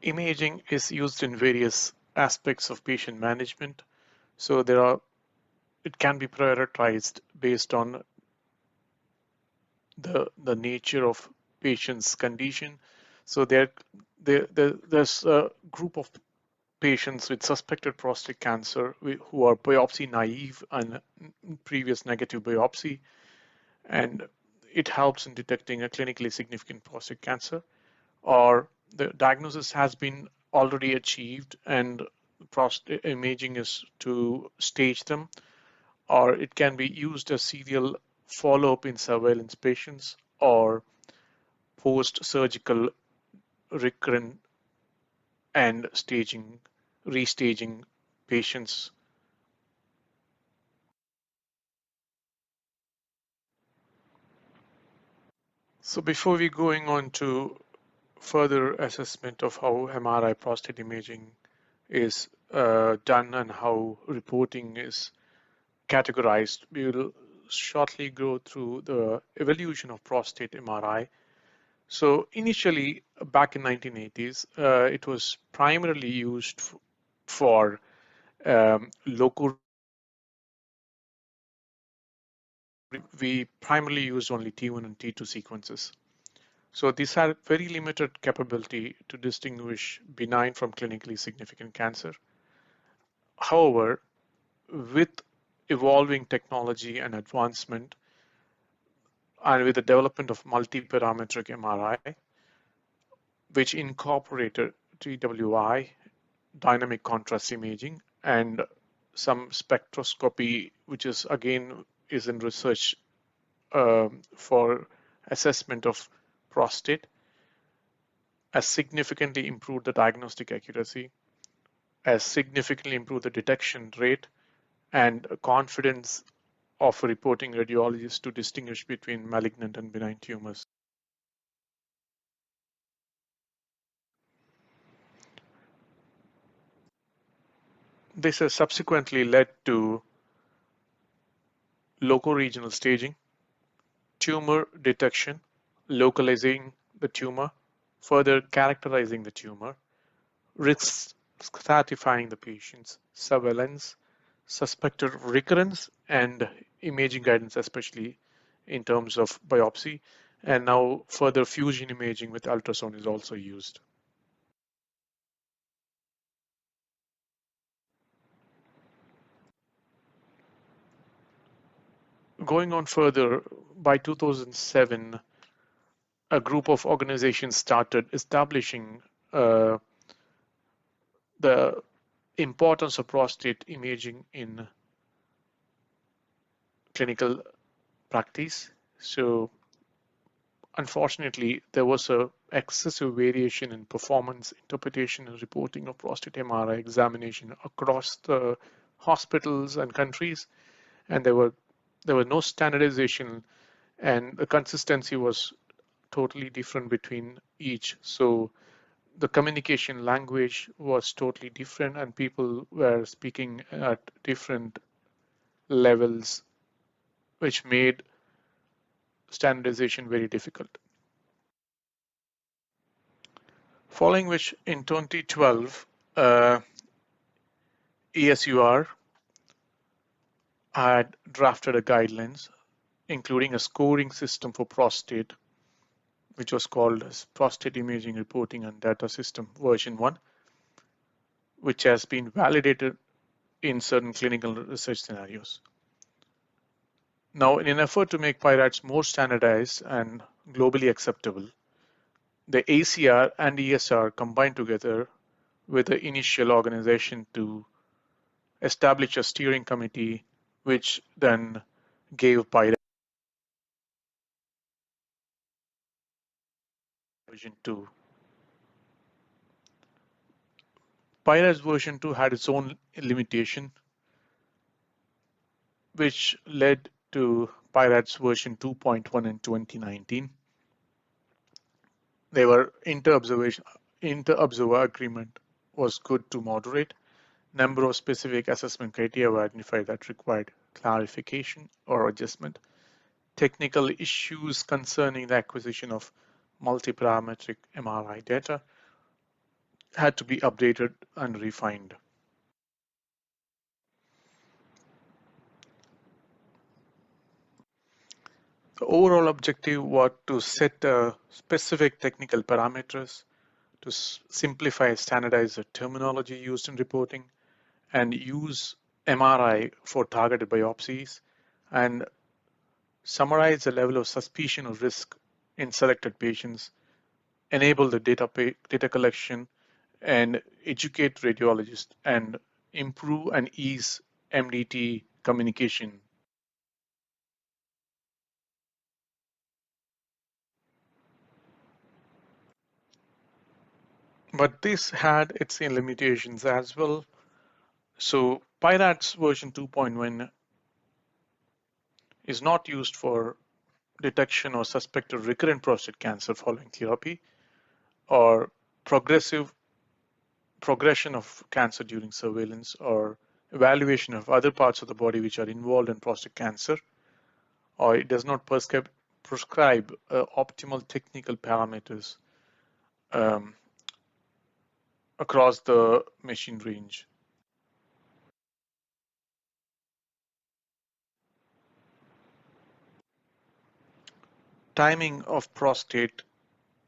Imaging is used in various aspects of patient management. So it can be prioritized based on the nature of patient's condition. So there's a group of patients with suspected prostate cancer who are biopsy naive and previous negative biopsy, and it helps in detecting a clinically significant prostate cancer, or the diagnosis has been already achieved and prostate imaging is to stage them, or it can be used as serial follow-up in surveillance patients or post-surgical recurrent and restaging patients. So before we going on to further assessment of how MRI prostate imaging is done and how reporting is categorized, we will shortly go through the evolution of prostate MRI. So initially, back in 1980s, it was primarily used for local. We primarily used only T1 and T2 sequences. So these had very limited capability to distinguish benign from clinically significant cancer. However, with evolving technology and advancement, and with the development of multi-parametric MRI, which incorporated TWI, dynamic contrast imaging, and some spectroscopy, which is in research for assessment of prostate, has significantly improved the diagnostic accuracy, has significantly improved the detection rate, and confidence of reporting radiologists to distinguish between malignant and benign tumors. This has subsequently led to loco-regional staging, tumor detection, localizing the tumor, further characterizing the tumor, risk stratifying the patients, surveillance, suspected recurrence, and imaging guidance, especially in terms of biopsy. And now further fusion imaging with ultrasound is also used. Going on further, by 2007, a group of organizations started establishing the importance of prostate imaging in clinical practice. So unfortunately, there was a excessive variation in performance, interpretation, and reporting of prostate MRI examination across the hospitals and countries, and there were no standardization, and the consistency was totally different between each. So the communication language was totally different, and people were speaking at different levels, which made standardization very difficult. Following which, in 2012, ESUR had drafted a guidelines, including a scoring system for prostate, which was called as Prostate Imaging Reporting and Data System version 1, which has been validated in certain clinical research scenarios. Now, in an effort to make PIRADS more standardized and globally acceptable, the ACR and ESR combined together with the initial organization to establish a steering committee, which then gave PIRADS version 2. PIRADS version 2 had its own limitation, which led to PIRADS version 2.1 in 2019. They were inter-observer agreement was good to moderate. Number of specific assessment criteria were identified that required clarification or adjustment. Technical issues concerning the acquisition of multiparametric MRI data had to be updated and refined. The overall objective was to set specific technical parameters, to simplify, standardize the terminology used in reporting, and use MRI for targeted biopsies, and summarize the level of suspicion or risk in selected patients, enable the data collection, and educate radiologists, and improve and ease MDT communication. But this had its limitations as well. So PIRADS version 2.1 is not used for detection or suspected recurrent prostate cancer following therapy, or progression of cancer during surveillance, or evaluation of other parts of the body which are involved in prostate cancer, or it does not prescribe optimal technical parameters across the machine range. Timing of prostate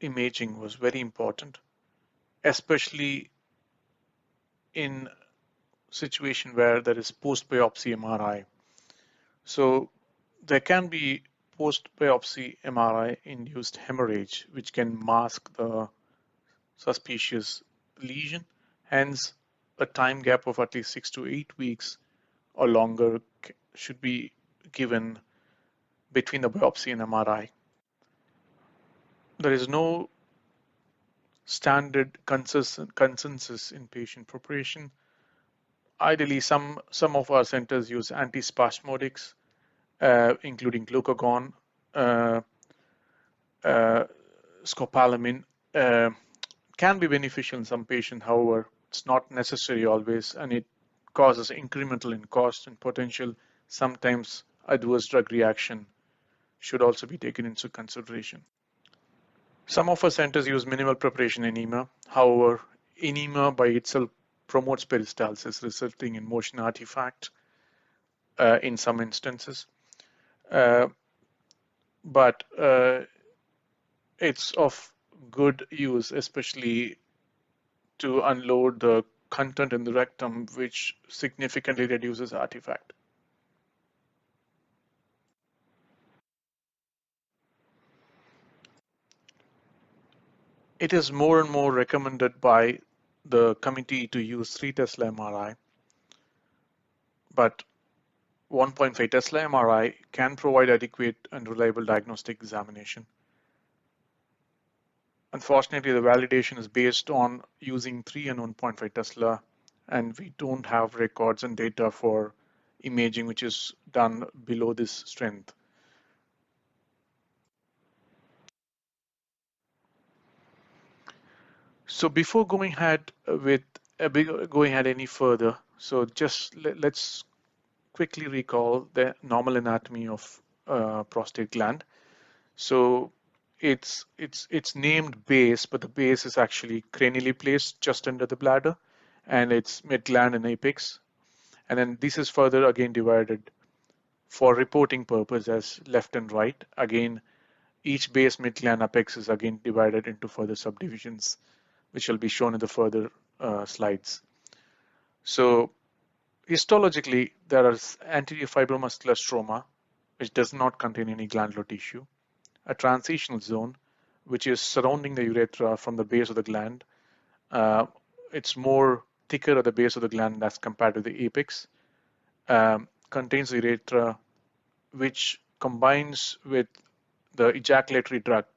imaging was very important, especially in situation where there is post-biopsy MRI. So there can be post-biopsy MRI induced hemorrhage, which can mask the suspicious lesion. Hence, a time gap of at least 6 to 8 weeks or longer should be given between the biopsy and MRI. There is no standard consensus in patient preparation. Ideally, some of our centers use antispasmodics, including glucagon, scopolamine. Can be beneficial in some patients, however, it's not necessary always, and it causes incremental in cost and potential. Sometimes adverse drug reaction should also be taken into consideration. Some of our centers use minimal preparation enema. However, enema by itself promotes peristalsis, resulting in motion artifact in some instances. But it's of good use, especially to unload the content in the rectum, which significantly reduces artifact. It is more and more recommended by the committee to use 3 Tesla MRI, but 1.5 Tesla MRI can provide adequate and reliable diagnostic examination. Unfortunately, the validation is based on using 3 and 1.5 Tesla, and we don't have records and data for imaging which is done below this strength. So before going ahead any further, so just let's quickly recall the normal anatomy of prostate gland. So it's named base, but the base is actually cranially placed just under the bladder, and it's mid-gland and apex. And then this is further again divided for reporting purpose as left and right. Again, each base, mid-gland, apex is again divided into further subdivisions, which will be shown in the further slides. So histologically, there is anterior fibromuscular stroma, which does not contain any glandular tissue, a transitional zone, which is surrounding the urethra from the base of the gland. It's more thicker at the base of the gland as compared to the apex. Contains the urethra, which combines with the ejaculatory duct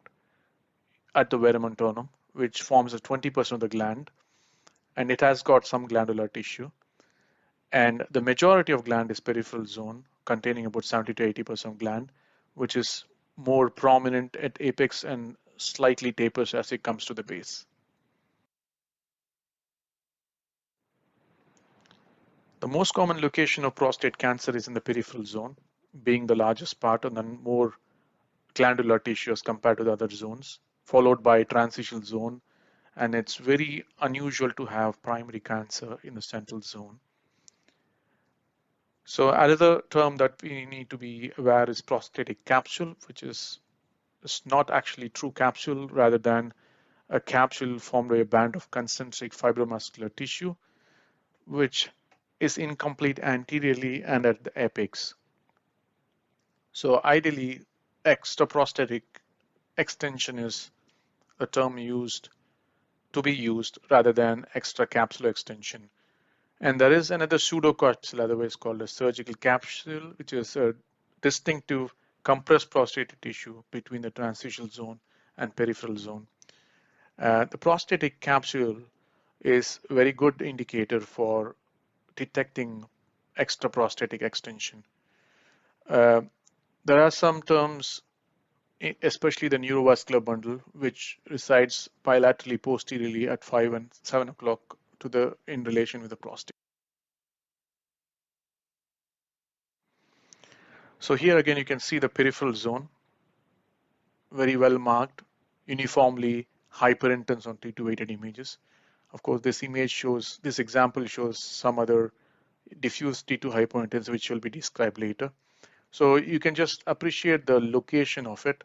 at the verumentonum, which forms 20% of the gland, and it has got some glandular tissue. And the majority of gland is peripheral zone, containing about 70 to 80% gland, which is more prominent at apex and slightly tapers as it comes to the base. The most common location of prostate cancer is in the peripheral zone, being the largest part, and then more glandular tissue as compared to the other zones, followed by transitional zone, and it's very unusual to have primary cancer in the central zone. So another term that we need to be aware is prostatic capsule, which is not actually true capsule, rather than a capsule formed by a band of concentric fibromuscular tissue, which is incomplete anteriorly and at the apex. So ideally, extraprostatic extension is a term used rather than extracapsular extension. And there is another pseudocapsule, otherwise called a surgical capsule, which is a distinctive compressed prostatic tissue between the transitional zone and peripheral zone. The prostatic capsule is a very good indicator for detecting extraprostatic extension. There are some terms, especially the neurovascular bundle, which resides bilaterally posteriorly at 5 and 7 o'clock in relation with the prostate. So here again, you can see the peripheral zone, very well marked, uniformly hyperintense on T2-weighted images. Of course, this example shows some other diffuse T2 hyperintense, which will be described later. So you can just appreciate the location of it.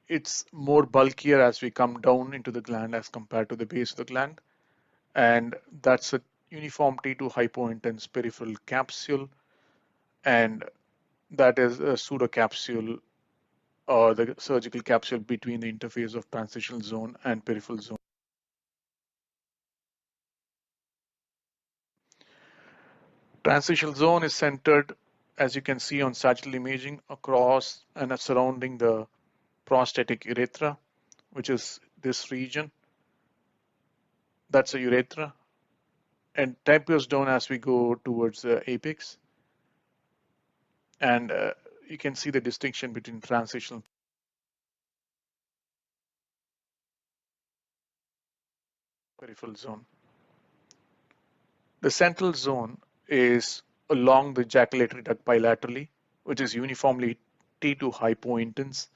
It's more bulkier as we come down into the gland as compared to the base of the gland. And that's a uniform T2 hypointense peripheral capsule. And that is a pseudocapsule or the surgical capsule between the interface of transitional zone and peripheral zone. Transitional zone is centered, as you can see on sagittal imaging, across and surrounding the prostatic urethra, which is this region. That's a urethra, and tapers down as we go towards the apex. And you can see the distinction between transitional peripheral zone. The central zone is along the ejaculatory duct bilaterally, which is uniformly T2 hypointense,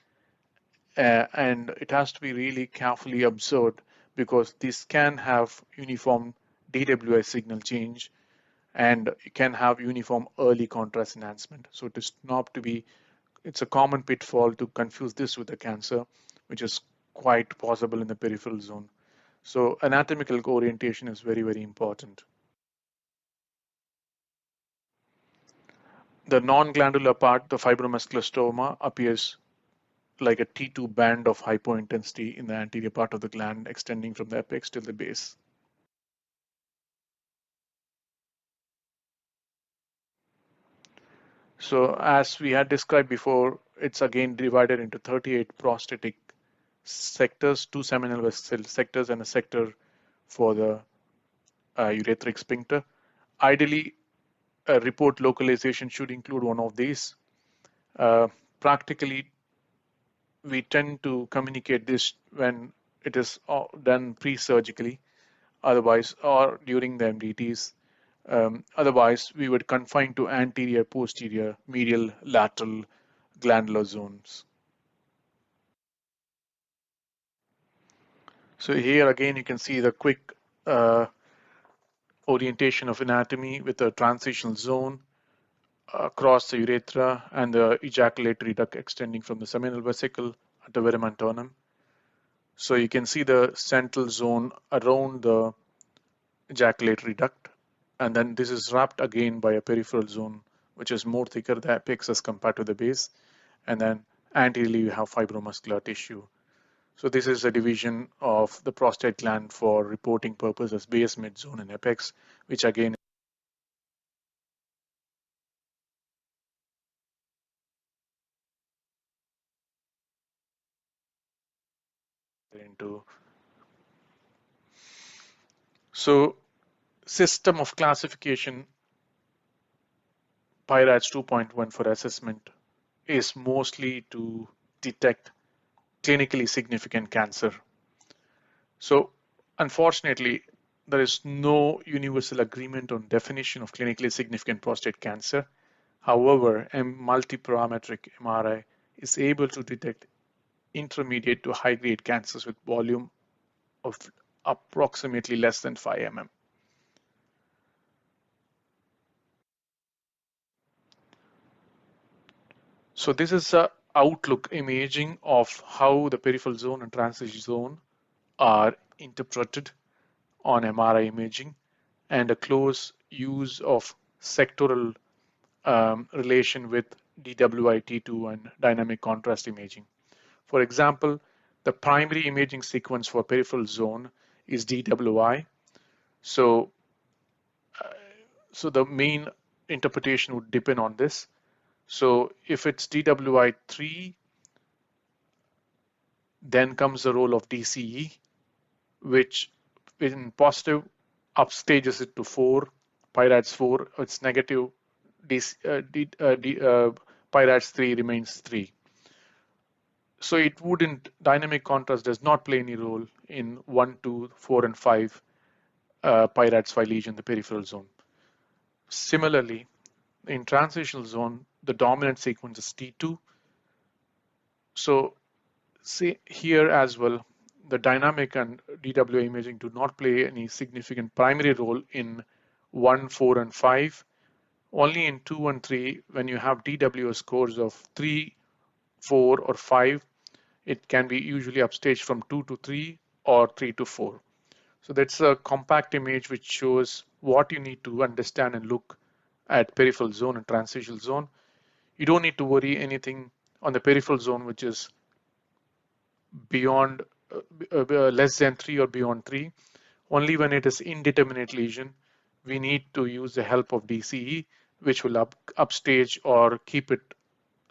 and it has to be really carefully observed because this can have uniform DWI signal change and it can have uniform early contrast enhancement. So it is not to be, it's a common pitfall to confuse this with a cancer, which is quite possible in the peripheral zone. So anatomical orientation is very, very important. The non-glandular part, the fibromuscular stoma, appears like a T2 band of hypointensity in the anterior part of the gland extending from the apex till the base. So as we had described before, it's again divided into 38 prostatic sectors, 2 seminal vessel sectors and a sector for the urethric sphincter. Ideally, a report localization should include one of these. Practically, we tend to communicate this when it is done pre-surgically, otherwise, or during the MDTs. Otherwise, we would confine to anterior, posterior, medial, lateral glandular zones. So here again, you can see the quick orientation of anatomy with a transitional zone across the urethra and the ejaculatory duct extending from the seminal vesicle at the verumentonum. So you can see the central zone around the ejaculatory duct, and then this is wrapped again by a peripheral zone, which is more thicker, the apex as compared to the base, and then anteriorly you have fibromuscular tissue. So this is a division of the prostate gland for reporting purposes, base, mid zone, and apex, which again into. So system of classification, PIRADS 2.1 for assessment is mostly to detect clinically significant cancer. So unfortunately, there is no universal agreement on definition of clinically significant prostate cancer. However, a multiparametric MRI is able to detect intermediate to high-grade cancers with volume of approximately less than 5 mm. So this is a outlook imaging of how the peripheral zone and transition zone are interpreted on MRI imaging, and a close use of sectoral relation with DWI-T2 and dynamic contrast imaging. For example, the primary imaging sequence for peripheral zone is DWI. So the main interpretation would depend on this. So if it's DWI3, then comes the role of DCE, which in positive upstages it to 4, PIRADS 4. It's negative, PIRADS 3 remains 3. So it wouldn't, dynamic contrast does not play any role in 1, 2, 4, and 5 PIRADS 5 lesion, the peripheral zone. Similarly, in transitional zone, the dominant sequence is T2. So see here as well, the dynamic and DWI imaging do not play any significant primary role in 1, 4, and 5. Only in 2 and 3, when you have DWI scores of 3, 4, or 5, it can be usually upstaged from 2 to 3 or 3 to 4. So that's a compact image which shows what you need to understand and look at peripheral zone and transitional zone. You don't need to worry anything on the peripheral zone which is beyond less than 3 or beyond 3. Only when it is indeterminate lesion, we need to use the help of DCE, which will upstage or keep it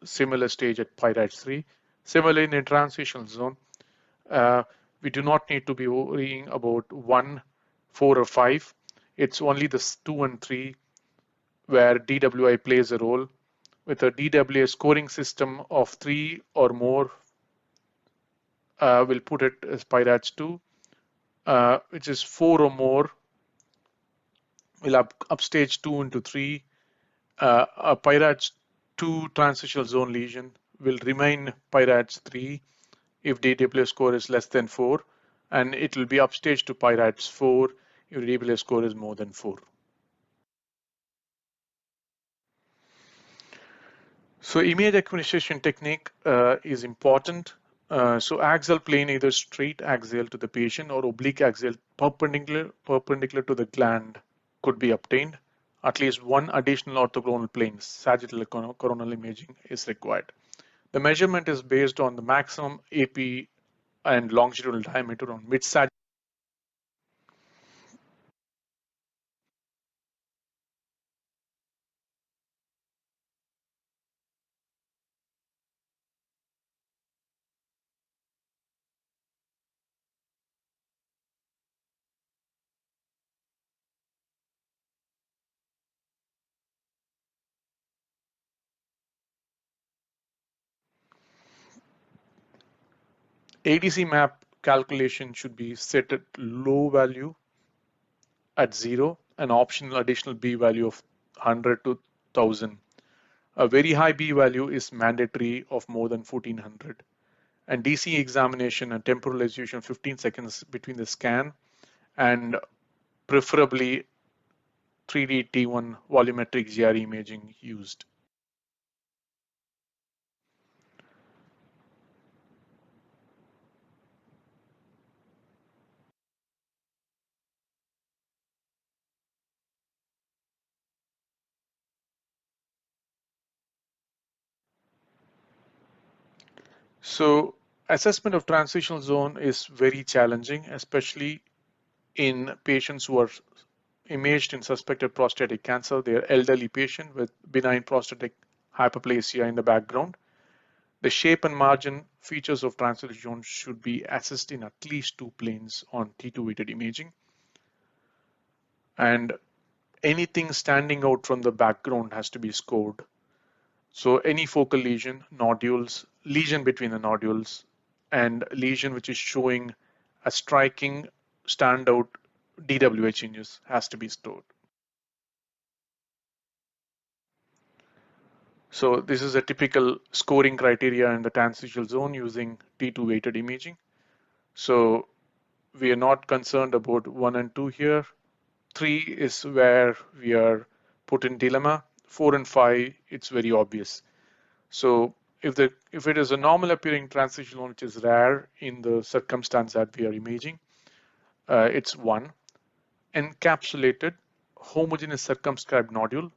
similar stage at PIRADS 3. Similarly, in the transitional zone, we do not need to be worrying about 1, 4, or 5. It's only the 2 and 3 where DWI plays a role. With a DWI scoring system of 3 or more, we'll put it as PIRADS 2, which is 4 or more, we'll upstage 2 into 3. A PIRADS 2 transitional zone lesion will remain PIRADS 3 if DWI score is less than 4, and it will be upstaged to PIRADS 4 if DWI score is more than 4. So image acquisition technique is important. So axial plane, either straight axial to the patient or oblique axial perpendicular to the gland could be obtained. At least one additional orthogonal plane, sagittal coronal imaging, is required. The measurement is based on the maximum AP and longitudinal diameter on mid-sagittal. ADC map calculation should be set at low value at 0, an optional additional B value of 100 to 1000. A very high B value is mandatory of more than 1400. And DC examination and temporal resolution 15 seconds between the scan, and preferably 3D T1 volumetric GR imaging used. So assessment of transitional zone is very challenging, especially in patients who are imaged in suspected prostatic cancer. They are elderly patient with benign prostatic hyperplasia in the background. The shape and margin features of transitional zone should be assessed in at least 2 planes on T2 weighted imaging. And anything standing out from the background has to be scored. So any focal lesion, nodules, lesion between the nodules, and lesion which is showing a striking standout DWI changes has to be stored. So this is a typical scoring criteria in the transitional zone using T2 weighted imaging. So we are not concerned about 1 and 2 here. 3 is where we are put in dilemma. 4 and 5, it's very obvious. So if it is a normal appearing transitional zone, which is rare in the circumstance that we are imaging, it's 1. Encapsulated homogeneous circumscribed nodule,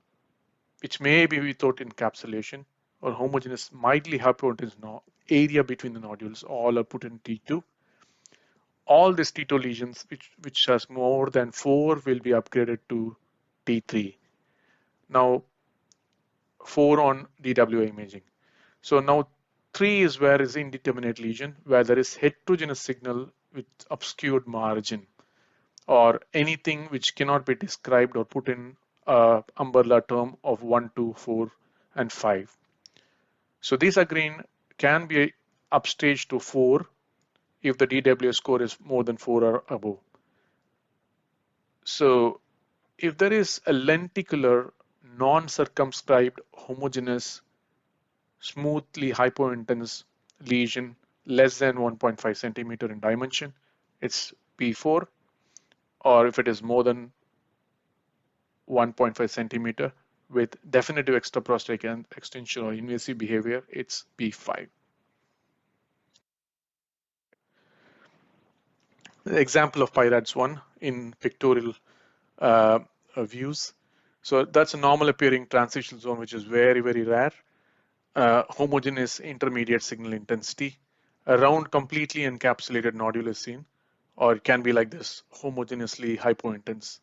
which may be without encapsulation, or homogeneous mildly hypointense area between the nodules, all are put in T2. All these T2 lesions which has more than 4 will be upgraded to T3. Now 4 on DWI imaging. So now 3 is where is indeterminate lesion, where there is heterogeneous signal with obscured margin, or anything which cannot be described or put in umbrella term of 1, 2, 4, and 5. So these again can be upstaged to 4 if the DWI score is more than 4 or above. So if there is a lenticular, non-circumscribed, homogeneous, smoothly hypointense lesion less than 1.5 centimeter in dimension, it's P4, or if it is more than 1.5 centimeter with definitive extraprostatic extension or invasive behavior, it's P5. The example of PIRADS 1 in pictorial views. So that's a normal appearing transitional zone, which is very, very rare. Homogeneous intermediate signal intensity. A round completely encapsulated nodule is seen, or it can be like this, homogeneously hypointense.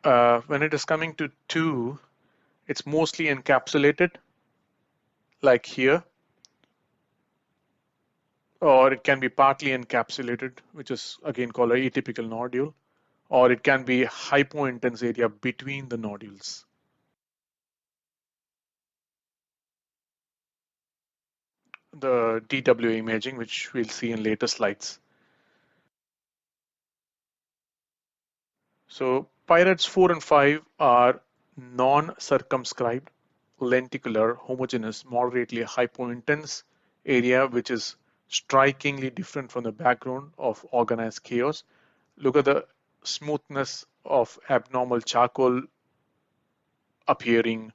When it is coming to 2, it's mostly encapsulated, like here, or it can be partly encapsulated, which is again called an atypical nodule, or it can be hypointense area between the nodules. The DWA imaging, which we'll see in later slides. So PIRATS 4 and 5 are non-circumscribed, lenticular, homogeneous, moderately hypointense area, which is strikingly different from the background of organized chaos. Look at the smoothness of abnormal charcoal appearing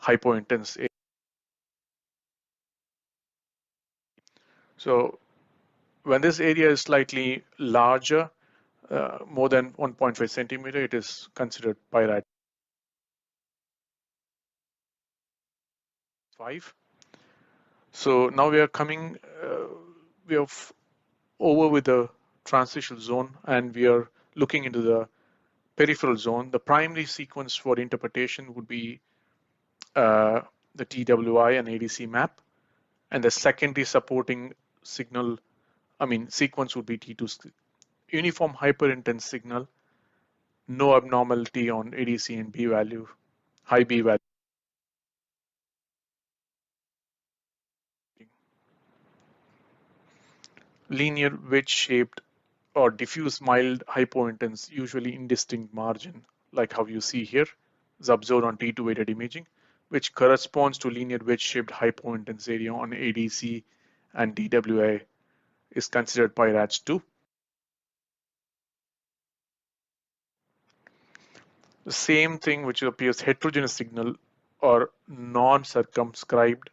hypointense area. So when this area is slightly larger, more than 1.5 centimeter, it is considered PIRAT 5. So now we are coming, we are over with the transitional zone, and we are looking into the peripheral zone. The primary sequence for interpretation would be the TWI and ADC map, and the secondary supporting signal, sequence would be T2. Uniform hyperintense signal, no abnormality on ADC and B value, high B value. Linear wedge-shaped or diffuse mild hypointense, usually indistinct margin, like how you see here, is observed on T2 weighted imaging, which corresponds to linear wedge-shaped hypointense area on ADC and DWI, is considered PIRATS 2. The same thing which appears heterogeneous signal or non-circumscribed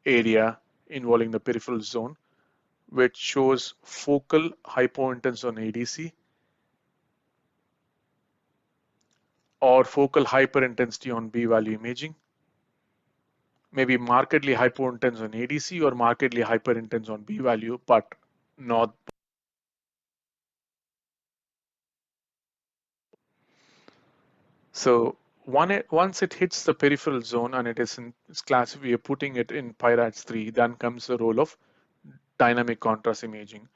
area involving the peripheral zone, which shows focal hypointense on ADC or focal hyperintensity on B value imaging, maybe markedly hypointense on ADC or markedly hyperintense on B value, but not. So once it hits the peripheral zone and it is in its class, we are putting it in PIRATS 3, then comes the role of dynamic contrast imaging,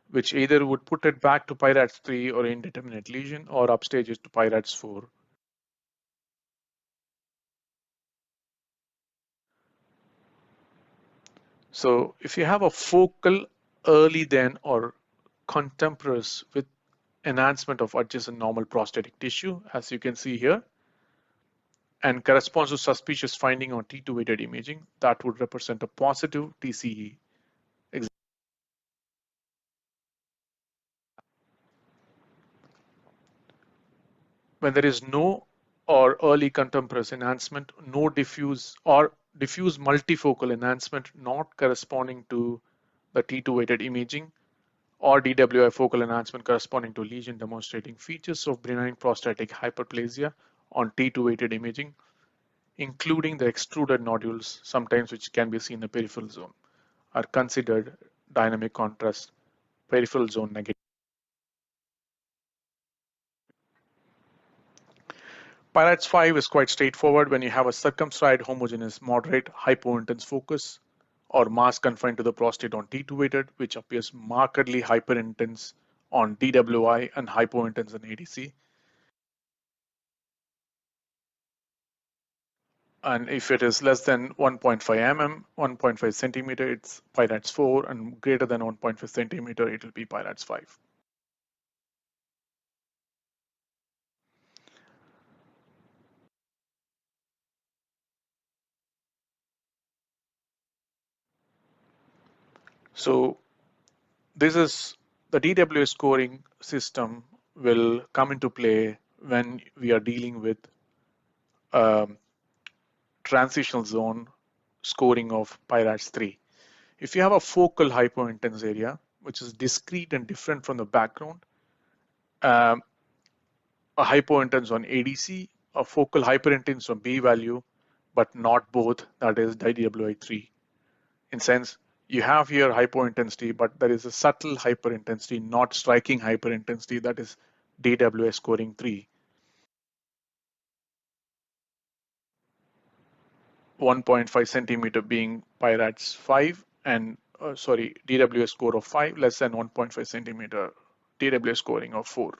which either would put it back to PIRATS 3 or indeterminate lesion, or upstage it to PIRATS 4. So if you have a focal early then or contemporaneous with enhancement of adjacent normal prostatic tissue, as you can see here, and corresponds to suspicious finding on T2 weighted imaging, that would represent a positive TCE. When there is no or early contemporaneous enhancement, no diffuse or diffuse multifocal enhancement not corresponding to the T2 weighted imaging, or DWI focal enhancement corresponding to lesion demonstrating features of benign prostatic hyperplasia on T2 weighted imaging, including the extruded nodules, sometimes which can be seen in the peripheral zone, are considered dynamic contrast peripheral zone negative. PIRATS 5 is quite straightforward when you have a circumscribed homogeneous moderate hypointense focus or mass confined to the prostate on T2 weighted, which appears markedly hyperintense on DWI and hypointense on ADC. And if it is less than 1.5 mm, 1.5 centimeter, it's PIRATS 4, and greater than 1.5 centimeter, it will be PIRATS 5. So this is the DWA scoring system will come into play when we are dealing with transitional zone scoring of PIRATS 3. If you have a focal hypointense area, which is discrete and different from the background, a hypointense on ADC, a focal hyperintense on B value, but not both, that is DWI3. In sense, you have here hypointensity, but there is a subtle hyperintensity, not striking hyperintensity, that is DWI scoring 3. 1.5 centimeter being PIRATS 5 and DWS score of 5, less than 1.5 centimeter, DWS scoring of 4.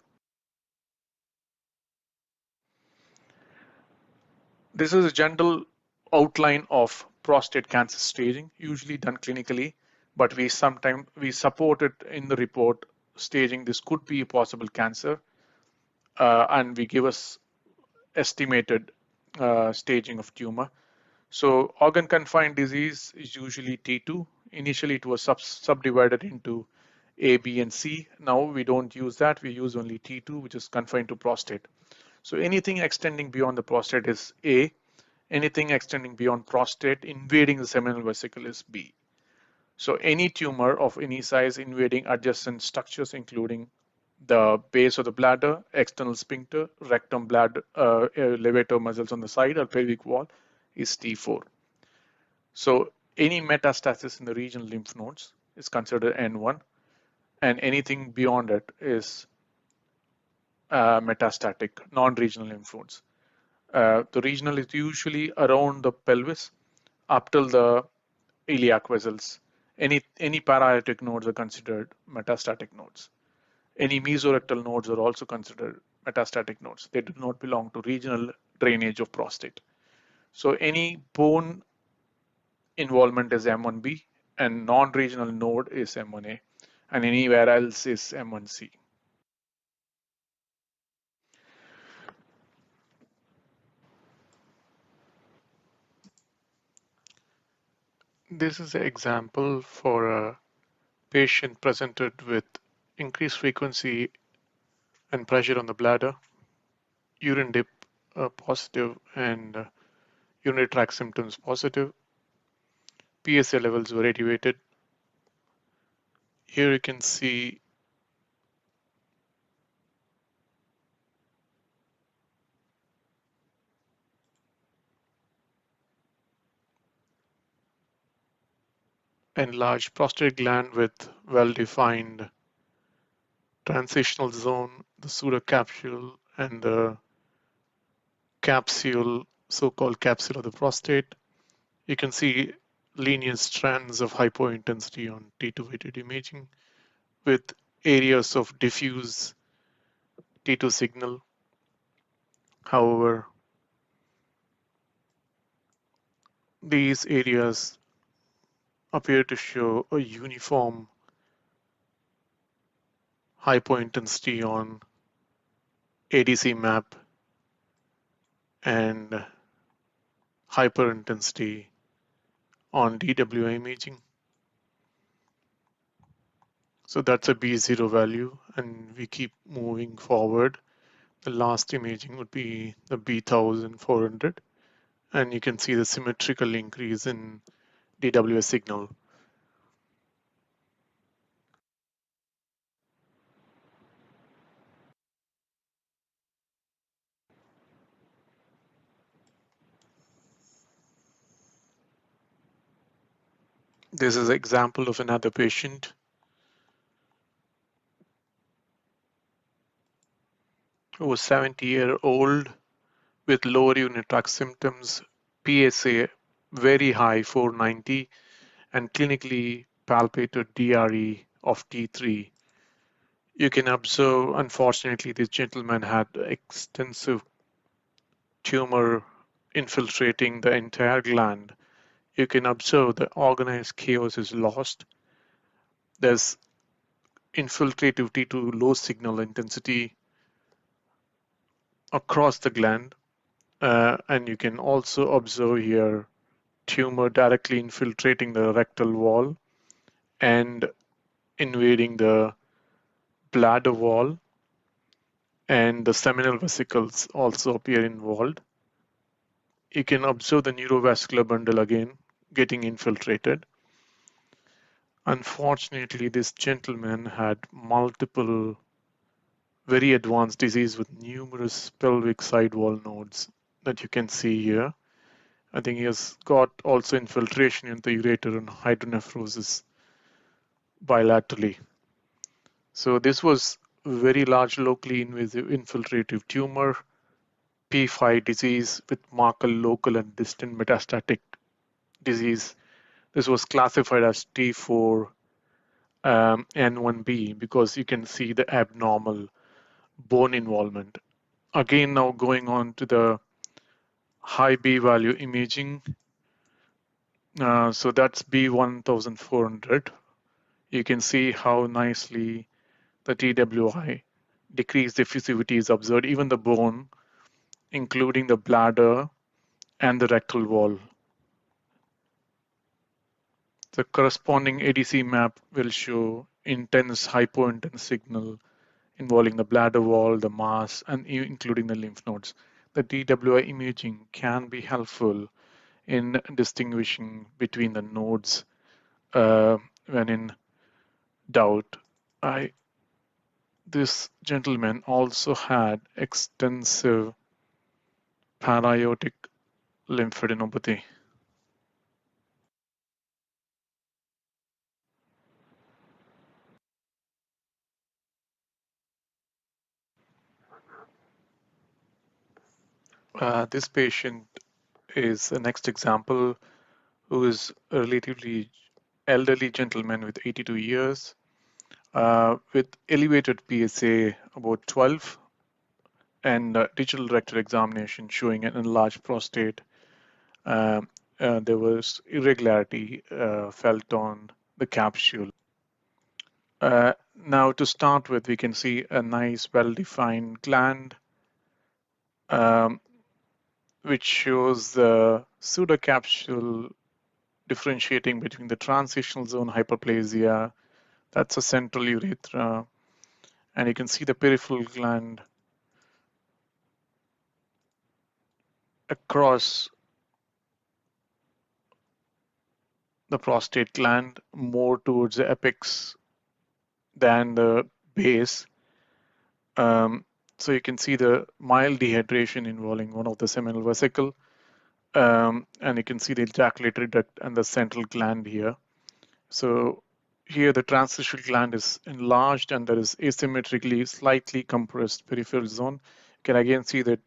This is a general outline of prostate cancer staging, usually done clinically, but we support it in the report staging. This could be a possible cancer, and we give us estimated staging of tumor. So organ confined disease is usually T2. Initially, it was subdivided into A, B, and C. Now we don't use that. We use only T2, which is confined to prostate. So anything extending beyond the prostate is A. Anything extending beyond prostate invading the seminal vesicle is B. So any tumor of any size invading adjacent structures, including the base of the bladder, external sphincter, rectum, bladder, levator muscles on the side or pelvic wall, is T4. So any metastasis in the regional lymph nodes is considered N1, and anything beyond it is metastatic, non-regional lymph nodes. The regional is usually around the pelvis up till the iliac vessels. Any para-aortic nodes are considered metastatic nodes. Any mesorectal nodes are also considered metastatic nodes. They do not belong to regional drainage of prostate. So any bone involvement is M1B, and non-regional node is M1A, and anywhere else is M1C. This is an example for a patient presented with increased frequency and pressure on the bladder, urine dip positive, and urinary tract symptoms positive. PSA levels were elevated. Here you can see enlarged prostate gland with well-defined transitional zone, the pseudocapsule, and the capsule, so-called capsule of the prostate. You can see linear strands of hypointensity on T2 weighted imaging with areas of diffuse T2 signal. However, these areas appear to show a uniform hypointensity on ADC map and hyperintensity on DWI imaging. So that's a B0 value, and we keep moving forward. The last imaging would be the B1400, and you can see the symmetrical increase in DWS signal. This is an example of another patient who was 70-year-old with lower urinary tract symptoms, PSA very high, 490, and clinically palpated DRE of T3. You can observe, unfortunately, this gentleman had extensive tumor infiltrating the entire gland. You can observe the organized chaos is lost. There's infiltrative T2 low signal intensity across the gland. And you can also observe here tumor directly infiltrating the rectal wall and invading the bladder wall, and the seminal vesicles also appear involved. You can observe the neurovascular bundle again getting infiltrated. Unfortunately, this gentleman had multiple very advanced disease with numerous pelvic sidewall nodes that you can see here. I think he has got also infiltration in the ureter and hydronephrosis bilaterally. So this was very large locally invasive infiltrative tumor, P5 disease with marked local and distant metastatic disease This was classified as T4 N1B because you can see the abnormal bone involvement. Again, now going on to the high B value imaging. So that's B1400. You can see how nicely the TWI decreased diffusivity is observed, even the bone, including the bladder and the rectal wall. The corresponding ADC map will show intense hypointense signal involving the bladder wall, the mass, and including the lymph nodes. The TWI imaging can be helpful in distinguishing between the nodes when in doubt. This gentleman also had extensive paraaortic lymphadenopathy. This patient is the next example, who is a relatively elderly gentleman with 82 years with elevated PSA about 12 and digital rectal examination showing an enlarged prostate. There was irregularity felt on the capsule. Now to start with, we can see a nice well-defined gland which shows the pseudocapsule differentiating between the transitional zone hyperplasia, that's a central urethra, and you can see the peripheral gland across the prostate gland, more towards the apex than the base. So you can see the mild dehydration involving one of the seminal vesicle, and you can see the ejaculatory duct and the central gland here. So here the transitional gland is enlarged and there is asymmetrically slightly compressed peripheral zone. You can again see that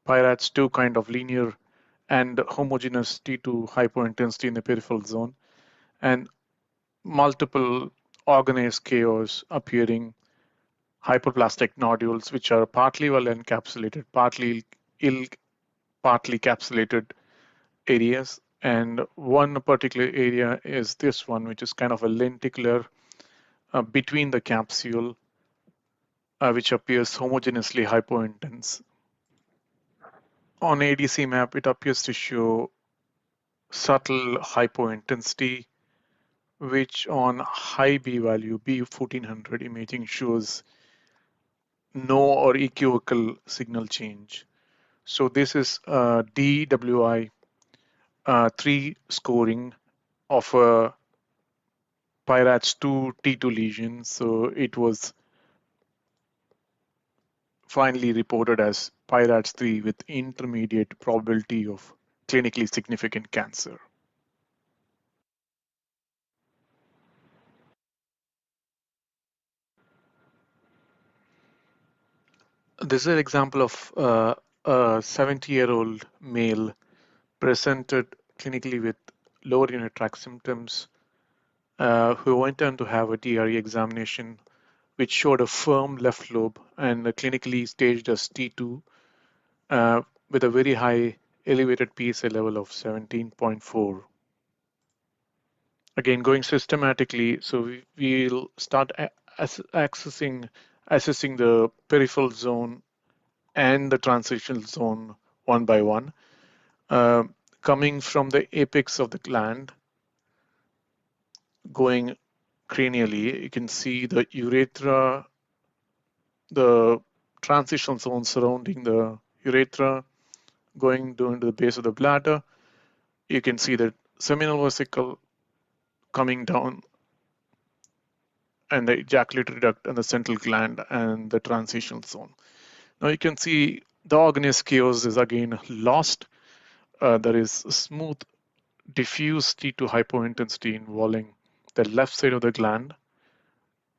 PIRATS 2 kind of linear and homogeneous T2 hypointensity in the peripheral zone, and multiple organized chaos appearing hyperplastic nodules, which are partly well encapsulated, partly capsulated areas. And one particular area is this one, which is kind of a lenticular between the capsule, which appears homogeneously hypointense. On ADC map, it appears to show subtle hypointensity, which on high B value, B1400 imaging shows no or equivocal signal change. So this is DWI 3 scoring of a PIRATS 2 T2 lesion. So it was finally reported as PIRATS 3 with intermediate probability of clinically significant cancer. This is an example of a 70-year-old male presented clinically with lower unit tract symptoms who went on to have a DRE examination which showed a firm left lobe and clinically staged as T2 with a very high elevated PSA level of 17.4. Again, going systematically, so we'll start assessing the peripheral zone and the transitional zone one by one. Coming from the apex of the gland, going cranially, you can see the urethra, the transitional zone surrounding the urethra, going down to the base of the bladder. You can see the seminal vesicle coming down and the ejaculatory duct and the central gland and the transitional zone. Now you can see the organized chaos is again lost. There is a smooth diffuse T2 hypointensity involving the left side of the gland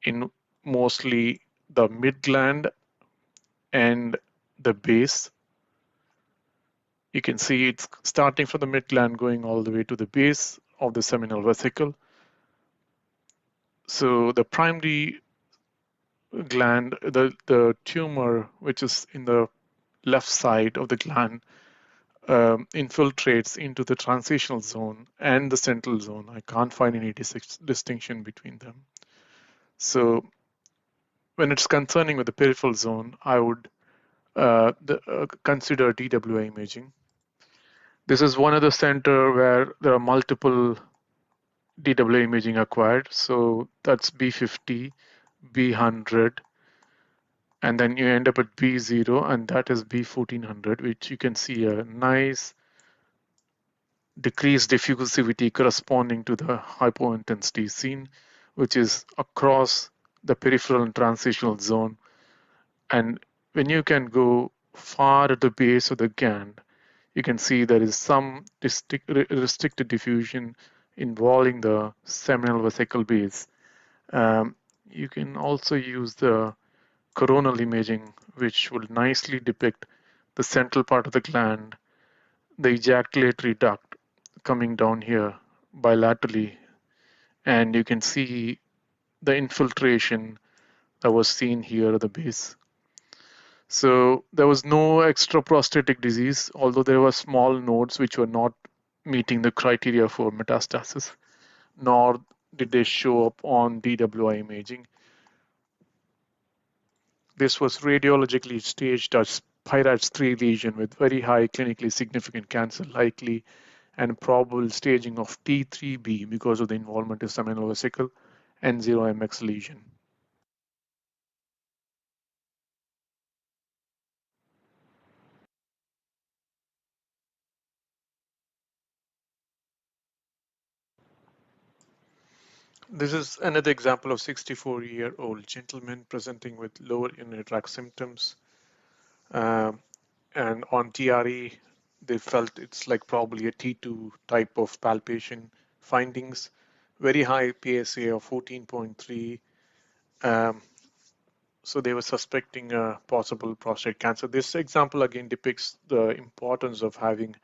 in mostly the mid gland and the base. You can see it's starting from the mid gland going all the way to the base of the seminal vesicle. So the primary gland, the tumor, which is in the left side of the gland, infiltrates into the transitional zone and the central zone. I can't find any distinction between them. So when it's concerning with the peripheral zone, I would consider DWI imaging. This is one of the center where there are multiple DWI imaging acquired. So that's B50, B100, and then you end up at B0, and that is B1400, which you can see a nice decreased diffusivity corresponding to the hypointensity seen, which is across the peripheral and transitional zone. And when you can go far at the base of the gland, you can see there is some restricted diffusion involving the seminal vesicle base. You can also use the coronal imaging, which will nicely depict the central part of the gland, the ejaculatory duct coming down here bilaterally, and you can see the infiltration that was seen here at the base. So there was no extra prostatic disease, although there were small nodes which were not meeting the criteria for metastasis, nor did they show up on DWI imaging. This was radiologically staged as Pirates 3 lesion with very high clinically significant cancer likely and probable staging of T3B because of the involvement of seminal vesicle and 0MX lesion. This is another example of 64-year-old gentleman presenting with lower urinary tract symptoms. And on TRE, they felt it's like probably a T2 type of palpation findings, very high PSA of 14.3. So they were suspecting a possible prostate cancer. This example again depicts the importance of having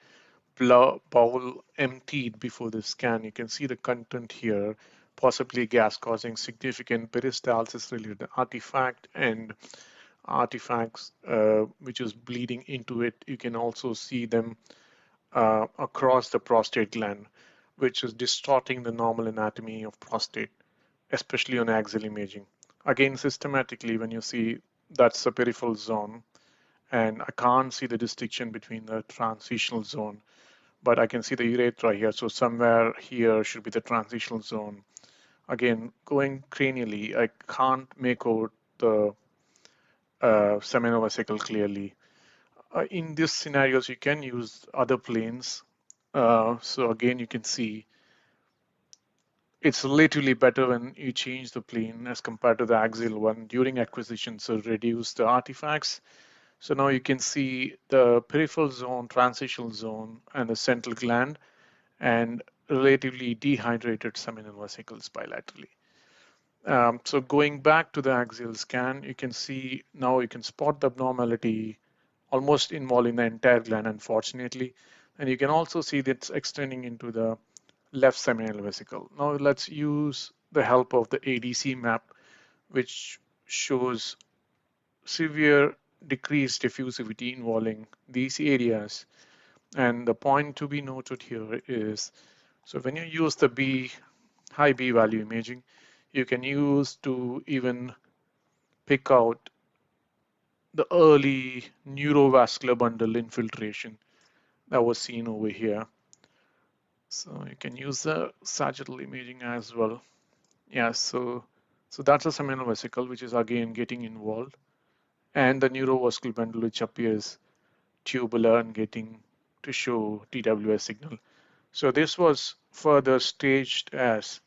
bowel emptied before the scan. You can see the content here, possibly gas causing significant peristalsis related artifact and artifacts which is bleeding into it. You can also see them across the prostate gland, which is distorting the normal anatomy of prostate, especially on axial imaging. Again, systematically, when you see that's the peripheral zone, and I can't see the distinction between the transitional zone, but I can see the urethra here. So somewhere here should be the transitional zone. Again, going cranially, I can't make out the seminal vesicle clearly. In these scenarios, you can use other planes. So again, you can see it's relatively better when you change the plane as compared to the axial one during acquisition, so reduce the artifacts. So now you can see the peripheral zone, transitional zone, and the central gland, and relatively dehydrated seminal vesicles bilaterally. So going back to the axial scan, you can see now you can spot the abnormality almost involving the entire gland, unfortunately. And you can also see that it's extending into the left seminal vesicle. Now let's use the help of the ADC map, which shows severe decreased diffusivity involving these areas. And the point to be noted here is, so when you use the high B value imaging, you can use to even pick out the early neurovascular bundle infiltration that was seen over here. So you can use the sagittal imaging as well. Yeah, so that's a seminal vesicle, which is again getting involved, and the neurovascular bundle, which appears tubular and getting to show TWS signal. So this was further staged as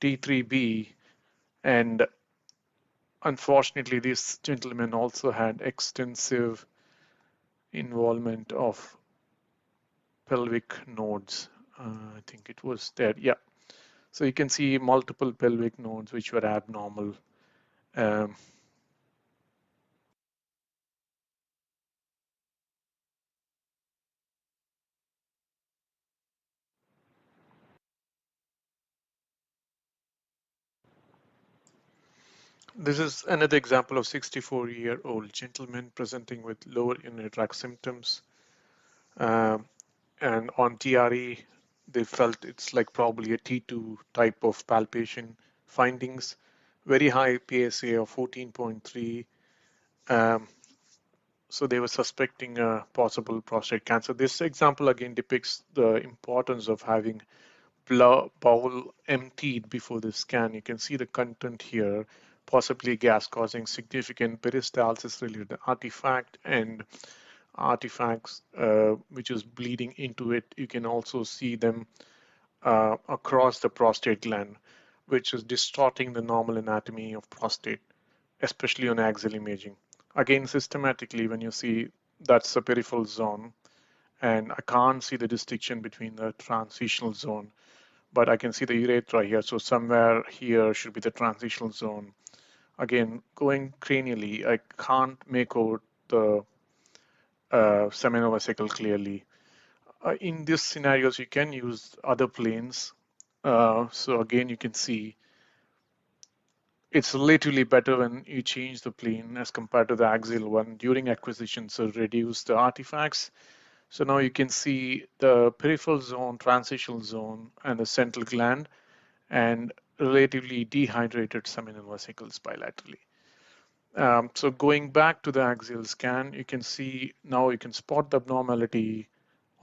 T3B, and unfortunately, this gentleman also had extensive involvement of pelvic nodes. I think it was there. Yeah. So you can see multiple pelvic nodes which were abnormal. Um, This is another example of 64-year-old gentleman presenting with lower urinary tract symptoms. And on TRE, they felt it's like probably a T2 type of palpation findings, very high PSA of 14.3. So they were suspecting a possible prostate cancer. This example again depicts the importance of having bowel emptied before the scan. You can see the content here, possibly gas causing significant peristalsis related artifact and artifacts which is bleeding into it. You can also see them across the prostate gland, which is distorting the normal anatomy of prostate, especially on axial imaging. Again, systematically, when you see that's the peripheral zone, and I can't see the distinction between the transitional zone, but I can see the urethra here. So somewhere here should be the transitional zone. Again, going cranially, I can't make out the seminal vesicle clearly. In these scenarios, you can use other planes. So again, you can see it's relatively better when you change the plane as compared to the axial one during acquisition, so reduce the artifacts. So now you can see the peripheral zone, transitional zone, and the central gland, and relatively dehydrated seminal vesicles bilaterally. So going back to the axial scan, you can see now you can spot the abnormality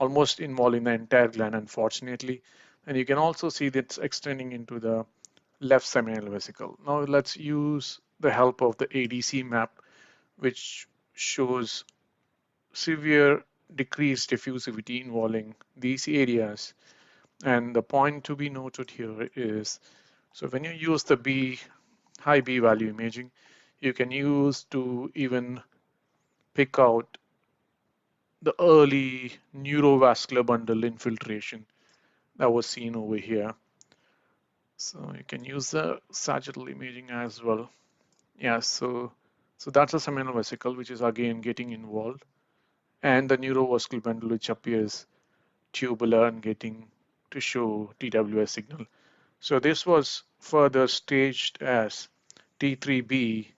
almost involving the entire gland, unfortunately. And you can also see that it's extending into the left seminal vesicle. Now let's use the help of the ADC map, which shows severe decreased diffusivity involving these areas. And the point to be noted here is, so when you use the high B value imaging, you can use to even pick out the early neurovascular bundle infiltration that was seen over here. So you can use the sagittal imaging as well. Yeah, so that's a seminal vesicle, which is again getting involved, and the neurovascular bundle, which appears tubular and getting to show TWS signal. So this was further staged as T3B,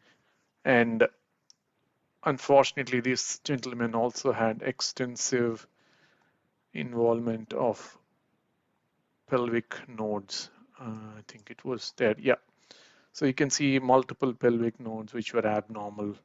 and unfortunately, this gentleman also had extensive involvement of pelvic nodes. I think it was there. Yeah. So you can see multiple pelvic nodes which were abnormal.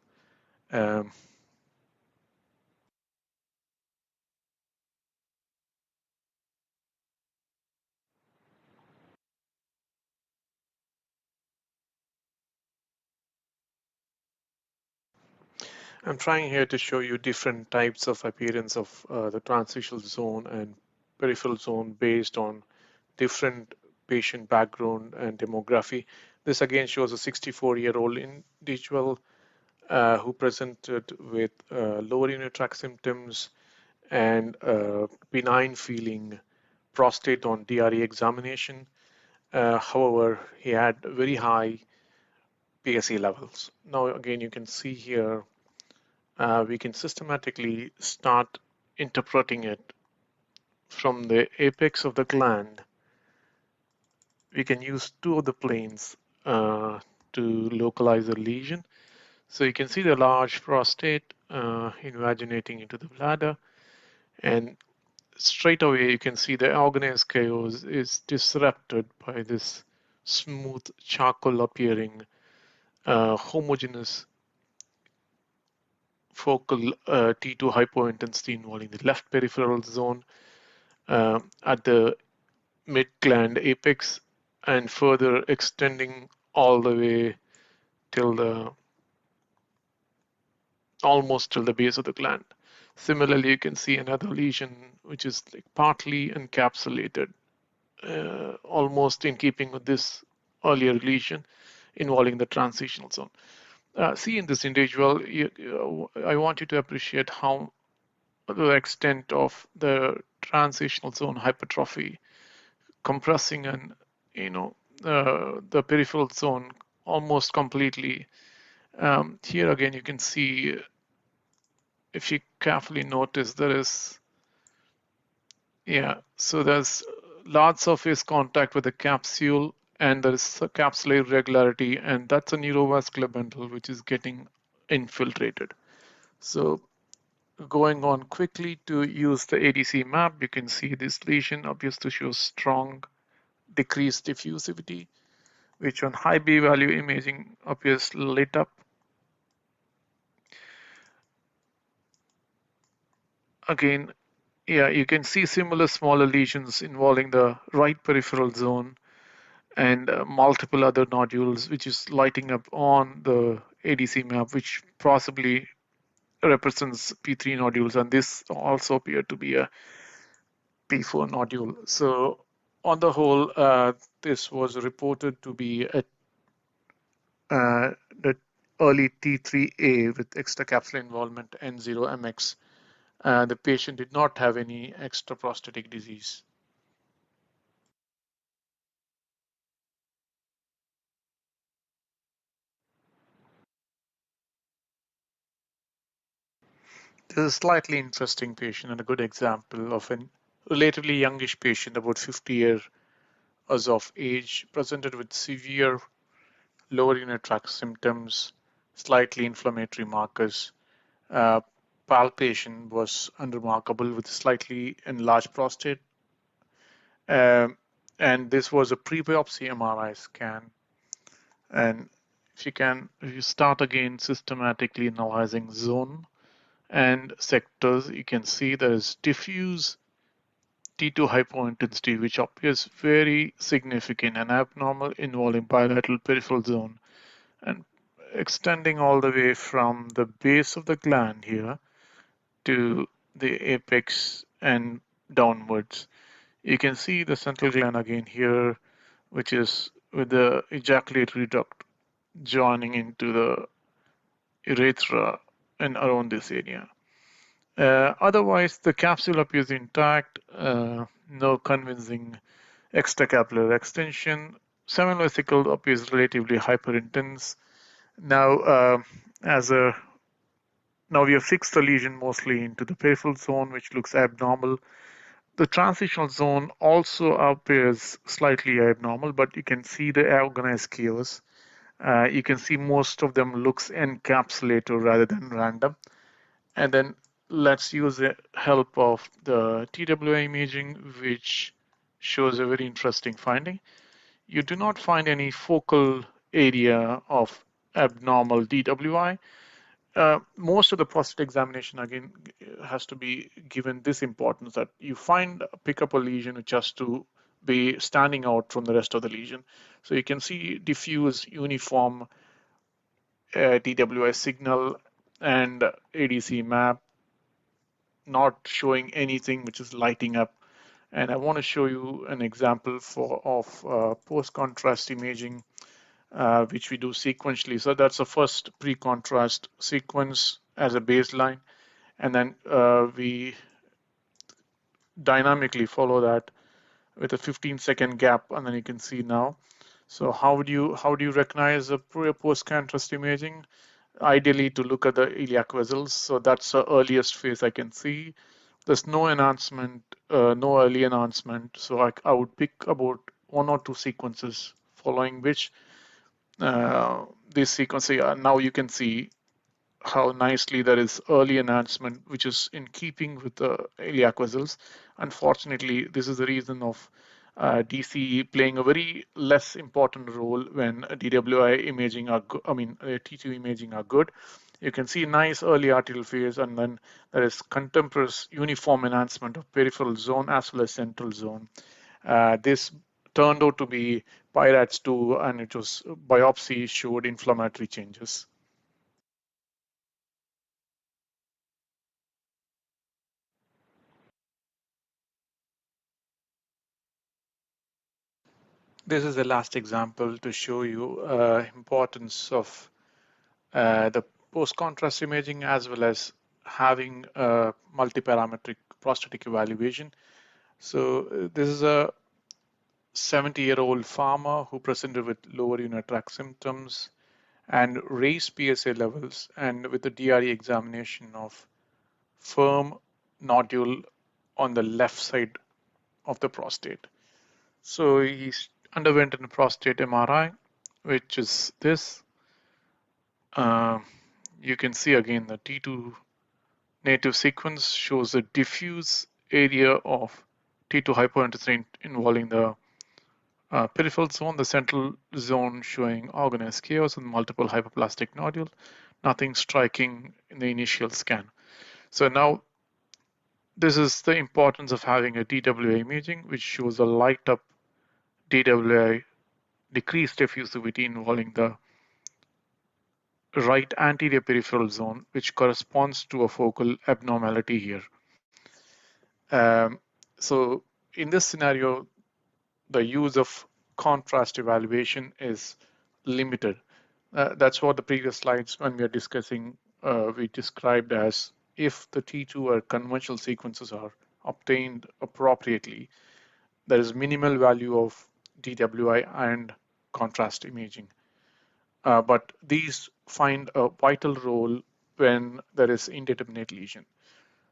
I'm trying here to show you different types of appearance of the transitional zone and peripheral zone based on different patient background and demography. This again shows a 64-year-old individual who presented with lower urinary tract symptoms and benign feeling prostate on DRE examination. However, he had very high PSA levels. Now, again, you can see here, we can systematically start interpreting it from the apex of the gland. We can use two of the planes to localize a lesion. So you can see the large prostate invaginating into the bladder, and straight away you can see the organized chaos is disrupted by this smooth charcoal appearing homogeneous focal T2 hypointensity involving the left peripheral zone at the mid gland apex and further extending all the way till the almost till the base of the gland. Similarly, you can see another lesion which is like partly encapsulated, almost in keeping with this earlier lesion involving the transitional zone. See in this individual, I want you to appreciate how the extent of the transitional zone hypertrophy compressing and the peripheral zone almost completely. Here again you can see, if you carefully notice, there is so there's large surface contact with the capsule and there is a capsular irregularity, and that's a neurovascular bundle which is getting infiltrated. So going on quickly to use the ADC map, you can see this lesion appears to show strong decreased diffusivity, which on high B value imaging appears lit up. Again, yeah, you can see similar smaller lesions involving the right peripheral zone and multiple other nodules, which is lighting up on the ADC map, which possibly represents P3 nodules, and this also appeared to be a P4 nodule. So on the whole, this was reported to be the early T3A with extracapsular involvement N0MX. The patient did not have any extraprostatic disease. This is a slightly interesting patient and a good example of a relatively youngish patient, about 50 years of age, presented with severe lower urinary tract symptoms, slightly inflammatory markers. Palpation was unremarkable with slightly enlarged prostate. And this was a pre-biopsy MRI scan. And if you start again systematically analyzing zone and sectors, you can see there is diffuse T2 hypointensity, which appears very significant and abnormal, involving bilateral peripheral zone and extending all the way from the base of the gland here to the apex and downwards. You can see the central gland again here, which is with the ejaculatory duct joining into the urethra and around this area. Otherwise, the capsule appears intact, no convincing extracapsular extension. Semivesicle appears relatively hyperintense. Now, now we have fixed the lesion mostly into the peripheral zone, which looks abnormal. The transitional zone also appears slightly abnormal, but you can see the organized chaos. You can see most of them looks encapsulated rather than random. And then let's use the help of the TWI imaging, which shows a very interesting finding. You do not find any focal area of abnormal DWI. Most of the prostate examination again has to be given this importance that you pick up a lesion which has to be standing out from the rest of the lesion. So you can see diffuse uniform DWI signal and ADC map not showing anything which is lighting up. And I want to show you an example of post-contrast imaging, which we do sequentially. So that's the first pre-contrast sequence as a baseline. And then we dynamically follow that with a 15-second gap, and then you can see now. So how do you recognize the post-contrast imaging? Ideally, to look at the iliac vessels. So that's the earliest phase I can see. There's no enhancement, no early enhancement. So I would pick about 1 or 2 sequences following which this sequence, now you can see how nicely there is early enhancement, which is in keeping with the iliac vessels. Unfortunately, this is the reason of DCE playing a very less important role when DWI imaging are good. I mean, T2 imaging are good. You can see nice early arterial phase, and then there is contemporaneous uniform enhancement of peripheral zone as well as central zone. This turned out to be PIRATS 2, and it was biopsy showed inflammatory changes. This is the last example to show you importance of the post-contrast imaging as well as having a multi-parametric prostatic evaluation. So this is a 70-year-old farmer who presented with lower urinary tract symptoms and raised PSA levels, and with the DRE examination of firm nodule on the left side of the prostate. So he underwent a prostate MRI, which is this. You can see again the T2 native sequence shows a diffuse area of T2 hypointerference involving the peripheral zone, the central zone showing organized chaos and multiple hyperplastic nodules, nothing striking in the initial scan. So now this is the importance of having a DWI imaging, which shows a light up DWI decreased diffusivity involving the right anterior peripheral zone, which corresponds to a focal abnormality here. So in this scenario, the use of contrast evaluation is limited. That's what the previous slides when we are discussing, we described as if the T2 or conventional sequences are obtained appropriately, there is minimal value of DWI and contrast imaging. But these find a vital role when there is indeterminate lesion.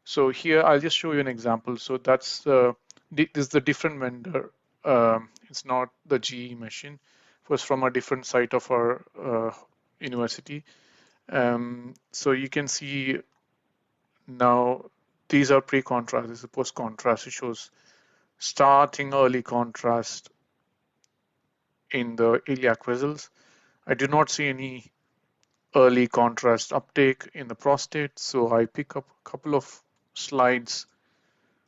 So here I'll just show you an example. So that's this is the different vendor. It's not the GE machine. It was from a different site of our university. So you can see now these are pre-contrast. This is post-contrast. It shows starting early contrast in the iliac vessels. I do not see any early contrast uptake in the prostate. So I pick up a couple of slides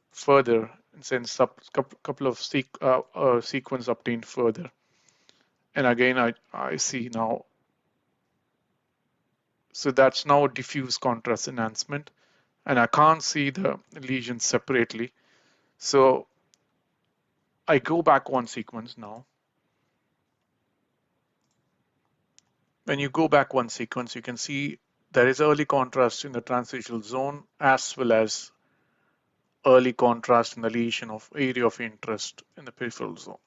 further and send couple of sequence obtained further. And again, I see now. So that's now diffuse contrast enhancement. And I can't see the lesions separately. So I go back one sequence now. When you go back one sequence, you can see there is early contrast in the transitional zone as well as early contrast in the lesion of area of interest in the peripheral zone.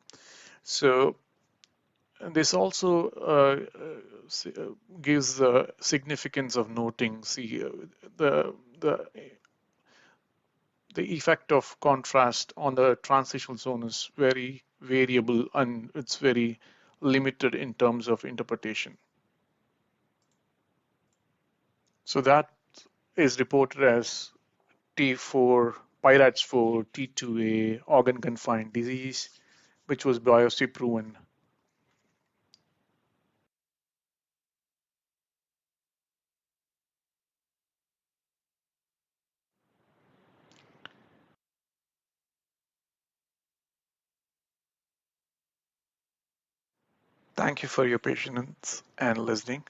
So this also gives the significance of noting, see, the effect of contrast on the transitional zone is very variable and it's very limited in terms of interpretation. So that is reported as T4, PIRATS 4, T2A, organ confined disease, which was biopsy proven. Thank you for your patience and listening.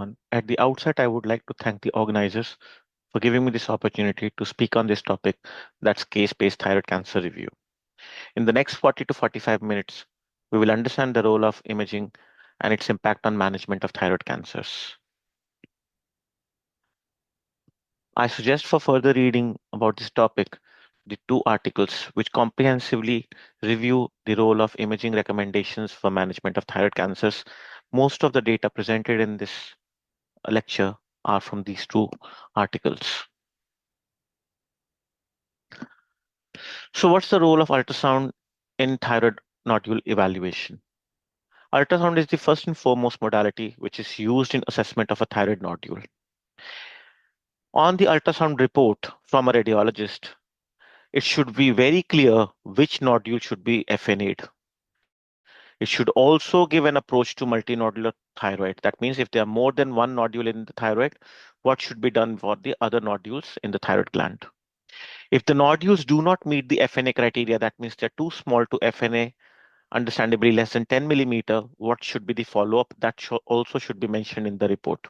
everyone. At the outset, I would like to thank the organizers for giving me this opportunity to speak on this topic, that's case-based thyroid cancer review. In the next 40 to 45 minutes, we will understand the role of imaging and its impact on management of thyroid cancers. I suggest for further reading about this topic, the two articles which comprehensively review the role of imaging recommendations for management of thyroid cancers. Most of the data presented in this lecture are from these two articles. So what's the role of ultrasound in thyroid nodule evaluation? Ultrasound is the first and foremost modality which is used in assessment of a thyroid nodule. On the ultrasound report from a radiologist, it should be very clear which nodule should be FNA'd. It should also give an approach to multinodular thyroid. That means if there are more than one nodule in the thyroid, what should be done for the other nodules in the thyroid gland? If the nodules do not meet the FNA criteria, that means they're too small to FNA, understandably less than 10 millimeter, what should be the follow-up? That also should be mentioned in the report.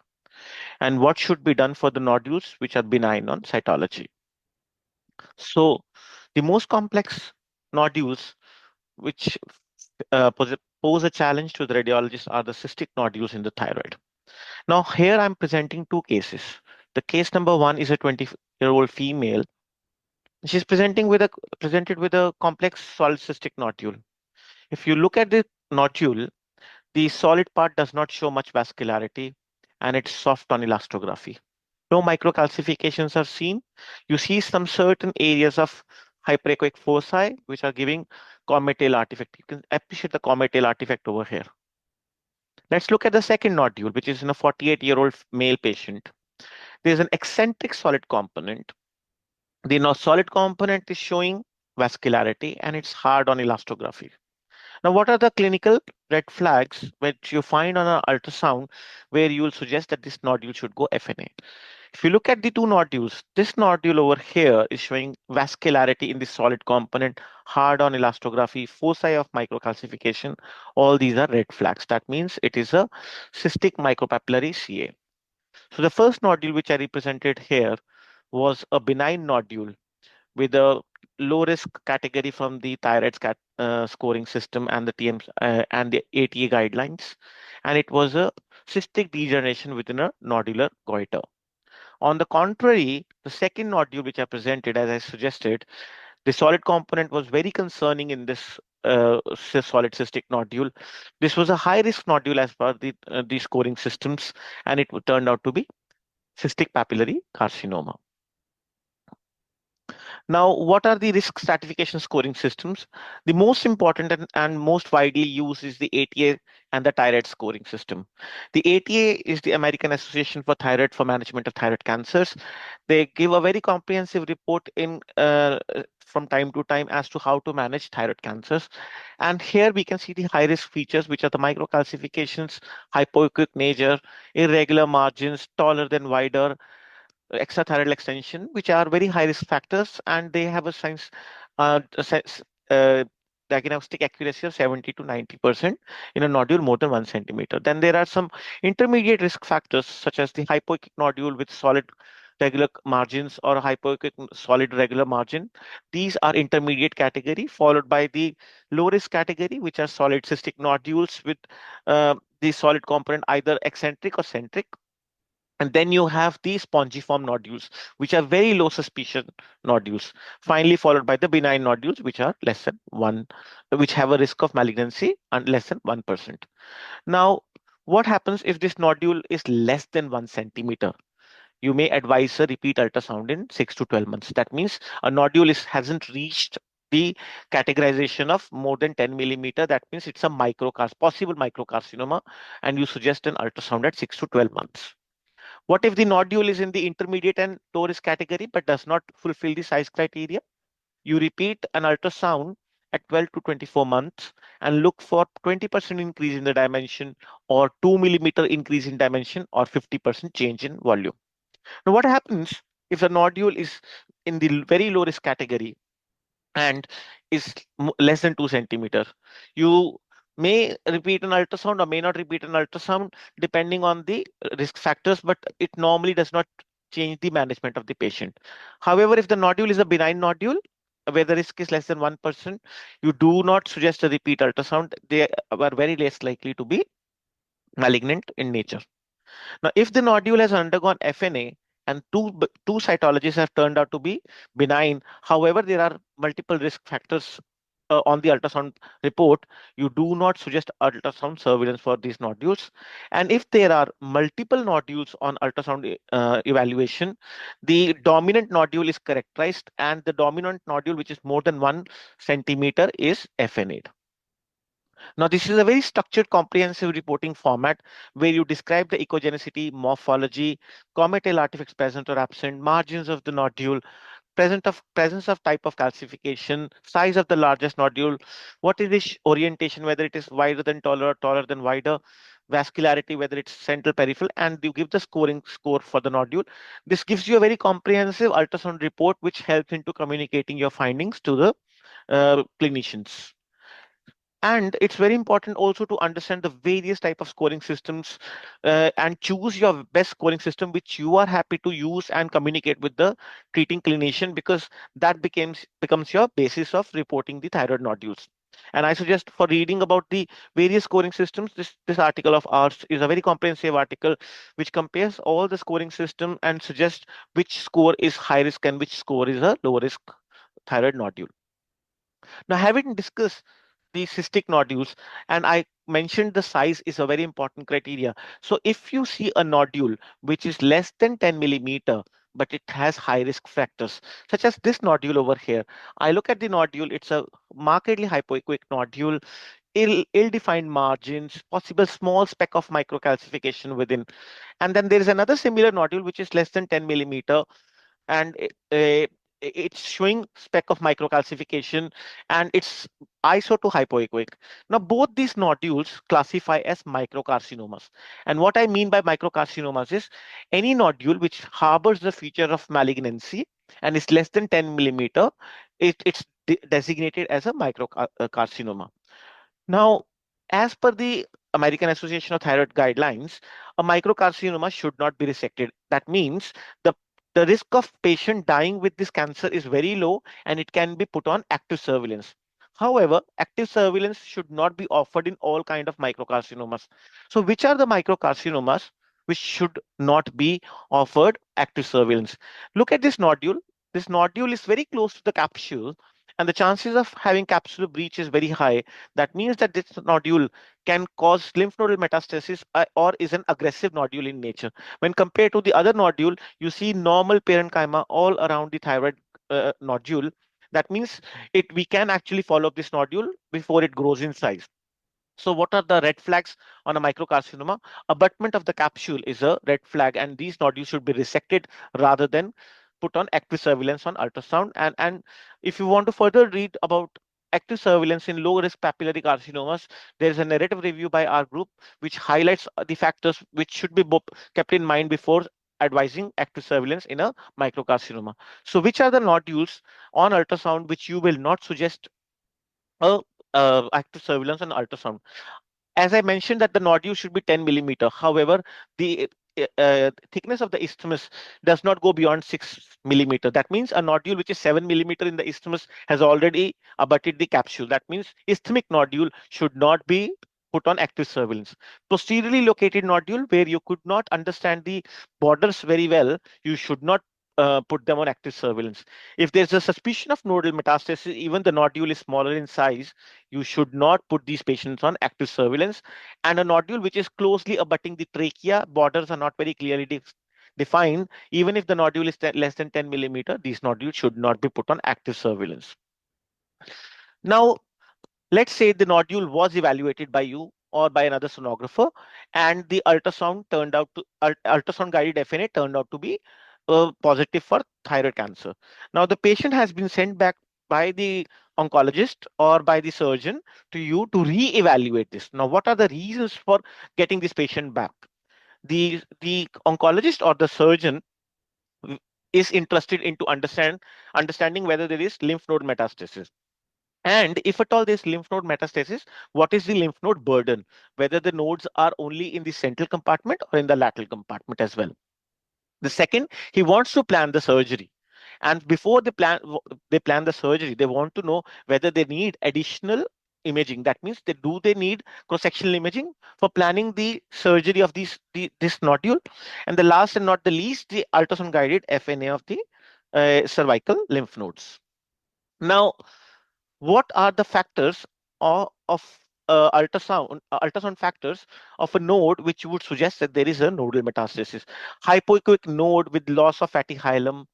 And what should be done for the nodules which are benign on cytology? So the most complex nodules which pose a challenge to the radiologist are the cystic nodules in the thyroid. Now here I'm presenting two cases. The case number one is a 20-year-old female. She's presented with a complex solid cystic nodule. If you look at the nodule, the solid part does not show much vascularity and it's soft on elastography. No microcalcifications are seen. You see some certain areas of hyperechoic foci which are giving comet tail artifact. You can appreciate the comet tail artifact over here. Let's look at the second nodule, which is in a 48-year-old male patient. There's an eccentric solid component. The solid component is showing vascularity and it's hard on elastography. Now, what are the clinical red flags which you find on an ultrasound where you will suggest that this nodule should go FNA? If you look at the two nodules, this nodule over here is showing vascularity in the solid component, hard on elastography, foci of microcalcification. All these are red flags. That means it is a cystic micropapillary CA. So the first nodule which I represented here was a benign nodule with a low risk category from the thyroid scoring system and the TM and the ATA guidelines, and it was a cystic degeneration within a nodular goiter. On the contrary, the second nodule which I presented, as I suggested, the solid component was very concerning in this solid cystic nodule. This was a high risk nodule as per the scoring systems, and it turned out to be cystic papillary carcinoma. Now, what are the risk stratification scoring systems? The most important and most widely used is the ATA and the thyroid scoring system. The ATA is the American Association for Thyroid for Management of Thyroid Cancers. They give a very comprehensive report from time to time as to how to manage thyroid cancers. And here we can see the high risk features, which are the microcalcifications, hypoechoic nature, irregular margins, taller than wider, extrathyroidal extension, which are very high risk factors, and they have a diagnostic accuracy of 70 to 90% in a nodule more than 1 centimeter. Then there are some intermediate risk factors, such as the hypoechoic nodule with solid regular margins or a hypoechoic solid regular margin. These are intermediate category, followed by the low risk category, which are solid cystic nodules with the solid component either eccentric or centric. And then you have these spongiform nodules, which are very low suspicion nodules. Finally, followed by the benign nodules, which are less than 1, which have a risk of malignancy and less than 1%. Now, what happens if this nodule is less than 1 centimeter? You may advise a repeat ultrasound in 6 to 12 months. That means a nodule hasn't reached the categorization of more than 10 millimeter. That means it's a possible microcarcinoma, and you suggest an ultrasound at 6 to 12 months. What if the nodule is in the intermediate and low risk category but does not fulfill the size criteria? You repeat an ultrasound at 12 to 24 months and look for 20% increase in the dimension or 2 millimeter increase in dimension or 50% change in volume. Now, what happens if the nodule is in the very low risk category and is less than 2 centimeters? You may repeat an ultrasound or may not repeat an ultrasound depending on the risk factors, but it normally does not change the management of the patient. However, if the nodule is a benign nodule, where the risk is less than 1%, you do not suggest a repeat ultrasound. They are very less likely to be malignant in nature. Now, if the nodule has undergone FNA and two cytologies have turned out to be benign, however, there are multiple risk factors on the ultrasound report, you do not suggest ultrasound surveillance for these nodules. And if there are multiple nodules on ultrasound evaluation, the dominant nodule is characterized, and the dominant nodule, which is more than 1 centimeter, is FNA. Now, this is a very structured, comprehensive reporting format where you describe the echogenicity, morphology, cometal artifacts present or absent, margins of the nodule, presence of type of calcification, size of the largest nodule, what is the orientation, whether it is wider than taller or taller than wider, vascularity, whether it's central peripheral, and you give the score for the nodule. This gives you a very comprehensive ultrasound report, which helps into communicating your findings to the clinicians. And it's very important also to understand the various type of scoring systems and choose your best scoring system which you are happy to use and communicate with the treating clinician, because that becomes your basis of reporting the thyroid nodules. And I suggest for reading about the various scoring systems, this article of ours is a very comprehensive article which compares all the scoring system and suggests which score is high risk and which score is a low risk thyroid nodule. Now, having discussed the cystic nodules, and I mentioned the size is a very important criteria. So if you see a nodule which is less than 10 millimeter, but it has high risk factors, such as this nodule over here, I look at the nodule, it's a markedly hypoechoic nodule, ill-defined margins, possible small speck of microcalcification within. And then there is another similar nodule which is less than 10 millimeter, and it's showing speck of microcalcification, and it's iso to hypoechoic. Now, both these nodules classify as microcarcinomas. And what I mean by microcarcinomas is any nodule which harbors the feature of malignancy and is less than 10 millimeter, it's designated as a microcarcinoma. Now, as per the American Association of Thyroid guidelines, a microcarcinoma should not be resected. That means the the risk of patient dying with this cancer is very low and it can be put on active surveillance. However, active surveillance should not be offered in all kind of microcarcinomas. So which are the microcarcinomas which should not be offered active surveillance? Look at this nodule. This nodule is very close to the capsule, and the chances of having capsular breach is very high. That means that this nodule can cause lymph nodal metastasis or is an aggressive nodule in nature. When compared to the other nodule, you see normal parenchyma all around the thyroid nodule. That means we can actually follow up this nodule before it grows in size. So what are the red flags on a microcarcinoma? Abutment of the capsule is a red flag, and these nodules should be resected rather than put on active surveillance on ultrasound. And if you want to further read about active surveillance in low risk papillary carcinomas, there is a narrative review by our group which highlights the factors which should be kept in mind before advising active surveillance in a microcarcinoma. So which are the nodules on ultrasound which you will not suggest a active surveillance on ultrasound? As I mentioned that the nodule should be 10 millimeter. However, the thickness of the isthmus does not go beyond 6 millimeter. That means a nodule which is 7 millimeter in the isthmus has already abutted the capsule. That means isthmic nodule should not be put on active surveillance. Posteriorly located nodule, where you could not understand the borders very well, you should not put them on active surveillance. If there's a suspicion of nodal metastasis, even the nodule is smaller in size, you should not put these patients on active surveillance. And a nodule which is closely abutting the trachea, borders are not very clearly defined, even if the nodule is less than 10 millimeter, these nodules should not be put on active surveillance. Now, let's say the nodule was evaluated by you or by another sonographer, and the ultrasound guided FNA turned out to be positive for thyroid cancer. Now, the patient has been sent back by the oncologist or by the surgeon to you to re-evaluate this. Now, what are the reasons for getting this patient back? The oncologist or the surgeon is interested into understanding whether there is lymph node metastasis. And if at all there's lymph node metastasis, what is the lymph node burden? Whether the nodes are only in the central compartment or in the lateral compartment as well. The second, he wants to plan the surgery. And before they plan the surgery, they want to know whether they need additional imaging. That means they need cross-sectional imaging for planning the surgery of this nodule. And the last and not the least, the ultrasound guided FNA of the cervical lymph nodes. Now, what are the factors of ultrasound factors of a node which would suggest that there is a nodal metastasis? Hypoechoic node with loss of fatty hilum,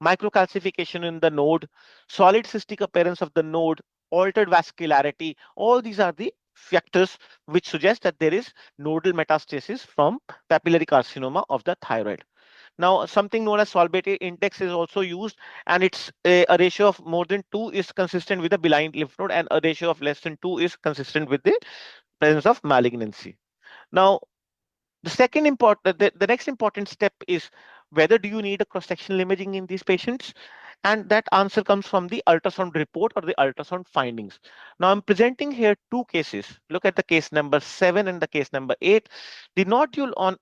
microcalcification in the node, solid cystic appearance of the node, altered vascularity. All these are the factors which suggest that there is nodal metastasis from papillary carcinoma of the thyroid. Now, something known as solvability index is also used, and it's a ratio of more than 2 is consistent with a benign lymph node, and a ratio of less than 2 is consistent with the presence of malignancy. Now, the next important step is whether do you need a cross-sectional imaging in these patients, and that answer comes from the ultrasound report or the ultrasound findings. Now I'm presenting here two cases. Look at the case number 7 and the case number 8. The nodule on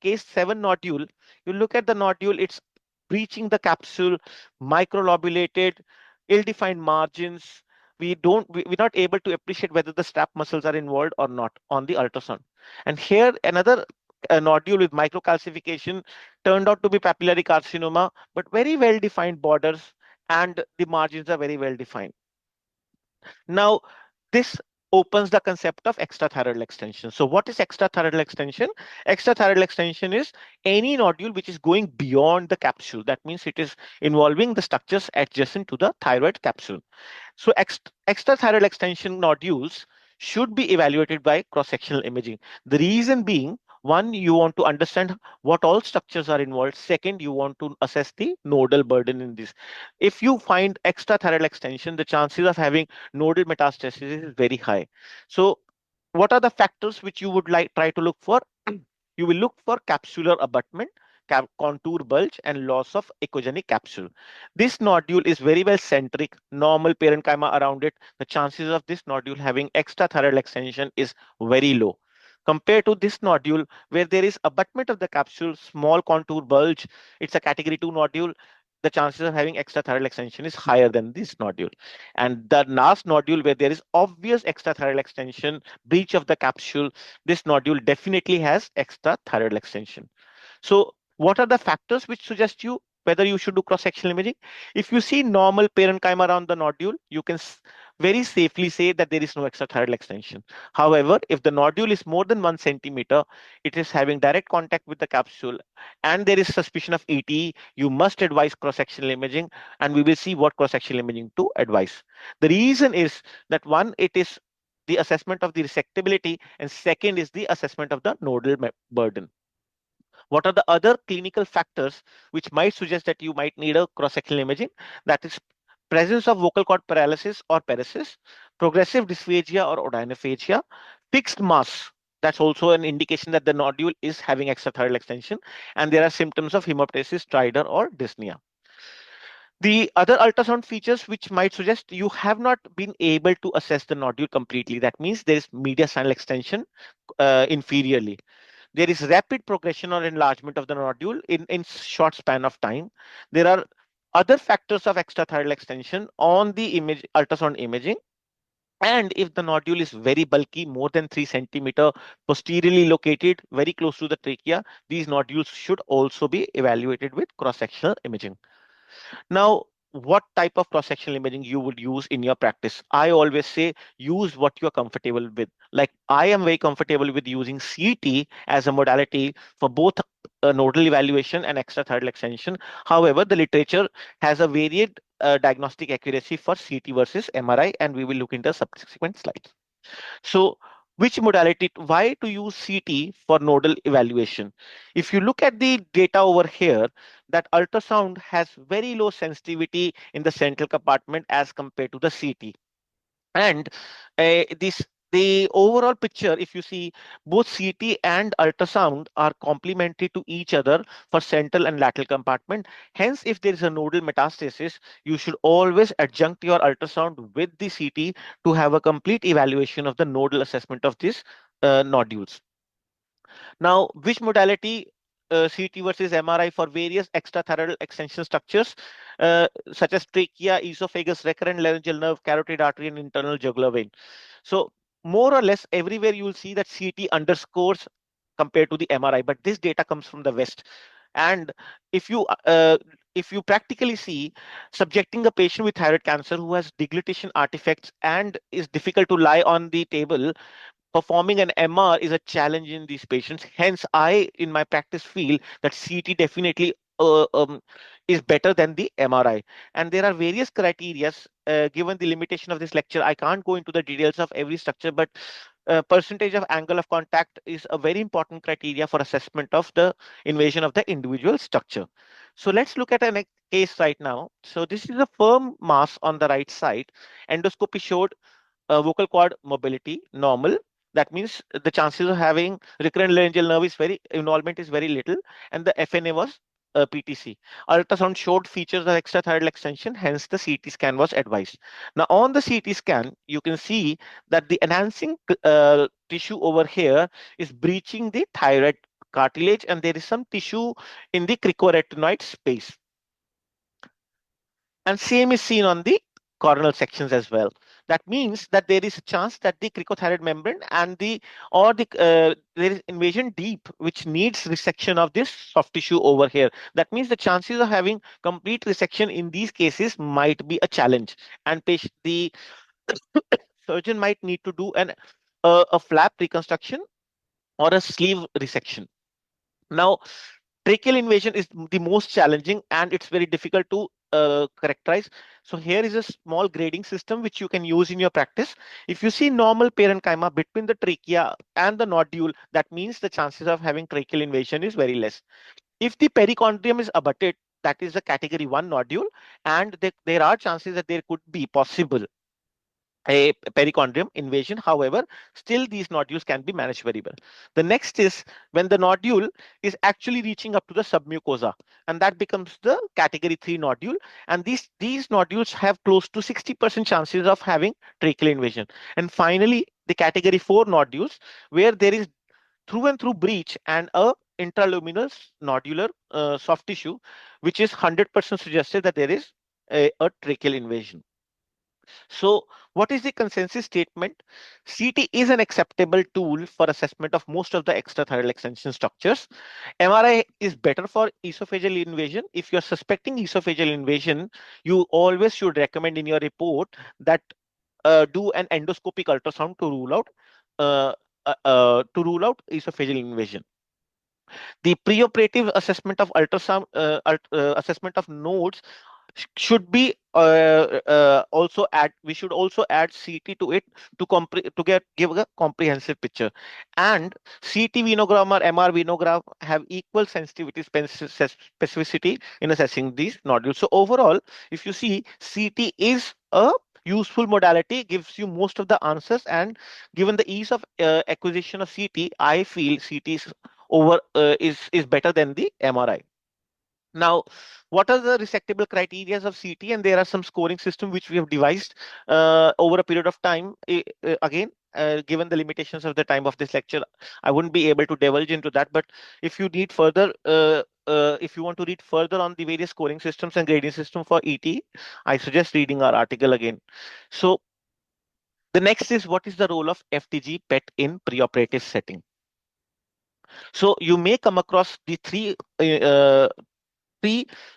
case 7 nodule, you look at the nodule, it's breaching the capsule, microlobulated, ill-defined margins. We're not able to appreciate whether the strap muscles are involved or not on the ultrasound. And here another nodule with microcalcification turned out to be papillary carcinoma, but very well defined borders, and the margins are very well defined. Now, this opens the concept of extrathyroidal extension. So what is extrathyroidal extension? Extrathyroidal extension is any nodule which is going beyond the capsule. That means it is involving the structures adjacent to the thyroid capsule. So extrathyroidal extension nodules should be evaluated by cross-sectional imaging. The reason being, one, you want to understand what all structures are involved. Second, you want to assess the nodal burden in this. If you find extrathyroidal extension, the chances of having nodal metastasis is very high. So what are the factors which you would try to look for? You will look for capsular abutment, contour bulge, and loss of echogenic capsule. This nodule is very well centric, normal parenchyma around it. The chances of this nodule having extrathyroidal extension is very low. Compared to this nodule, where there is abutment of the capsule, small contour bulge, it's a category 2 nodule, the chances of having extrathyroidal extension is higher than this nodule. And the last nodule, where there is obvious extrathyroidal extension, breach of the capsule, this nodule definitely has extrathyroidal extension. So what are the factors which suggest you whether you should do cross-sectional imaging? If you see normal parenchyma around the nodule, you can very safely say that there is no extrathyroidal extension. However, if the nodule is more than 1 centimeter, it is having direct contact with the capsule, and there is suspicion of ET, you must advise cross-sectional imaging, and we will see what cross-sectional imaging to advise. The reason is that one, it is the assessment of the resectability, and second is the assessment of the nodal burden. What are the other clinical factors which might suggest that you might need a cross-sectional imaging? That is presence of vocal cord paralysis or paresis, progressive dysphagia or odynophagia, fixed mass. That's also an indication that the nodule is having extrathyroidal extension, and there are symptoms of hemoptysis, stridor, or dyspnea. The other ultrasound features which might suggest you have not been able to assess the nodule completely. That means there is mediastinal extension inferiorly. There is rapid progression or enlargement of the nodule in short span of time. There are other factors of extrathyroidal extension on the ultrasound imaging. And if the nodule is very bulky, more than 3 centimeter, posteriorly located, very close to the trachea, these nodules should also be evaluated with cross-sectional imaging. Now, what type of cross-sectional imaging you would use in your practice? I always say use what you're comfortable with. Like I am very comfortable with using CT as a modality for both nodal evaluation and extrathyroidal extension. However, the literature has a varied diagnostic accuracy for CT versus MRI, and we will look into subsequent slides. So which modality, why to use CT for nodal evaluation? If you look at the data over here, that ultrasound has very low sensitivity in the central compartment as compared to the CT. And this the overall picture, if you see, both CT and ultrasound are complementary to each other for central and lateral compartment. Hence, if there is a nodal metastasis, you should always adjunct your ultrasound with the CT to have a complete evaluation of the nodal assessment of these nodules. Now, which modality, CT versus MRI for various extrathyroidal extension structures, such as trachea, esophagus, recurrent laryngeal nerve, carotid artery, and internal jugular vein. So more or less everywhere you will see that CT underscores compared to the MRI, but this data comes from the West. And if you practically see, subjecting a patient with thyroid cancer who has deglutition artifacts and is difficult to lie on the table, performing an MR is a challenge in these patients. Hence, I, in my practice, feel that CT definitely is better than the MRI. And there are various criteria. Given the limitation of this lecture, I can't go into the details of every structure, but percentage of angle of contact is a very important criteria for assessment of the invasion of the individual structure. So let's look at a case right now. So this is a firm mass on the right side. Endoscopy showed vocal cord mobility normal. That means the chances of having recurrent laryngeal nerve is involvement is very little, and the FNA was PTC. Ultrasound showed features of extrathyroidal extension, hence the CT scan was advised. Now on the CT scan, you can see that the enhancing tissue over here is breaching the thyroid cartilage, and there is some tissue in the cricoretinoid space. And same is seen on the coronal sections as well. That means that there is a chance that the cricothyroid membrane and there is invasion deep, which needs resection of this soft tissue over here. That means the chances of having complete resection in these cases might be a challenge, and the surgeon might need to do a flap reconstruction or a sleeve resection. Now, tracheal invasion is the most challenging, and it's very difficult to characterize. So here is a small grading system which you can use in your practice. If you see normal parenchyma between the trachea and the nodule, that means the chances of having tracheal invasion is very less. If the perichondrium is abutted, that is a category 1 nodule, and there are chances that there could be possible a perichondrium invasion. However, still these nodules can be managed very well. The next is when the nodule is actually reaching up to the submucosa, and that becomes the category 3 nodule. And these nodules have close to 60% chances of having tracheal invasion. And finally, the category 4 nodules, where there is through and through breach and a intraluminal nodular soft tissue, which is 100% suggested that there is a tracheal invasion. So what is the consensus statement? CT is an acceptable tool for assessment of most of the extrathyroidal extension structures. MRI is better for esophageal invasion. If you're suspecting esophageal invasion, you always should recommend in your report that do an endoscopic ultrasound to rule out esophageal invasion. The preoperative assessment of ultrasound assessment of nodes should be also add. We should also add CT to it to give a comprehensive picture. And CT venogram or MR venogram have equal sensitivity specificity in assessing these nodules. So overall, if you see, CT is a useful modality, gives you most of the answers, and given the ease of acquisition of CT, I feel CT is better than the MRI. Now, what are the resectable criteria of CT? And there are some scoring system which we have devised over a period of time. Again, given the limitations of the time of this lecture, I wouldn't be able to divulge into that. But if you need further, if you want to read further on the various scoring systems and grading system for ET, I suggest reading our article again. So the next is, what is the role of FDG PET in preoperative setting? So you may come across the three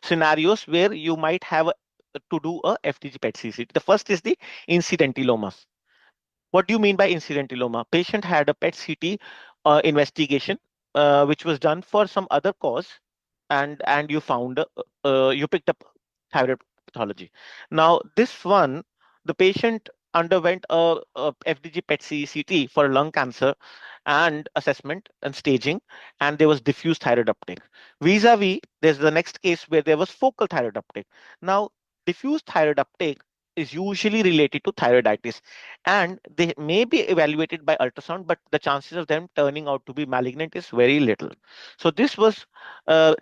scenarios where you might have to do a FDG PET CT. The first is the incidentaloma. What do you mean by incidentaloma? Patient had a PET CT investigation, which was done for some other cause, and you found you picked up thyroid pathology. Now this one, the patient underwent a FDG PET CT for lung cancer and assessment and staging, and there was diffuse thyroid uptake. Vis-a-vis, there's the next case where there was focal thyroid uptake. Now, diffuse thyroid uptake is usually related to thyroiditis, and they may be evaluated by ultrasound, but the chances of them turning out to be malignant is very little. So this was uh,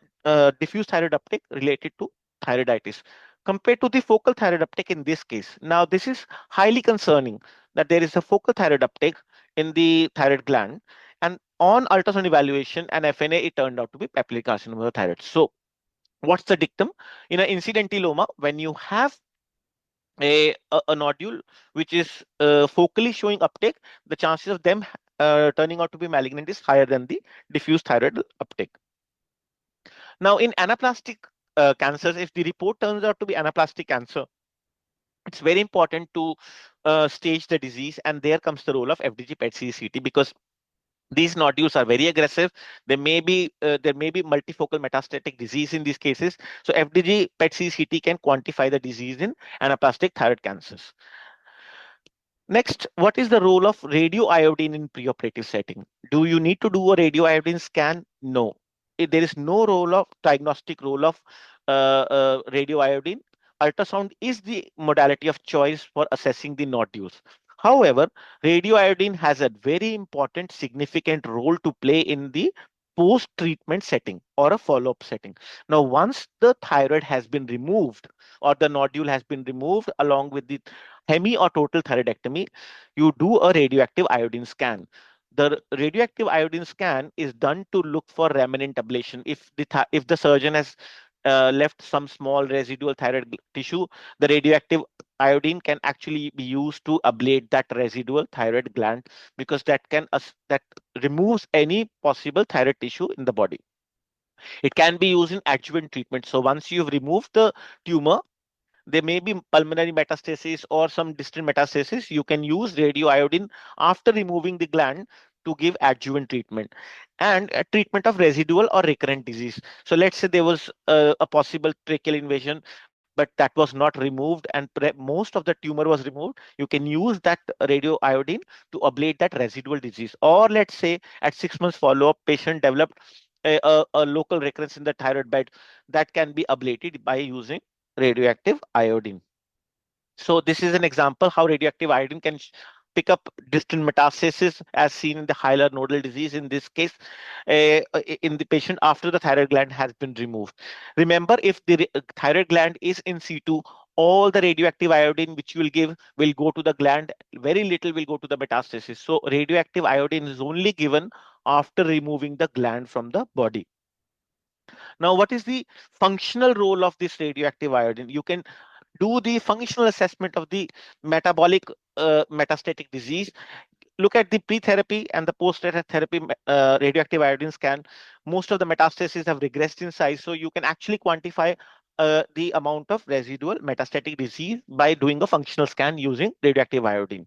diffuse thyroid uptake related to thyroiditis compared to the focal thyroid uptake in this case. Now, this is highly concerning that there is a focal thyroid uptake in the thyroid gland, and on ultrasound evaluation and FNA, it turned out to be papillary carcinoma of the thyroid. So what's the dictum? In an incidentaloma, when you have a nodule which is focally showing uptake, the chances of them turning out to be malignant is higher than the diffuse thyroid uptake. Now, in anaplastic cancers, if the report turns out to be anaplastic cancer, it's very important to stage the disease, and there comes the role of FDG PET-CT, because these nodules are very aggressive. There may be multifocal metastatic disease in these cases. So FDG PET-CT can quantify the disease in anaplastic thyroid cancers. Next, what is the role of radioiodine in preoperative setting? Do you need to do a radioiodine scan? No. There is no role of diagnostic role of radioiodine. Ultrasound is the modality of choice for assessing the nodules. However, radioiodine has a very important, significant role to play in the post-treatment setting or a follow-up setting. Now, once the thyroid has been removed or the nodule has been removed along with the hemi or total thyroidectomy, you do a radioactive iodine scan. The radioactive iodine scan is done to look for remnant ablation. If the surgeon has left some small residual thyroid tissue, the radioactive iodine can actually be used to ablate that residual thyroid gland, because that removes any possible thyroid tissue in the body. It can be used in adjuvant treatment. So once you've removed the tumor, there may be pulmonary metastasis or some distant metastasis. You can use radioiodine after removing the gland to give adjuvant treatment and a treatment of residual or recurrent disease. So let's say there was a possible tracheal invasion, but that was not removed and most of the tumor was removed. You can use that radioiodine to ablate that residual disease. Or let's say at 6 months follow-up, patient developed a local recurrence in the thyroid bed, that can be ablated by using radioactive iodine. So this is an example how radioactive iodine can pick up distant metastasis as seen in the hilar nodal disease, in this case in the patient after the thyroid gland has been removed. Remember, if the thyroid gland is in situ, all the radioactive iodine which you will give will go to the gland, very little will go to the metastasis. So radioactive iodine is only given after removing the gland from the body. Now, what is the functional role of this radioactive iodine? You can do the functional assessment of the metabolic metastatic disease. Look at the pre-therapy and the post-therapy radioactive iodine scan. Most of the metastases have regressed in size, so you can actually quantify the amount of residual metastatic disease by doing a functional scan using radioactive iodine.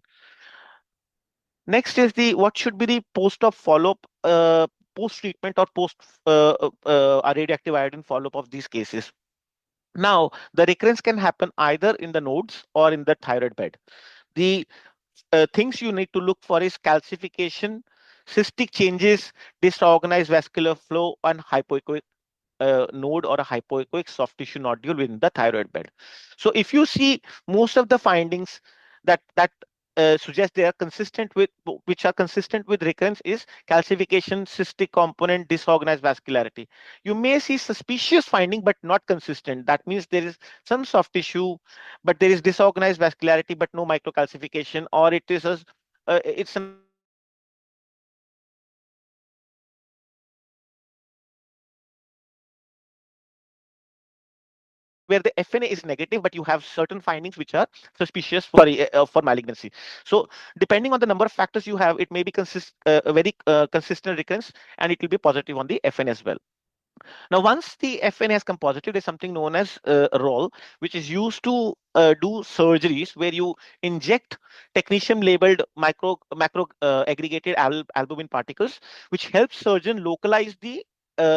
Next is what should be the post-op follow-up, post-treatment or post radioactive iodine follow-up of these cases. Now, the recurrence can happen either in the nodes or in the thyroid bed. The things you need to look for is calcification, cystic changes, disorganized vascular flow, and hypoechoic node or a hypoechoic soft tissue nodule within the thyroid bed. So if you see most of the findings that suggest they are consistent with, which are consistent with recurrence, is calcification, cystic component, disorganized vascularity. You may see suspicious finding but not consistent. That means there is some soft tissue, but there is disorganized vascularity but no microcalcification, or it is it's an where the FNA is negative, but you have certain findings which are suspicious for malignancy. So depending on the number of factors you have, it may be a very consistent recurrence, and it will be positive on the FN as well. Now, once the FN has come positive, there's something known as ROL, which is used to do surgeries where you inject technetium labeled macro aggregated albumin particles, which helps surgeon localize the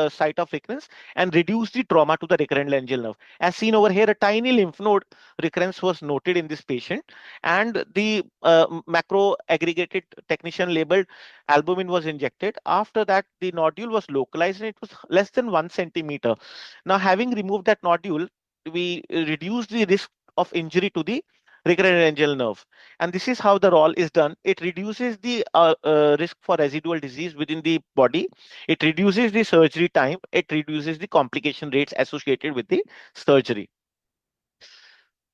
site of recurrence and reduce the trauma to the recurrent laryngeal nerve. As seen over here, a tiny lymph node recurrence was noted in this patient, and the macro aggregated technetium labeled albumin was injected. After that, the nodule was localized and it was less than 1 centimeter. Now, having removed that nodule, we reduced the risk of injury to the recurrent nerve. And this is how the role is done. It reduces the risk for residual disease within the body. It reduces the surgery time. It reduces the complication rates associated with the surgery.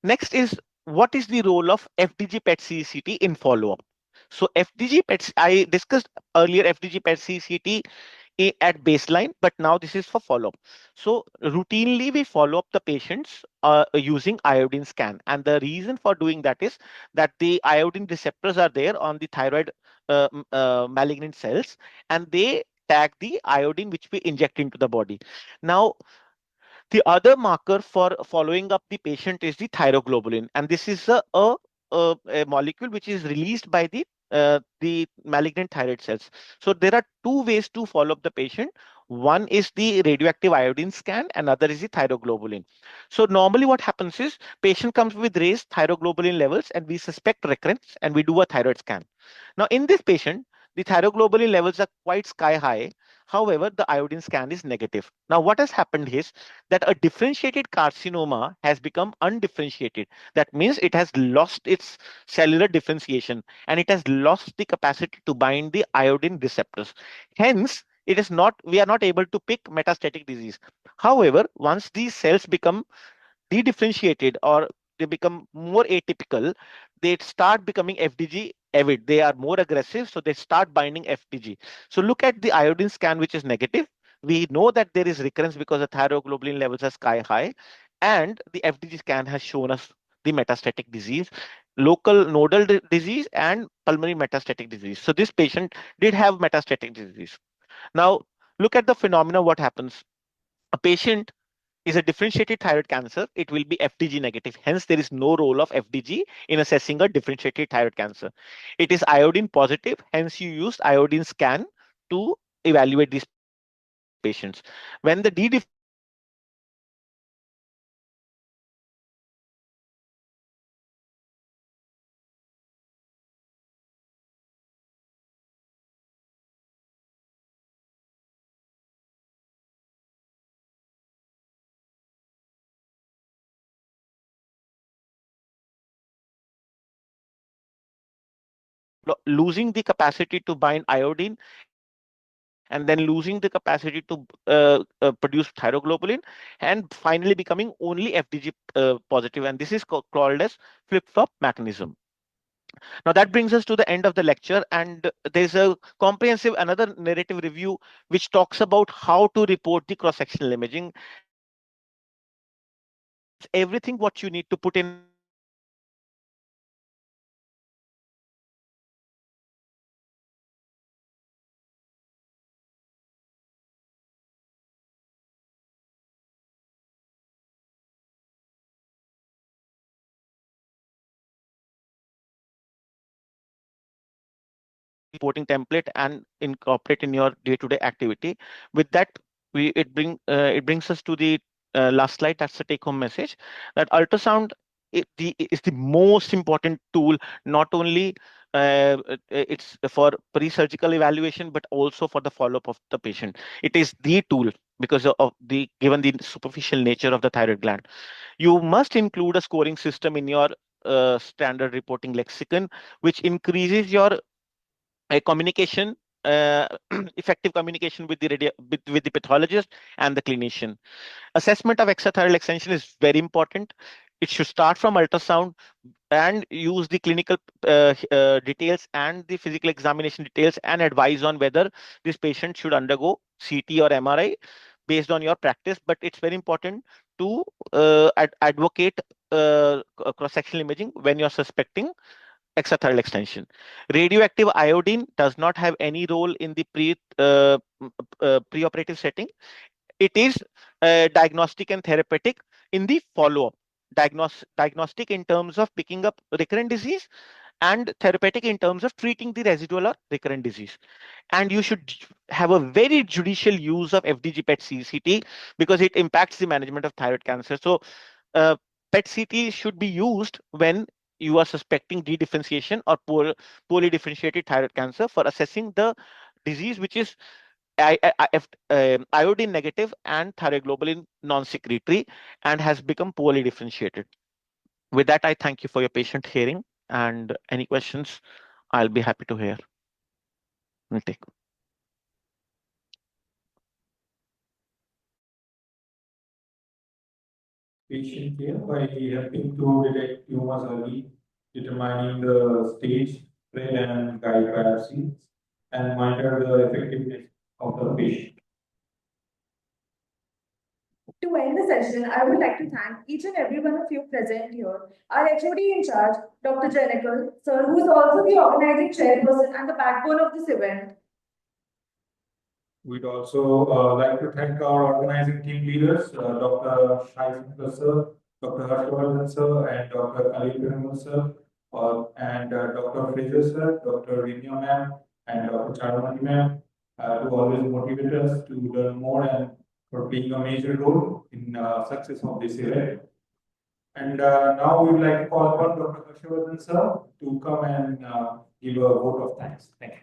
Next is, what is the role of FDG PET CCT in follow-up? So FDG PET, I discussed earlier FDG PET CCT at baseline, but now this is for follow-up. So routinely we follow up the patients using iodine scan. And the reason for doing that is that the iodine receptors are there on the thyroid malignant cells, and they tag the iodine which we inject into the body. Now, the other marker for following up the patient is the thyroglobulin, and this is a molecule which is released by the malignant thyroid cells. So there are two ways to follow up the patient. One is the radioactive iodine scan, another is the thyroglobulin. So normally what happens is patient comes with raised thyroglobulin levels and we suspect recurrence and we do a thyroid scan. Now in this patient, the thyroglobulin levels are quite sky high. However, the iodine scan is negative. Now what has happened is that a differentiated carcinoma has become undifferentiated. That means it has lost its cellular differentiation and it has lost the capacity to bind the iodine receptors. Hence, it is not, we are not able to pick metastatic disease. However, once these cells become de-differentiated or they become more atypical, they start becoming FDG avid. They are more aggressive, so they start binding FDG. So look at the iodine scan, which is negative. We know that there is recurrence because the thyroglobulin levels are sky high, and the FDG scan has shown us the metastatic disease, local nodal disease, and pulmonary metastatic disease. So this patient did have metastatic disease. Now, look at the phenomena, what happens. A patient is a differentiated thyroid cancer, it will be FDG negative. Hence, there is no role of FDG in assessing a differentiated thyroid cancer. It is iodine positive. Hence, you used iodine scan to evaluate these patients. When the losing the capacity to bind iodine and then losing the capacity to produce thyroglobulin and finally becoming only FDG positive. And this is called as flip-flop mechanism. Now that brings us to the end of the lecture, and there's a comprehensive another narrative review which talks about how to report the cross-sectional imaging. Everything what you need to put in reporting template and incorporate in your day-to-day activity. With that, it brings us to the last slide. That's the take-home message, that ultrasound is the most important tool, not only it's for pre-surgical evaluation, but also for the follow-up of the patient. It is the tool because of the given the superficial nature of the thyroid gland. You must include a scoring system in your standard reporting lexicon, which increases your communication, effective communication with with the pathologist and the clinician. Assessment of extrathyroidal extension is very important. It should start from ultrasound and use the clinical details and the physical examination details and advise on whether this patient should undergo CT or MRI based on your practice. But it's very important to advocate cross-sectional imaging when you're suspecting extrathyroidal extension. Radioactive iodine does not have any role in the preoperative setting. It is diagnostic and therapeutic in the follow-up. Diagnostic in terms of picking up recurrent disease, and therapeutic in terms of treating the residual or recurrent disease. And you should have a very judicial use of FDG PET CCT because it impacts the management of thyroid cancer. So PET CT should be used when you are suspecting dedifferentiation or poorly differentiated thyroid cancer for assessing the disease which is iodine negative and thyroglobulin non-secretory and has become poorly differentiated. With that, I thank you for your patient hearing, and any questions, I'll be happy to hear and take. Patient care by helping to detect tumors early, determining the stage, spread and guide biopsy, and monitor the effectiveness of the patient. To end the session, I would like to thank each and every one of you present here, our HOD in charge, Dr. Jayajothi, sir, who is also the organizing chairperson and the backbone of this event. We'd also like to thank our organizing team leaders, Dr. Shri Sathya Sai, Dr. Harshvardhan sir, and Dr. Khalid sir, and Dr. Fraser sir, Dr. Rinya ma'am, and Dr. Charmani ma'am, who always motivate us to learn more and for playing a major role in success of this event. And now we would like to call upon Dr. Harshvardhan sir to come and give a vote of thanks. Thank you.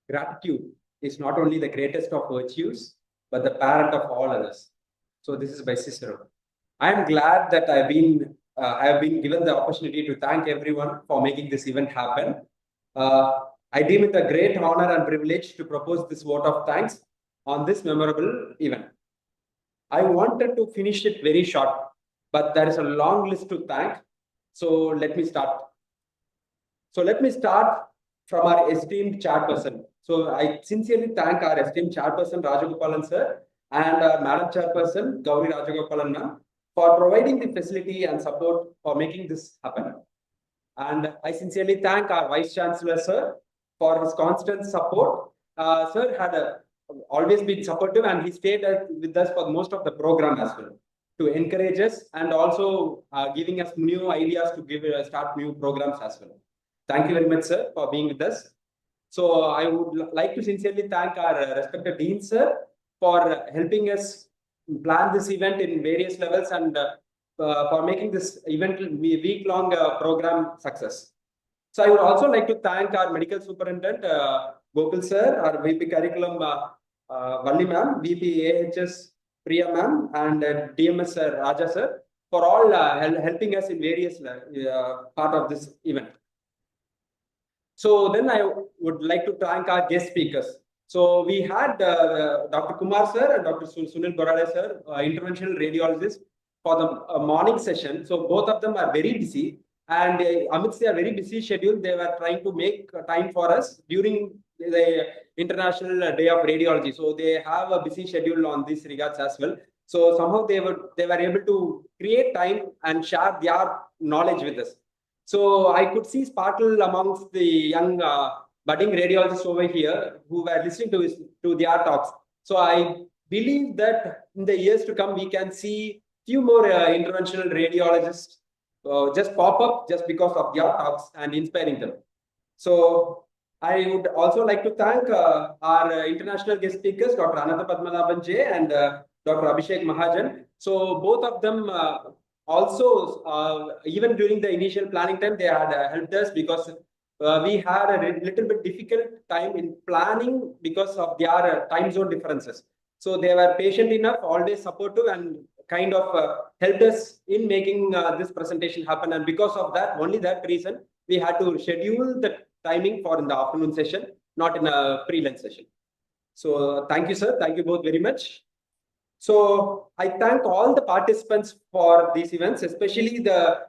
Gratitude is not only the greatest of virtues, but the parent of all others. So this is by Cicero. I am glad that I have been given the opportunity to thank everyone for making this event happen. I deem it a great honor and privilege to propose this vote of thanks on this memorable event. I wanted to finish it very short, but there is a long list to thank. So let me start. From our esteemed chairperson. So I sincerely thank our esteemed chairperson Rajagopalan sir and our Madam Chairperson Gauri Rajagopalan ma'am for providing the facility and support for making this happen. And I sincerely thank our Vice Chancellor sir for his constant support. Sir had always been supportive and he stayed with us for most of the program as well to encourage us and also giving us new ideas to start new programs as well. Thank you very much, sir, for being with us. So I would like to sincerely thank our respected Dean, sir, for helping us plan this event in various levels and for making this event week-long program success. So I would also like to thank our medical superintendent, Gokul sir, our VP curriculum, Valli ma'am, VP AHS, Priya ma'am, and DMS sir, Raja sir, for all helping us in various part of this event. So then I would like to thank our guest speakers. So we had Dr. Kumar sir and Dr. Sunil Borade sir, interventional radiologist, for the morning session. So both of them are very busy, and amidst their very busy schedule, they were trying to make time for us during the International Day of Radiology. So they have a busy schedule on these regards as well. So somehow they were able to create time and share their knowledge with us. So I could see sparkle amongst the young budding radiologists over here who were listening to their talks. So I believe that in the years to come, we can see few more interventional radiologists just pop up just because of their talks and inspiring them. So I would also like to thank our international guest speakers, Dr. Anandapadmanabhan and Dr. Abhishek Mahajan. So both of them also, even during the initial planning time, they had helped us because we had a little bit difficult time in planning because of their time zone differences. So they were patient enough, always supportive, and kind of helped us in making this presentation happen. And because of that, only that reason, we had to schedule the timing for in the afternoon session, not in a pre-lunch session. So thank you, sir. Thank you both very much. So I thank all the participants for these events, especially the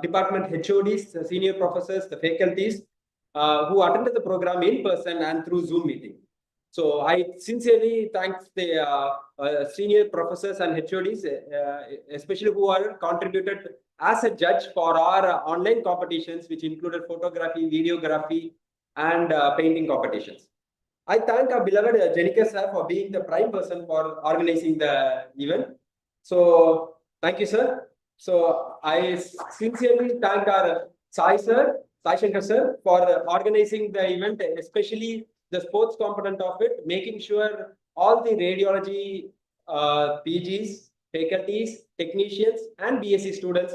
department HODs, the senior professors, the faculties who attended the program in person and through Zoom meeting. So I sincerely thank the senior professors and HODs, especially who are contributed as a judge for our online competitions, which included photography, videography, and painting competitions. I thank our beloved Jenika sir for being the prime person for organizing the event. So thank you, sir. So I sincerely thank our Sai sir, Sai Shankar sir, for organizing the event, especially the sports component of it, making sure all the radiology PGs, faculties, technicians, and BSc students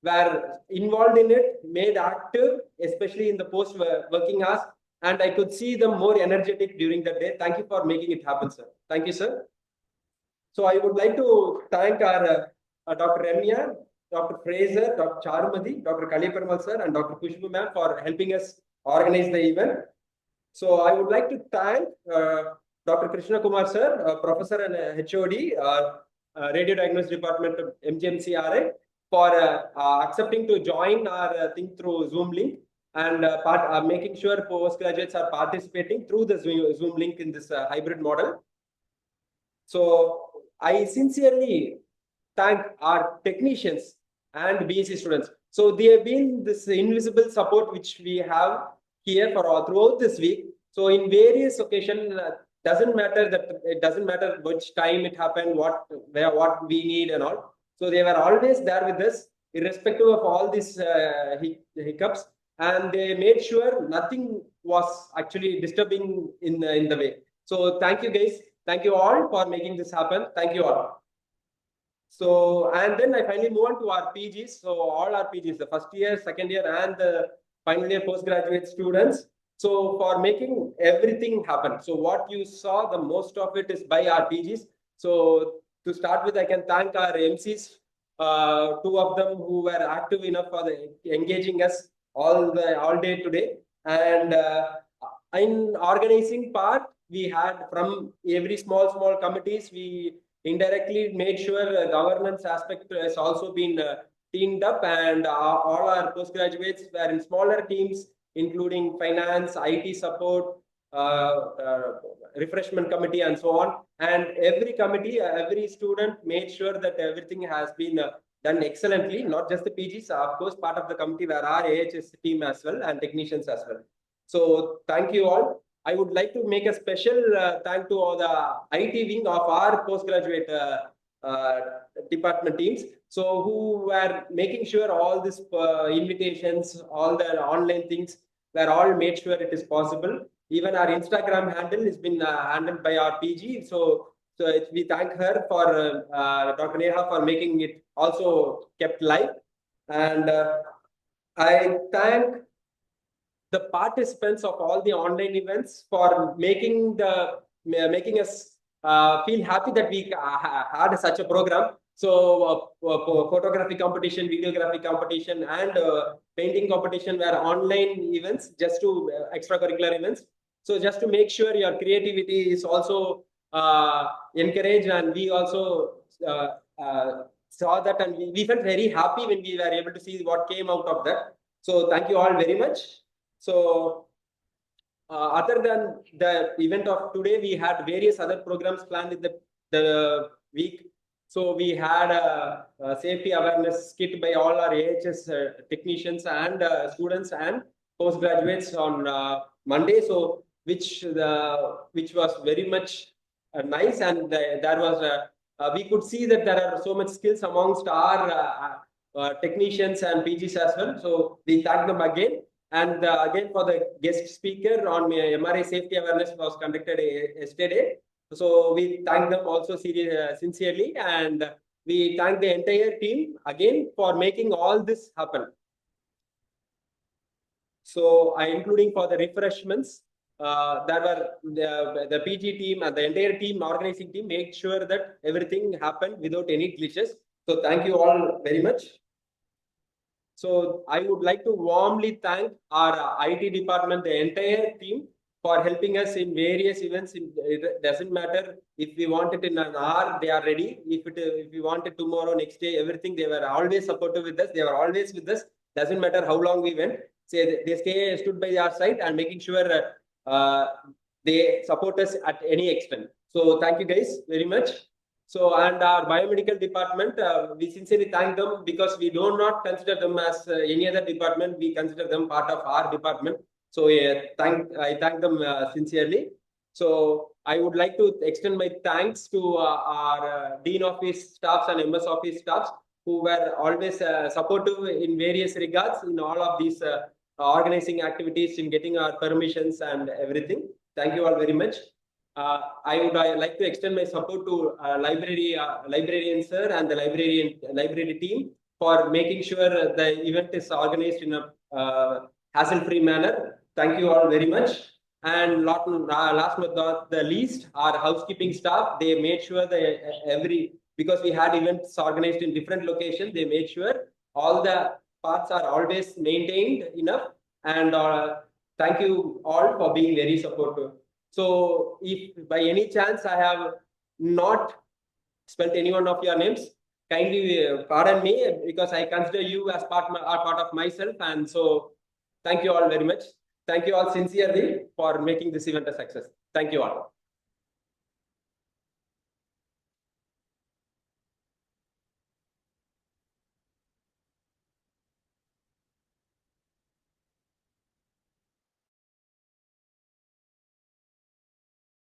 were involved in it, made active, especially in the post-working hours, and I could see them more energetic during the day. Thank you for making it happen, sir. Thank you, sir. So I would like to thank our Dr. Remya, Dr. Fraser, Dr. Charumadi, Dr. Kaliparmal sir, and Dr. Kushbu ma'am for helping us organize the event. So I would like to thank Dr. Krishna Kumar sir, Professor and HOD, Radio Diagnosis Department of MGMCRA, for accepting to join our thing through Zoom link and making sure postgraduates are participating through the Zoom link in this hybrid model. So I sincerely thank our technicians and BSc students. So they have been this invisible support which we have here for all throughout this week. So in various occasions, doesn't matter which time it happened, what we need and all. So they were always there with us, irrespective of all these hiccups, and they made sure nothing was actually disturbing in the way. So thank you guys. Thank you all for making this happen. Thank you all. So, and then I finally move on to our PGs. So all our PGs, the first year, second year, and the final year postgraduate students. So for making everything happen. So what you saw, the most of it is by our PGs. So to start with, I can thank our MCs, two of them who were active enough for engaging us all day today. And in organizing part, we had from every small committees, we indirectly made sure the governance aspect has also been teamed up, and all our postgraduates were in smaller teams, including finance, IT support, refreshment committee, and so on. And every committee, every student made sure that everything has been done excellently, not just the PGs. Of course, part of the committee were our AHS team as well and technicians as well. So thank you all. I would like to make a special thank to all the IT wing of our postgraduate department teams. So who were making sure all these invitations, all the online things were all made sure it is possible. Even our Instagram handle has been handled by our PG. So we thank her for Dr. Neha for making it also kept live. And I thank the participants of all the online events for making us feel happy that we had such a program. So photography competition, videography competition, and painting competition were online events, just to extracurricular events. So just to make sure your creativity is also encouraged, and we also saw that, and we felt very happy when we were able to see what came out of that. So thank you all very much. So other than the event of today, we had various other programs planned in the week. So we had a safety awareness skit by all our AHS technicians and students and postgraduates on Monday. So which was very much nice, and there was we could see that there are so much skills amongst our technicians and PGs as well. So we thank them again. And again, for the guest speaker on MRI safety awareness was conducted yesterday. So we thank them also sincerely, and we thank the entire team again for making all this happen. So including for the refreshments, there were the PG team and the entire team, organizing team, made sure that everything happened without any glitches. So thank you all very much. So I would like to warmly thank our IT department, the entire team, for helping us in various events. It doesn't matter if we want it in an hour, they are ready. If we want it tomorrow, next day, everything, they were always supportive with us. They were always with us. Doesn't matter how long we went. They stood by our side and making sure they support us at any extent. So thank you guys very much. So, and our biomedical department, we sincerely thank them, because we do not consider them as any other department. We consider them part of our department. So I thank them sincerely. So I would like to extend my thanks to our Dean Office staffs and MS Office staffs, who were always supportive in various regards in all of these organizing activities, in getting our permissions and everything. Thank you all very much. I would like to extend my support to librarian sir and the library team for making sure the event is organized in a hassle-free manner. Thank you all very much. And last but not the least, our housekeeping staff, they made sure that because we had events organized in different locations, they made sure all the parts are always maintained enough. And thank you all for being very supportive. So if by any chance I have not spelled any one of your names, kindly pardon me, because I consider you as part of myself. And so thank you all very much. Thank you all sincerely for making this event a success. Thank you all.